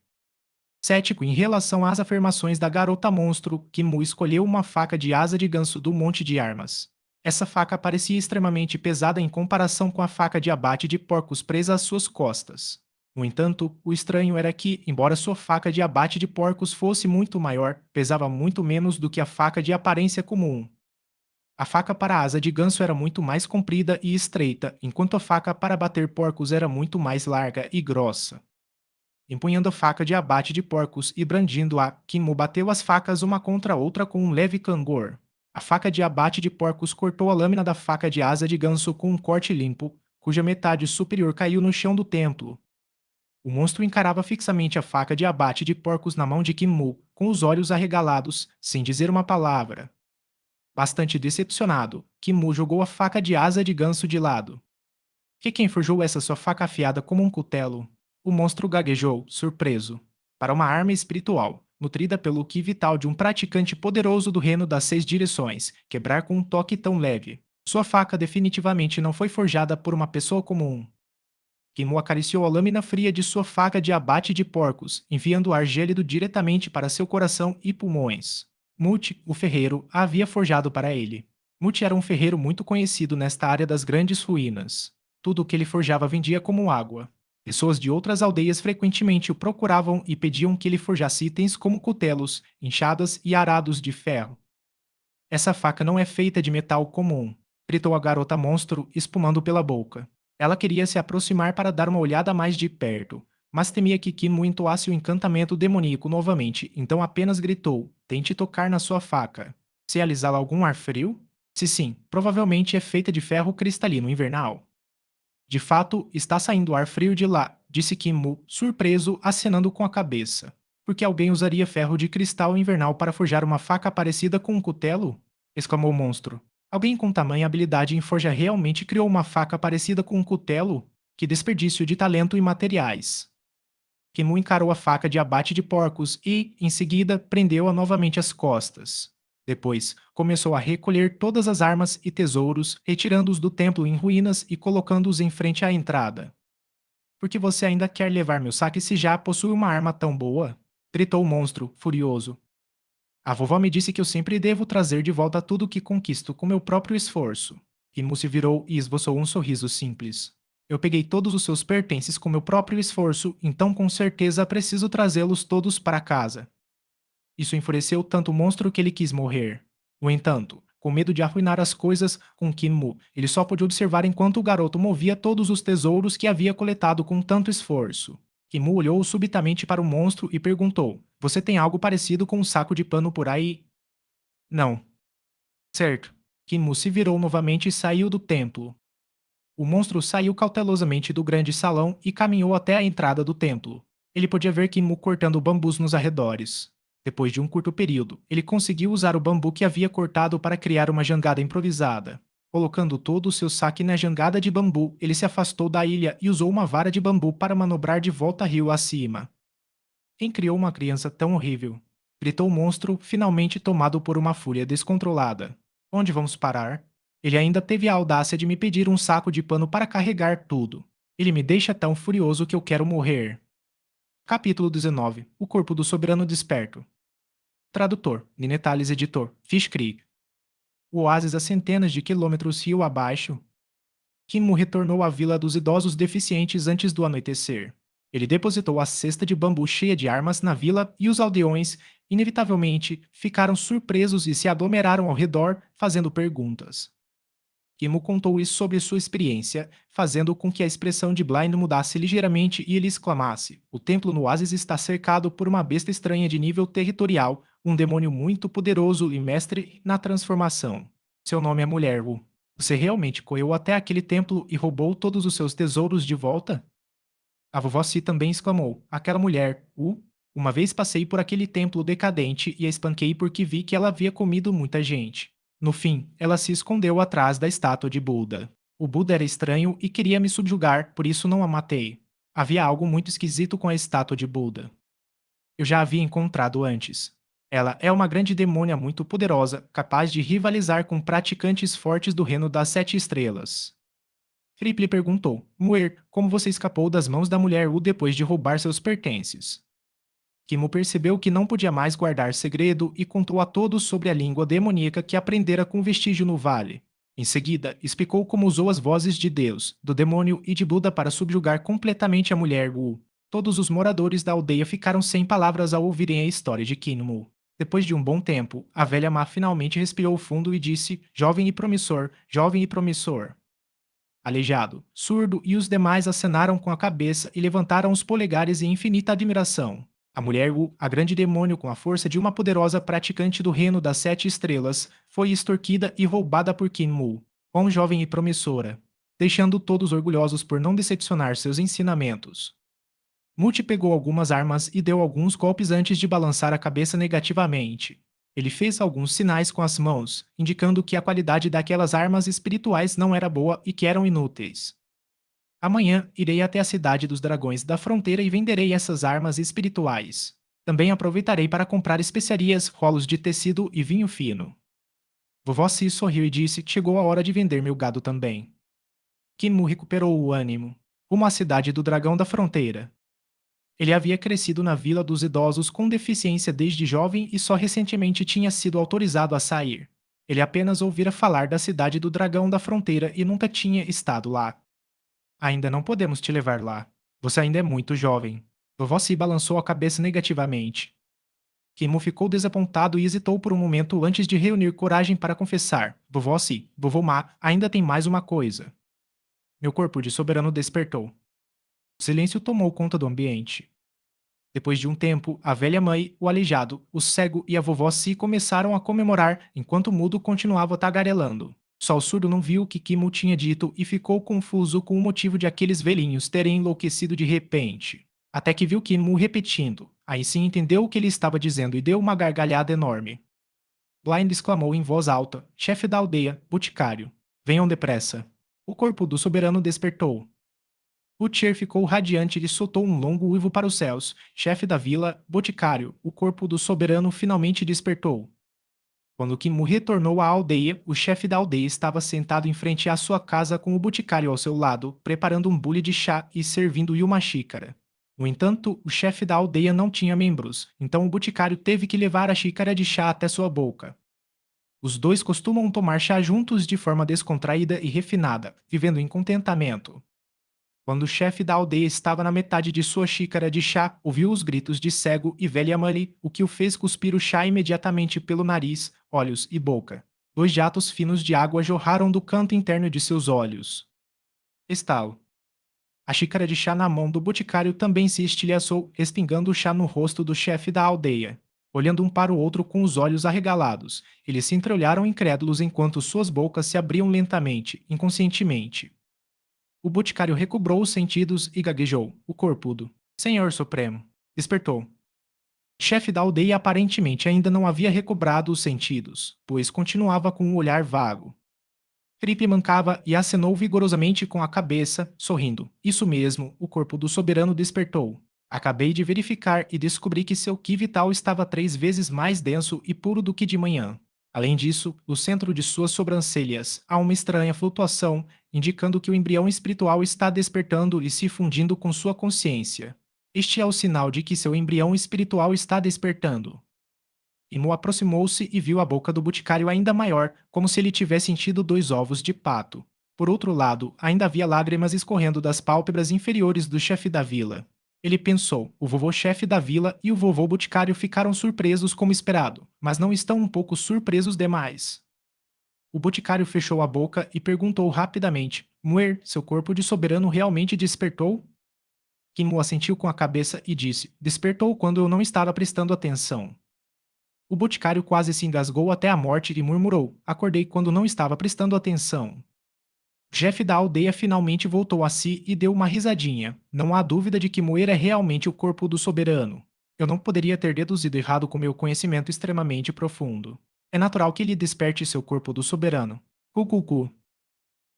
Cético em relação às afirmações da garota monstro, Kimu escolheu uma faca de asa de ganso do monte de armas. Essa faca parecia extremamente pesada em comparação com a faca de abate de porcos presa às suas costas. No entanto, o estranho era que, embora sua faca de abate de porcos fosse muito maior, pesava muito menos do que a faca de aparência comum. A faca para a asa de ganso era muito mais comprida e estreita, enquanto a faca para bater porcos era muito mais larga e grossa. Empunhando a faca de abate de porcos e brandindo-a, Kinmo bateu as facas uma contra a outra com um leve cangor. A faca de abate de porcos cortou a lâmina da faca de asa de ganso com um corte limpo, cuja metade superior caiu no chão do templo. O monstro encarava fixamente a faca de abate de porcos na mão de Kinmu, com os olhos arregalados, sem dizer uma palavra. Bastante decepcionado, Kinmu jogou a faca de asa de ganso de lado. Que quem forjou essa sua faca afiada como um cutelo? O monstro gaguejou, surpreso. Para uma arma espiritual, nutrida pelo ki vital de um praticante poderoso do reino das seis direções, quebrar com um toque tão leve. Sua faca definitivamente não foi forjada por uma pessoa comum. Kinmu acariciou a lâmina fria de sua faca de abate de porcos, enviando ar gélido diretamente para seu coração e pulmões. Muti, o ferreiro, a havia forjado para ele. Muti era um ferreiro muito conhecido nesta área das grandes ruínas. Tudo o que ele forjava vendia como água. Pessoas de outras aldeias frequentemente o procuravam e pediam que ele forjasse itens como cutelos, enxadas e arados de ferro. Essa faca não é feita de metal comum, gritou a garota monstro, espumando pela boca. Ela queria se aproximar para dar uma olhada mais de perto, mas temia que Kinmu entoasse o encantamento demoníaco novamente, então apenas gritou: tente tocar na sua faca. Se ela exala algum ar frio? Se sim, provavelmente é feita de ferro cristalino invernal. De fato, está saindo ar frio de lá, disse Kinmu, surpreso, acenando com a cabeça. Porque alguém usaria ferro de cristal invernal para forjar uma faca parecida com um cutelo? Exclamou o monstro. Alguém com tamanha habilidade em forja realmente criou uma faca parecida com um cutelo? Que desperdício de talento e materiais. Kinmu encarou a faca de abate de porcos e, em seguida, prendeu-a novamente às costas. Depois, começou a recolher todas as armas e tesouros, retirando-os do templo em ruínas e colocando-os em frente à entrada. Por que você ainda quer levar meu saque se já possui uma arma tão boa? Gritou o monstro, furioso. A vovó me disse que eu sempre devo trazer de volta tudo o que conquisto com meu próprio esforço. Kinmu se virou e esboçou um sorriso simples. Eu peguei todos os seus pertences com meu próprio esforço, então com certeza preciso trazê-los todos para casa. Isso enfureceu tanto o monstro que ele quis morrer. No entanto, com medo de arruinar as coisas com Kinmu, ele só pôde observar enquanto o garoto movia todos os tesouros que havia coletado com tanto esforço. Kinmu olhou subitamente para o monstro e perguntou: Você tem algo parecido com um saco de pano por aí? Não. Certo. Kinmu se virou novamente e saiu do templo. O monstro saiu cautelosamente do grande salão e caminhou até a entrada do templo. Ele podia ver Kinmu cortando bambus nos arredores. Depois de um curto período, ele conseguiu usar o bambu que havia cortado para criar uma jangada improvisada. Colocando todo o seu saque na jangada de bambu, ele se afastou da ilha e usou uma vara de bambu para manobrar de volta rio acima. Quem criou uma criança tão horrível? Gritou o monstro, finalmente tomado por uma fúria descontrolada. Onde vamos parar? Ele ainda teve a audácia de me pedir um saco de pano para carregar tudo. Ele me deixa tão furioso que eu quero morrer. Capítulo 19. O corpo do soberano desperto. Tradutor, Ninetales editor, Fish Creek. O oásis a centenas de quilômetros rio abaixo. Kinmu retornou à vila dos idosos deficientes antes do anoitecer. Ele depositou a cesta de bambu cheia de armas na vila e os aldeões, inevitavelmente, ficaram surpresos e se aglomeraram ao redor, fazendo perguntas. Kinmu contou isso sobre sua experiência, fazendo com que a expressão de Blind mudasse ligeiramente e ele exclamasse: O templo no oásis está cercado por uma besta estranha de nível territorial, um demônio muito poderoso e mestre na transformação. Seu nome é Mulher Wu. Você realmente correu até aquele templo e roubou todos os seus tesouros de volta? A vovó Si também exclamou: Aquela mulher, Wu. Uma vez passei por aquele templo decadente e a espanquei porque vi que ela havia comido muita gente. No fim, ela se escondeu atrás da estátua de Buda. O Buda era estranho e queria me subjugar, por isso não a matei. Havia algo muito esquisito com a estátua de Buda. Eu já a havia encontrado antes. Ela é uma grande demônia muito poderosa, capaz de rivalizar com praticantes fortes do reino das sete estrelas. Felipe lhe perguntou: Muir, como você escapou das mãos da mulher Wu depois de roubar seus pertences? Kimo percebeu que não podia mais guardar segredo e contou a todos sobre a língua demoníaca que aprendera com o vestígio no vale. Em seguida, explicou como usou as vozes de Deus, do demônio e de Buda para subjugar completamente a mulher Wu. Todos os moradores da aldeia ficaram sem palavras ao ouvirem a história de Kinmu. Depois de um bom tempo, a velha má finalmente respirou fundo e disse: Jovem e promissor, jovem e promissor. Aleijado, surdo e os demais acenaram com a cabeça e levantaram os polegares em infinita admiração. A mulher Wu, a grande demônio com a força de uma poderosa praticante do reino das sete estrelas, foi extorquida e roubada por Qin Mu, quão jovem e promissora, deixando todos orgulhosos por não decepcionar seus ensinamentos. Muti pegou algumas armas e deu alguns golpes antes de balançar a cabeça negativamente. Ele fez alguns sinais com as mãos, indicando que a qualidade daquelas armas espirituais não era boa e que eram inúteis. Amanhã irei até a cidade dos dragões da fronteira e venderei essas armas espirituais. Também aproveitarei para comprar especiarias, rolos de tecido e vinho fino. Vovó Si sorriu e disse que chegou a hora de vender meu gado também. Kinmu recuperou o ânimo. Rumo à cidade do dragão da fronteira. Ele havia crescido na vila dos idosos com deficiência desde jovem e só recentemente tinha sido autorizado a sair. Ele apenas ouvira falar da cidade do dragão da fronteira e nunca tinha estado lá. Ainda não podemos te levar lá. Você ainda é muito jovem. Vovó Si balançou a cabeça negativamente. Kimo ficou desapontado e hesitou por um momento antes de reunir coragem para confessar: Vovó Si, vovô Ma, ainda tem mais uma coisa. Meu corpo de soberano despertou. O silêncio tomou conta do ambiente. Depois de um tempo, a velha mãe, o aleijado, o cego e a vovó Si começaram a comemorar enquanto o mudo continuava tagarelando. Só o surdo não viu o que Kimo tinha dito e ficou confuso com o motivo de aqueles velhinhos terem enlouquecido de repente. Até que viu Kimo repetindo. Aí sim entendeu o que ele estava dizendo e deu uma gargalhada enorme. Blind exclamou em voz alta: Chefe da aldeia, boticário. Venham depressa. O corpo do soberano despertou. Butcher ficou radiante e soltou um longo uivo para os céus. Chefe da vila, boticário, o corpo do soberano finalmente despertou. Quando Kimu retornou à aldeia, o chefe da aldeia estava sentado em frente à sua casa com o boticário ao seu lado, preparando um bule de chá e servindo-lhe uma xícara. No entanto, o chefe da aldeia não tinha membros, então o boticário teve que levar a xícara de chá até sua boca. Os dois costumam tomar chá juntos de forma descontraída e refinada, vivendo em contentamento. Quando o chefe da aldeia estava na metade de sua xícara de chá, ouviu os gritos de cego e velha Mali, o que o fez cuspir o chá imediatamente pelo nariz, olhos e boca. Dois jatos finos de água jorraram do canto interno de seus olhos. Estalo. A xícara de chá na mão do boticário também se estilhaçou, respingando o chá no rosto do chefe da aldeia. Olhando um para o outro com os olhos arregalados, eles se entreolharam incrédulos enquanto suas bocas se abriam lentamente, inconscientemente. O boticário recobrou os sentidos e gaguejou, o corpudo. Senhor Supremo. Despertou. O chefe da aldeia aparentemente ainda não havia recobrado os sentidos, pois continuava com um olhar vago. Felipe mancava e acenou vigorosamente com a cabeça, sorrindo. Isso mesmo, o corpo do soberano despertou. Acabei de verificar e descobri que seu ki vital estava 3 vezes mais denso e puro do que de manhã. Além disso, no centro de suas sobrancelhas há uma estranha flutuação, indicando que o embrião espiritual está despertando e se fundindo com sua consciência. Este é o sinal de que seu embrião espiritual está despertando. Imo aproximou-se e viu a boca do boticário ainda maior, como se ele tivesse enchido 2 ovos de pato. Por outro lado, ainda havia lágrimas escorrendo das pálpebras inferiores do chefe da vila. Ele pensou, o vovô-chefe da vila e o vovô boticário ficaram surpresos como esperado, mas não estão um pouco surpresos demais. O boticário fechou a boca e perguntou rapidamente, Muer, seu corpo de soberano realmente despertou? Kinmu assentiu com a cabeça e disse, despertou quando eu não estava prestando atenção. O boticário quase se engasgou até a morte e murmurou: Acordei quando não estava prestando atenção. O chefe da aldeia finalmente voltou a si e deu uma risadinha. Não há dúvida de que Moer é realmente o corpo do soberano. Eu não poderia ter deduzido errado com meu conhecimento extremamente profundo. É natural que ele desperte seu corpo do soberano. Cucucu.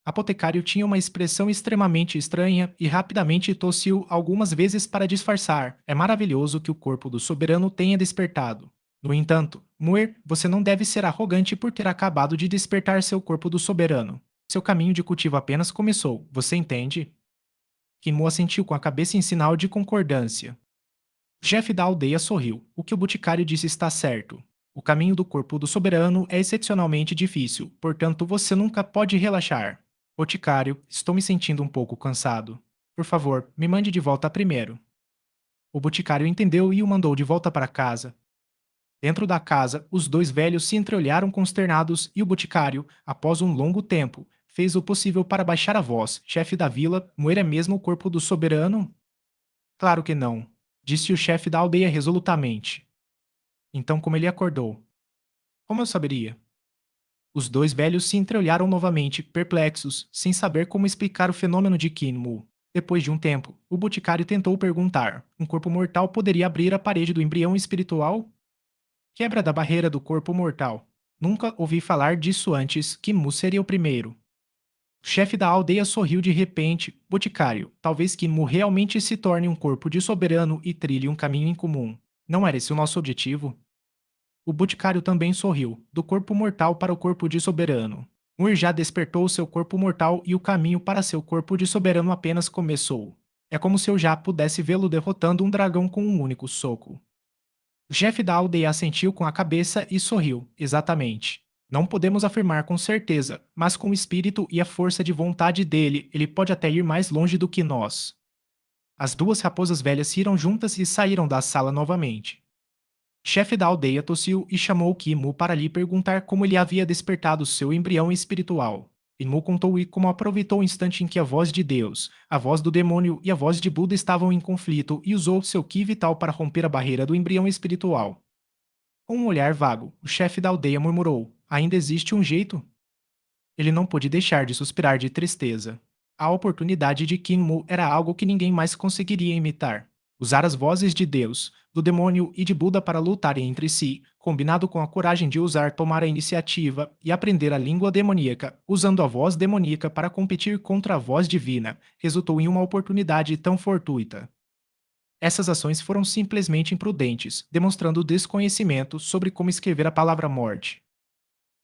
Apotecário tinha uma expressão extremamente estranha e rapidamente tossiu algumas vezes para disfarçar. É maravilhoso que o corpo do soberano tenha despertado. No entanto, Muir, você não deve ser arrogante por ter acabado de despertar seu corpo do soberano. Seu caminho de cultivo apenas começou, você entende? Kinmu assentiu com a cabeça em sinal de concordância. O chefe da aldeia sorriu. O que o boticário disse está certo. O caminho do corpo do soberano é excepcionalmente difícil, portanto você nunca pode relaxar. Boticário, estou me sentindo um pouco cansado. Por favor, me mande de volta primeiro. O boticário entendeu e o mandou de volta para casa. Dentro da casa, os dois velhos se entreolharam consternados e o boticário, após um longo tempo, fez o possível para baixar a voz. Chefe da vila, moer é mesmo o corpo do soberano? Claro que não, disse o chefe da aldeia resolutamente. Então, como ele acordou? Como eu saberia? Os dois velhos se entreolharam novamente, perplexos, sem saber como explicar o fenômeno de Kinmu. Depois de um tempo, o boticário tentou perguntar: um corpo mortal poderia abrir a parede do embrião espiritual? Quebra da barreira do corpo mortal. Nunca ouvi falar disso antes, Kinmu seria o primeiro. O chefe da aldeia sorriu de repente. Boticário, talvez Kinmu realmente se torne um corpo de soberano e trilhe um caminho em comum. Não era esse o nosso objetivo? O boticário também sorriu, do corpo mortal para o corpo de soberano. Mur já despertou seu corpo mortal e o caminho para seu corpo de soberano apenas começou. É como se eu já pudesse vê-lo derrotando um dragão com um único soco. O chefe da aldeia assentiu com a cabeça e sorriu. Exatamente. Não podemos afirmar com certeza, mas com o espírito e a força de vontade dele, ele pode até ir mais longe do que nós. As duas raposas velhas riram juntas e saíram da sala novamente. O chefe da aldeia tossiu e chamou Kimu para lhe perguntar como ele havia despertado seu embrião espiritual. Kimu contou e como aproveitou o instante em que a voz de Deus, a voz do demônio e a voz de Buda estavam em conflito e usou seu Ki vital para romper a barreira do embrião espiritual. Com um olhar vago, o chefe da aldeia murmurou: ainda existe um jeito? Ele não pôde deixar de suspirar de tristeza. A oportunidade de Kinmu era algo que ninguém mais conseguiria imitar. Usar as vozes de Deus, do demônio e de Buda para lutarem entre si, combinado com a coragem de usar tomar a iniciativa e aprender a língua demoníaca, usando a voz demoníaca para competir contra a voz divina, resultou em uma oportunidade tão fortuita. Essas ações foram simplesmente imprudentes, demonstrando desconhecimento sobre como escrever a palavra morte.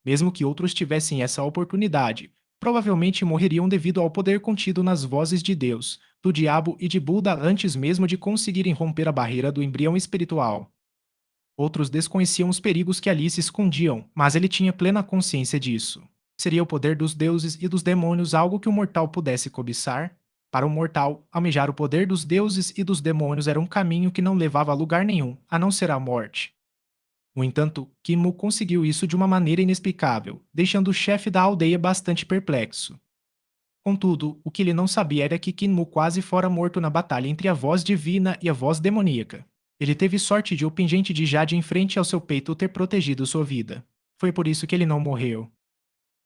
Mesmo que outros tivessem essa oportunidade, provavelmente morreriam devido ao poder contido nas vozes de Deus, do diabo e de Buda antes mesmo de conseguirem romper a barreira do embrião espiritual. Outros desconheciam os perigos que ali se escondiam, mas ele tinha plena consciência disso. Seria o poder dos deuses e dos demônios algo que o mortal pudesse cobiçar? Para o mortal, almejar o poder dos deuses e dos demônios era um caminho que não levava a lugar nenhum, a não ser a morte. No entanto, Kinmu conseguiu isso de uma maneira inexplicável, deixando o chefe da aldeia bastante perplexo. Contudo, o que ele não sabia era que Kinmu quase fora morto na batalha entre a voz divina e a voz demoníaca. Ele teve sorte de o pingente de Jade em frente ao seu peito ter protegido sua vida. Foi por isso que ele não morreu.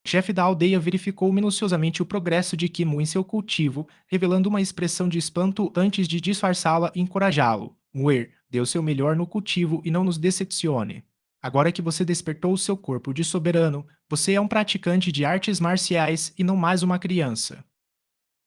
O chefe da aldeia verificou minuciosamente o progresso de Kinmu em seu cultivo, revelando uma expressão de espanto antes de disfarçá-la e encorajá-lo. Muer, dê o seu melhor no cultivo e não nos decepcione. Agora que você despertou o seu corpo de soberano, você é um praticante de artes marciais e não mais uma criança.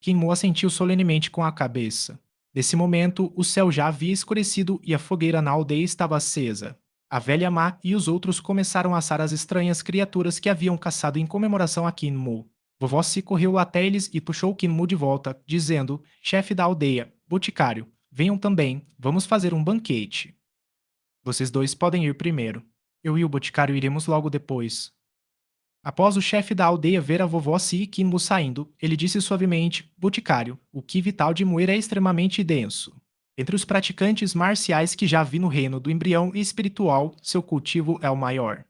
Kinmu assentiu solenemente com a cabeça. Nesse momento, o céu já havia escurecido e a fogueira na aldeia estava acesa. A velha má e os outros começaram a assar as estranhas criaturas que haviam caçado em comemoração a Kinmu. Vovó se correu até eles e puxou Kinmu de volta, dizendo: chefe da aldeia, boticário, venham também, vamos fazer um banquete. Vocês dois podem ir primeiro. Eu e o boticário iremos logo depois. Após o chefe da aldeia ver a vovó Si e Kinmu saindo, ele disse suavemente: Boticário, o Ki vital de Muir é extremamente denso. Entre os praticantes marciais que já vi no reino do embrião e espiritual, seu cultivo é o maior.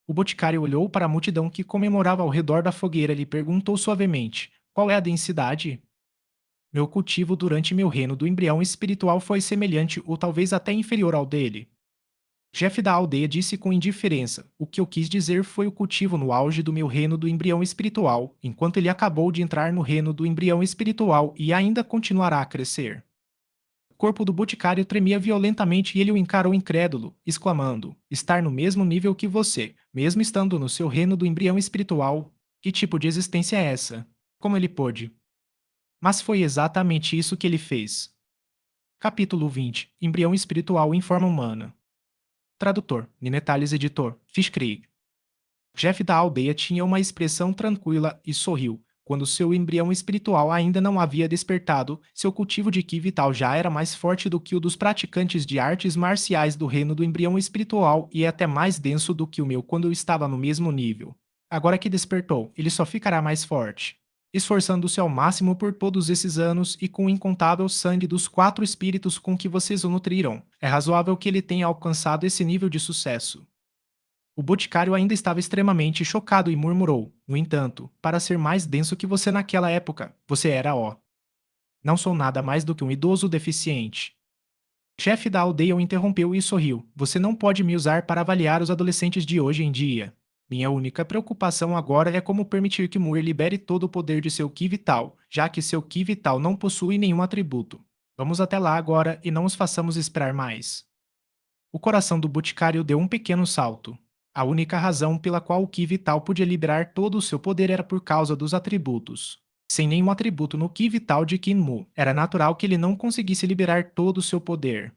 O boticário olhou para a multidão que comemorava ao redor da fogueira e lhe perguntou suavemente: Qual é a densidade? Meu cultivo durante meu reino do embrião espiritual foi semelhante ou talvez até inferior ao dele. O chefe da aldeia disse com indiferença: O que eu quis dizer foi o cultivo no auge do meu reino do embrião espiritual, enquanto ele acabou de entrar no reino do embrião espiritual e ainda continuará a crescer. O corpo do boticário tremia violentamente e ele o encarou incrédulo, exclamando: Estar no mesmo nível que você, mesmo estando no seu reino do embrião espiritual? Que tipo de existência é essa? Como ele pôde? Mas foi exatamente isso que ele fez. Capítulo 20: Embrião espiritual em forma humana. Tradutor, Ninetales editor, Fishkrieg. O chefe da aldeia tinha uma expressão tranquila e sorriu. Quando seu embrião espiritual ainda não havia despertado, seu cultivo de Ki vital já era mais forte do que o dos praticantes de artes marciais do reino do embrião espiritual e até mais denso do que o meu quando eu estava no mesmo nível. Agora que despertou, ele só ficará mais forte. Esforçando-se ao máximo por todos esses anos e com o incontável sangue dos 4 espíritos com que vocês o nutriram, é razoável que ele tenha alcançado esse nível de sucesso. O boticário ainda estava extremamente chocado e murmurou: no entanto, para ser mais denso que você naquela época, você era ó. Não sou nada mais do que um idoso deficiente. O chefe da aldeia o interrompeu e sorriu. Você não pode me usar para avaliar os adolescentes de hoje em dia. Minha única preocupação agora é como permitir que Muir libere todo o poder de seu Ki vital, já que seu Ki vital não possui nenhum atributo. Vamos até lá agora e não os façamos esperar mais. O coração do boticário deu um pequeno salto. A única razão pela qual o Ki Vital podia liberar todo o seu poder era por causa dos atributos. Sem nenhum atributo no Ki Vital de Kinmu, era natural que ele não conseguisse liberar todo o seu poder.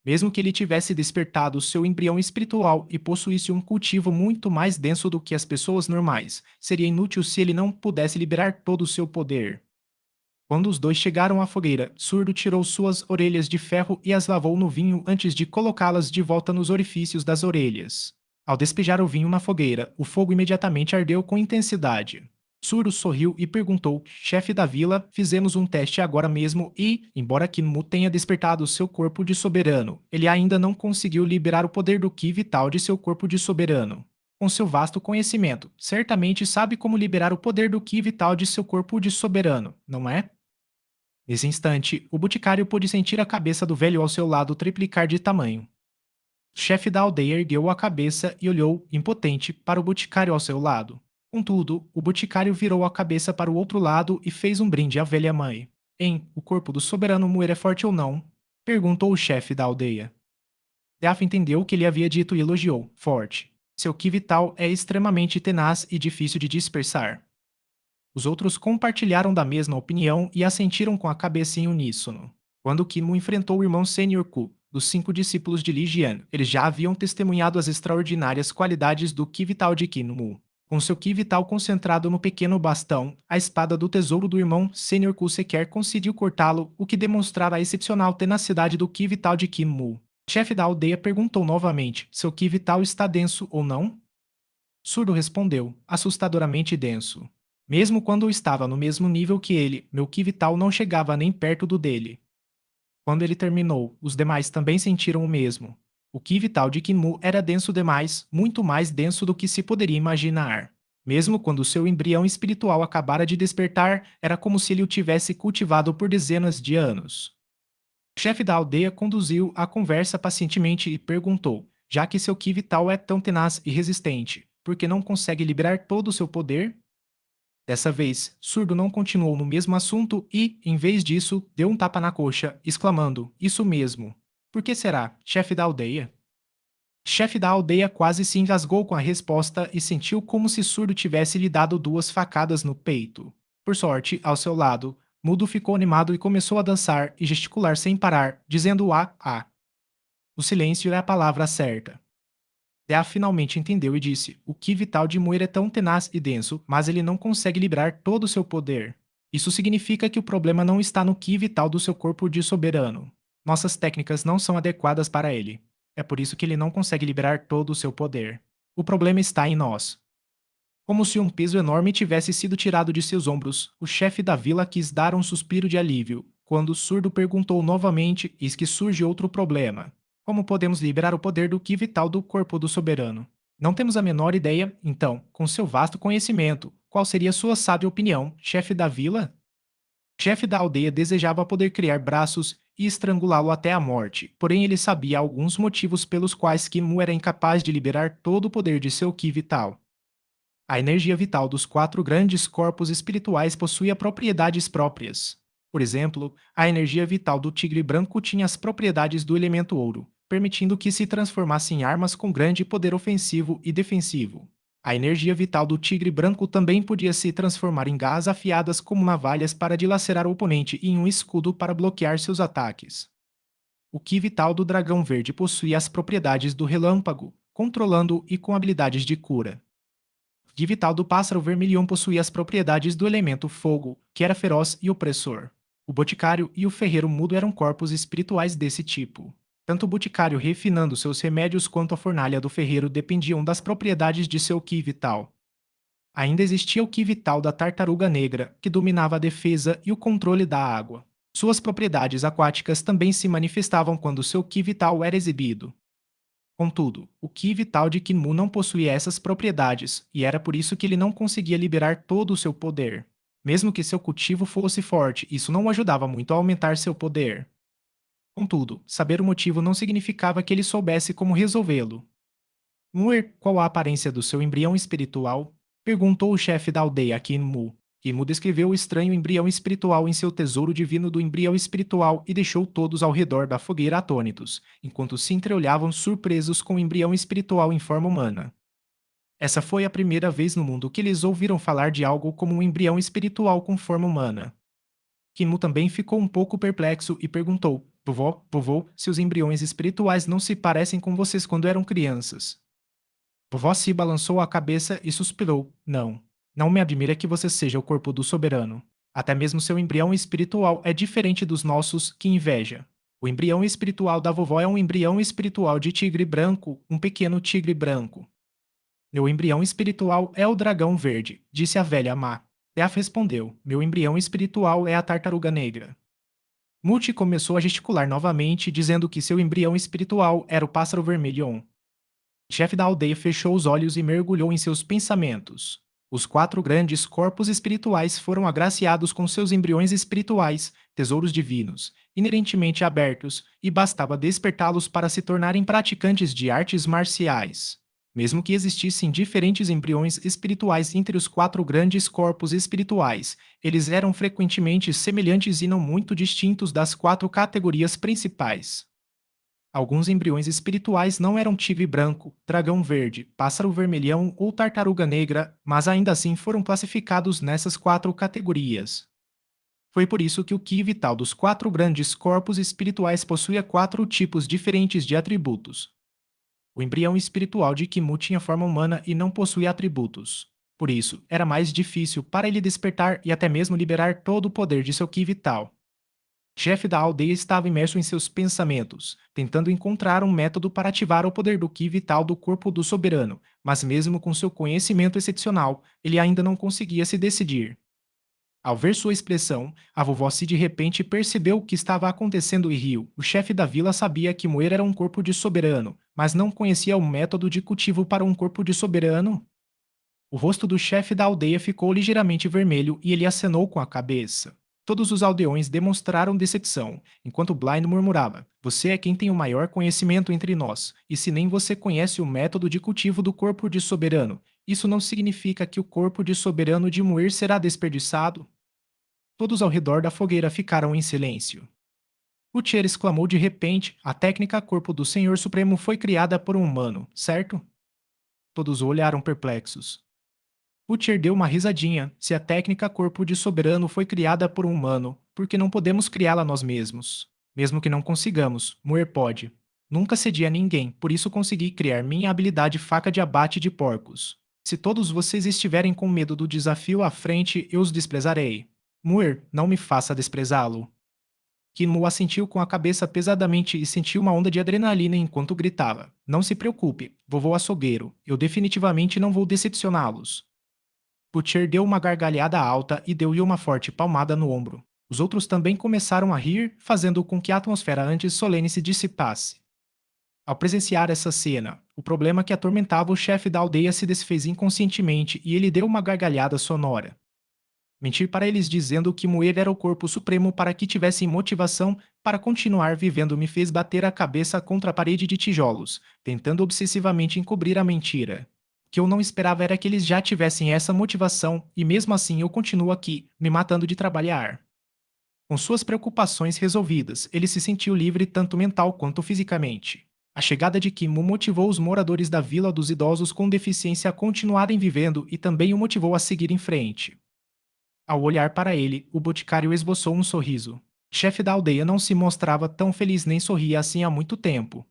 Mesmo que ele tivesse despertado seu embrião espiritual e possuísse um cultivo muito mais denso do que as pessoas normais, seria inútil se ele não pudesse liberar todo o seu poder. Quando os dois chegaram à fogueira, Surdo tirou suas orelhas de ferro e as lavou no vinho antes de colocá-las de volta nos orifícios das orelhas. Ao despejar o vinho na fogueira, o fogo imediatamente ardeu com intensidade. Surdo sorriu e perguntou: chefe da vila, fizemos um teste agora mesmo e, embora Kinmu tenha despertado seu corpo de soberano, ele ainda não conseguiu liberar o poder do Ki vital de seu corpo de soberano. Com seu vasto conhecimento, certamente sabe como liberar o poder do Ki vital de seu corpo de soberano, não é? Nesse instante, o boticário pôde sentir a cabeça do velho ao seu lado triplicar de tamanho. O chefe da aldeia ergueu a cabeça e olhou, impotente, para o boticário ao seu lado. Contudo, o boticário virou a cabeça para o outro lado e fez um brinde à velha mãe. O corpo do soberano Muir é forte ou não? Perguntou o chefe da aldeia. Deaf entendeu o que ele havia dito e elogiou. Forte. Seu ki vital é extremamente tenaz e difícil de dispersar. Os outros compartilharam da mesma opinião e assentiram com a cabeça em uníssono. Quando Kinmu enfrentou o irmão Senior Ku, dos 5 discípulos de Li Jian, eles já haviam testemunhado as extraordinárias qualidades do Ki Vital de Kinmu. Com seu Ki Vital concentrado no pequeno bastão, a espada do tesouro do irmão Senior Ku sequer conseguiu cortá-lo, o que demonstrava a excepcional tenacidade do Ki Vital de Kinmu. O chefe da aldeia perguntou novamente: seu Ki Vital está denso ou não? Surdo respondeu: assustadoramente denso. Mesmo quando eu estava no mesmo nível que ele, meu Ki vital não chegava nem perto do dele. Quando ele terminou, os demais também sentiram o mesmo. O Ki vital de Kinmu era denso demais, muito mais denso do que se poderia imaginar. Mesmo quando seu embrião espiritual acabara de despertar, era como se ele o tivesse cultivado por dezenas de anos. O chefe da aldeia conduziu a conversa pacientemente e perguntou: já que seu Ki vital é tão tenaz e resistente, por que não consegue liberar todo o seu poder? Dessa vez, Surdo não continuou no mesmo assunto e, em vez disso, deu um tapa na coxa, exclamando: isso mesmo. Por que será, chefe da aldeia? Chefe da aldeia quase se engasgou com a resposta e sentiu como se Surdo tivesse lhe dado 2 facadas no peito. Por sorte, ao seu lado, Mudo ficou animado e começou a dançar e gesticular sem parar, dizendo ah. O silêncio é a palavra certa. Dea finalmente entendeu e disse: o Ki vital de Muir é tão tenaz e denso, mas ele não consegue liberar todo o seu poder. Isso significa que o problema não está no Ki vital do seu corpo de soberano. Nossas técnicas não são adequadas para ele. É por isso que ele não consegue liberar todo o seu poder. O problema está em nós. Como se um peso enorme tivesse sido tirado de seus ombros, o chefe da vila quis dar um suspiro de alívio, quando o surdo perguntou novamente, eis que surge outro problema. Como podemos liberar o poder do Ki vital do corpo do soberano? Não temos a menor ideia, então, com seu vasto conhecimento, qual seria sua sábia opinião, chefe da vila? O chefe da aldeia desejava poder criar braços e estrangulá-lo até a morte, porém ele sabia alguns motivos pelos quais Kimu era incapaz de liberar todo o poder de seu Ki vital. A energia vital dos 4 grandes corpos espirituais possuía propriedades próprias. Por exemplo, a energia vital do tigre branco tinha as propriedades do elemento ouro, permitindo que se transformasse em armas com grande poder ofensivo e defensivo. A energia vital do tigre branco também podia se transformar em garras afiadas como navalhas para dilacerar o oponente e em um escudo para bloquear seus ataques. O Ki vital do dragão verde possuía as propriedades do relâmpago, controlando e com habilidades de cura. de vital do pássaro vermelhão possuía as propriedades do elemento fogo, que era feroz e opressor. O boticário e o ferreiro mudo eram corpos espirituais desse tipo. Tanto o boticário refinando seus remédios quanto a fornalha do ferreiro dependiam das propriedades de seu ki vital. Ainda existia o ki vital da tartaruga negra, que dominava a defesa e o controle da água. Suas propriedades aquáticas também se manifestavam quando seu ki vital era exibido. Contudo, o Ki vital de Kinmu não possuía essas propriedades, e era por isso que ele não conseguia liberar todo o seu poder. Mesmo que seu cultivo fosse forte, isso não o ajudava muito a aumentar seu poder. Contudo, saber o motivo não significava que ele soubesse como resolvê-lo. Muer, qual a aparência do seu embrião espiritual? Perguntou o chefe da aldeia, Kinmu. Kinmu descreveu o estranho embrião espiritual em seu tesouro divino do embrião espiritual e deixou todos ao redor da fogueira atônitos, enquanto se entreolhavam surpresos com o embrião espiritual em forma humana. Essa foi a primeira vez no mundo que eles ouviram falar de algo como um embrião espiritual com forma humana. Kinmu também ficou um pouco perplexo e perguntou: vovó, se os embriões espirituais não se parecem com vocês quando eram crianças? Vovó se balançou a cabeça e suspirou. Não. Não me admira que você seja o corpo do soberano. Até mesmo seu embrião espiritual é diferente dos nossos, que inveja. O embrião espiritual da vovó é um embrião espiritual de tigre branco, um pequeno tigre branco. Meu embrião espiritual é o dragão verde, disse a velha má. Teaf respondeu: Meu embrião espiritual é a tartaruga negra. Multi começou a gesticular novamente, dizendo que seu embrião espiritual era o pássaro vermelho. O chefe da aldeia fechou os olhos e mergulhou em seus pensamentos. Os quatro grandes corpos espirituais foram agraciados com seus embriões espirituais, tesouros divinos, inerentemente abertos, e bastava despertá-los para se tornarem praticantes de artes marciais. Mesmo que existissem diferentes embriões espirituais entre os quatro grandes corpos espirituais, eles eram frequentemente semelhantes e não muito distintos das quatro categorias principais. Alguns embriões espirituais não eram tigre branco, dragão verde, pássaro vermelhão ou tartaruga negra, mas ainda assim foram classificados nessas quatro categorias. Foi por isso que o Ki vital dos quatro grandes corpos espirituais possuía quatro tipos diferentes de atributos. O embrião espiritual de Kimu tinha forma humana e não possuía atributos. Por isso, era mais difícil para ele despertar e até mesmo liberar todo o poder de seu Ki vital. O chefe da aldeia estava imerso em seus pensamentos, tentando encontrar um método para ativar o poder do Ki vital do corpo do soberano, mas mesmo com seu conhecimento excepcional, ele ainda não conseguia se decidir. Ao ver sua expressão, a vovó se de repente percebeu o que estava acontecendo e riu. O chefe da vila sabia que Moer era um corpo de soberano, mas não conhecia o método de cultivo para um corpo de soberano. O rosto do chefe da aldeia ficou ligeiramente vermelho e ele acenou com a cabeça. Todos os aldeões demonstraram decepção, enquanto Blind murmurava: Você é quem tem o maior conhecimento entre nós, e se nem você conhece o método de cultivo do corpo de soberano, isso não significa que o corpo de soberano de Muir será desperdiçado? Todos ao redor da fogueira ficaram em silêncio. Utcher exclamou de repente: A técnica corpo do Senhor Supremo foi criada por um humano, certo? Todos o olharam perplexos. Butcher deu uma risadinha. Se a técnica corpo de soberano foi criada por um humano, por que não podemos criá-la nós mesmos? Mesmo que não consigamos, Moer pode. Nunca cedi a ninguém, por isso consegui criar minha habilidade faca de abate de porcos. Se todos vocês estiverem com medo do desafio à frente, eu os desprezarei. Moer, não me faça desprezá-lo. Kinmu assentiu com a cabeça pesadamente e sentiu uma onda de adrenalina enquanto gritava: Não se preocupe, vovô açougueiro, eu definitivamente não vou decepcioná-los. Butcher deu uma gargalhada alta e deu-lhe uma forte palmada no ombro. Os outros também começaram a rir, fazendo com que a atmosfera antes solene se dissipasse. Ao presenciar essa cena, o problema que atormentava o chefe da aldeia se desfez inconscientemente e ele deu uma gargalhada sonora. Mentir para eles dizendo que Moer era o corpo supremo para que tivessem motivação para continuar vivendo me fez bater a cabeça contra a parede de tijolos, tentando obsessivamente encobrir a mentira. O que eu não esperava era que eles já tivessem essa motivação e mesmo assim eu continuo aqui, me matando de trabalhar. Com suas preocupações resolvidas, ele se sentiu livre tanto mental quanto fisicamente. A chegada de Kimu motivou os moradores da Vila dos Idosos com deficiência a continuarem vivendo e também o motivou a seguir em frente. Ao olhar para ele, o boticário esboçou um sorriso. O chefe da aldeia não se mostrava tão feliz nem sorria assim há muito tempo.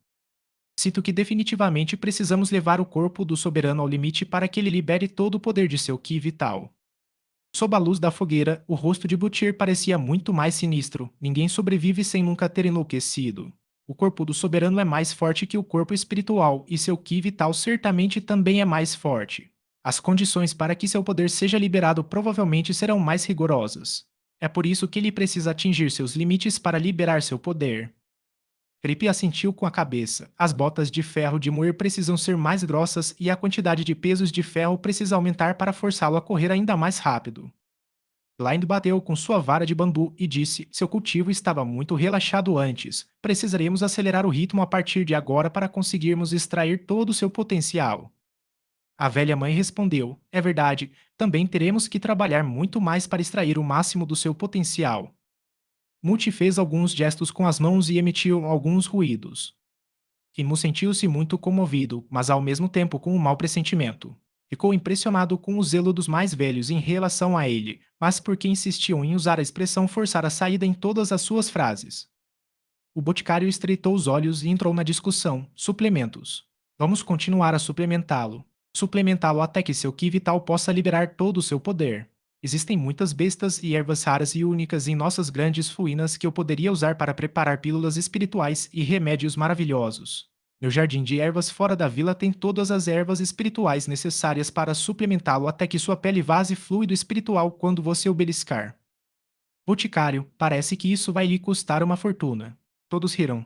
Cito que definitivamente precisamos levar o corpo do soberano ao limite para que ele libere todo o poder de seu ki vital. Sob a luz da fogueira, o rosto de Butir parecia muito mais sinistro. Ninguém sobrevive sem nunca ter enlouquecido. O corpo do soberano é mais forte que o corpo espiritual, e seu ki vital certamente também é mais forte. As condições para que seu poder seja liberado provavelmente serão mais rigorosas. É por isso que ele precisa atingir seus limites para liberar seu poder. Felipe assentiu com a cabeça. As botas de ferro de moer precisam ser mais grossas e a quantidade de pesos de ferro precisa aumentar para forçá-lo a correr ainda mais rápido. Blind bateu com sua vara de bambu e disse: seu cultivo estava muito relaxado antes. Precisaremos acelerar o ritmo a partir de agora para conseguirmos extrair todo o seu potencial. A velha mãe respondeu: é verdade, também teremos que trabalhar muito mais para extrair o máximo do seu potencial. Muti fez alguns gestos com as mãos e emitiu alguns ruídos. Imu sentiu-se muito comovido, mas ao mesmo tempo com um mau pressentimento. Ficou impressionado com o zelo dos mais velhos em relação a ele, mas porque insistiam em usar a expressão forçar a saída em todas as suas frases. O boticário estreitou os olhos e entrou na discussão. Suplementos. Vamos continuar a suplementá-lo. Suplementá-lo até que seu Ki vital possa liberar todo o seu poder. Existem muitas bestas e ervas raras e únicas em nossas grandes ruínas que eu poderia usar para preparar pílulas espirituais e remédios maravilhosos. Meu jardim de ervas fora da vila tem todas as ervas espirituais necessárias para suplementá-lo até que sua pele vaze fluido espiritual quando você o beliscar. Boticário, parece que isso vai lhe custar uma fortuna. Todos riram.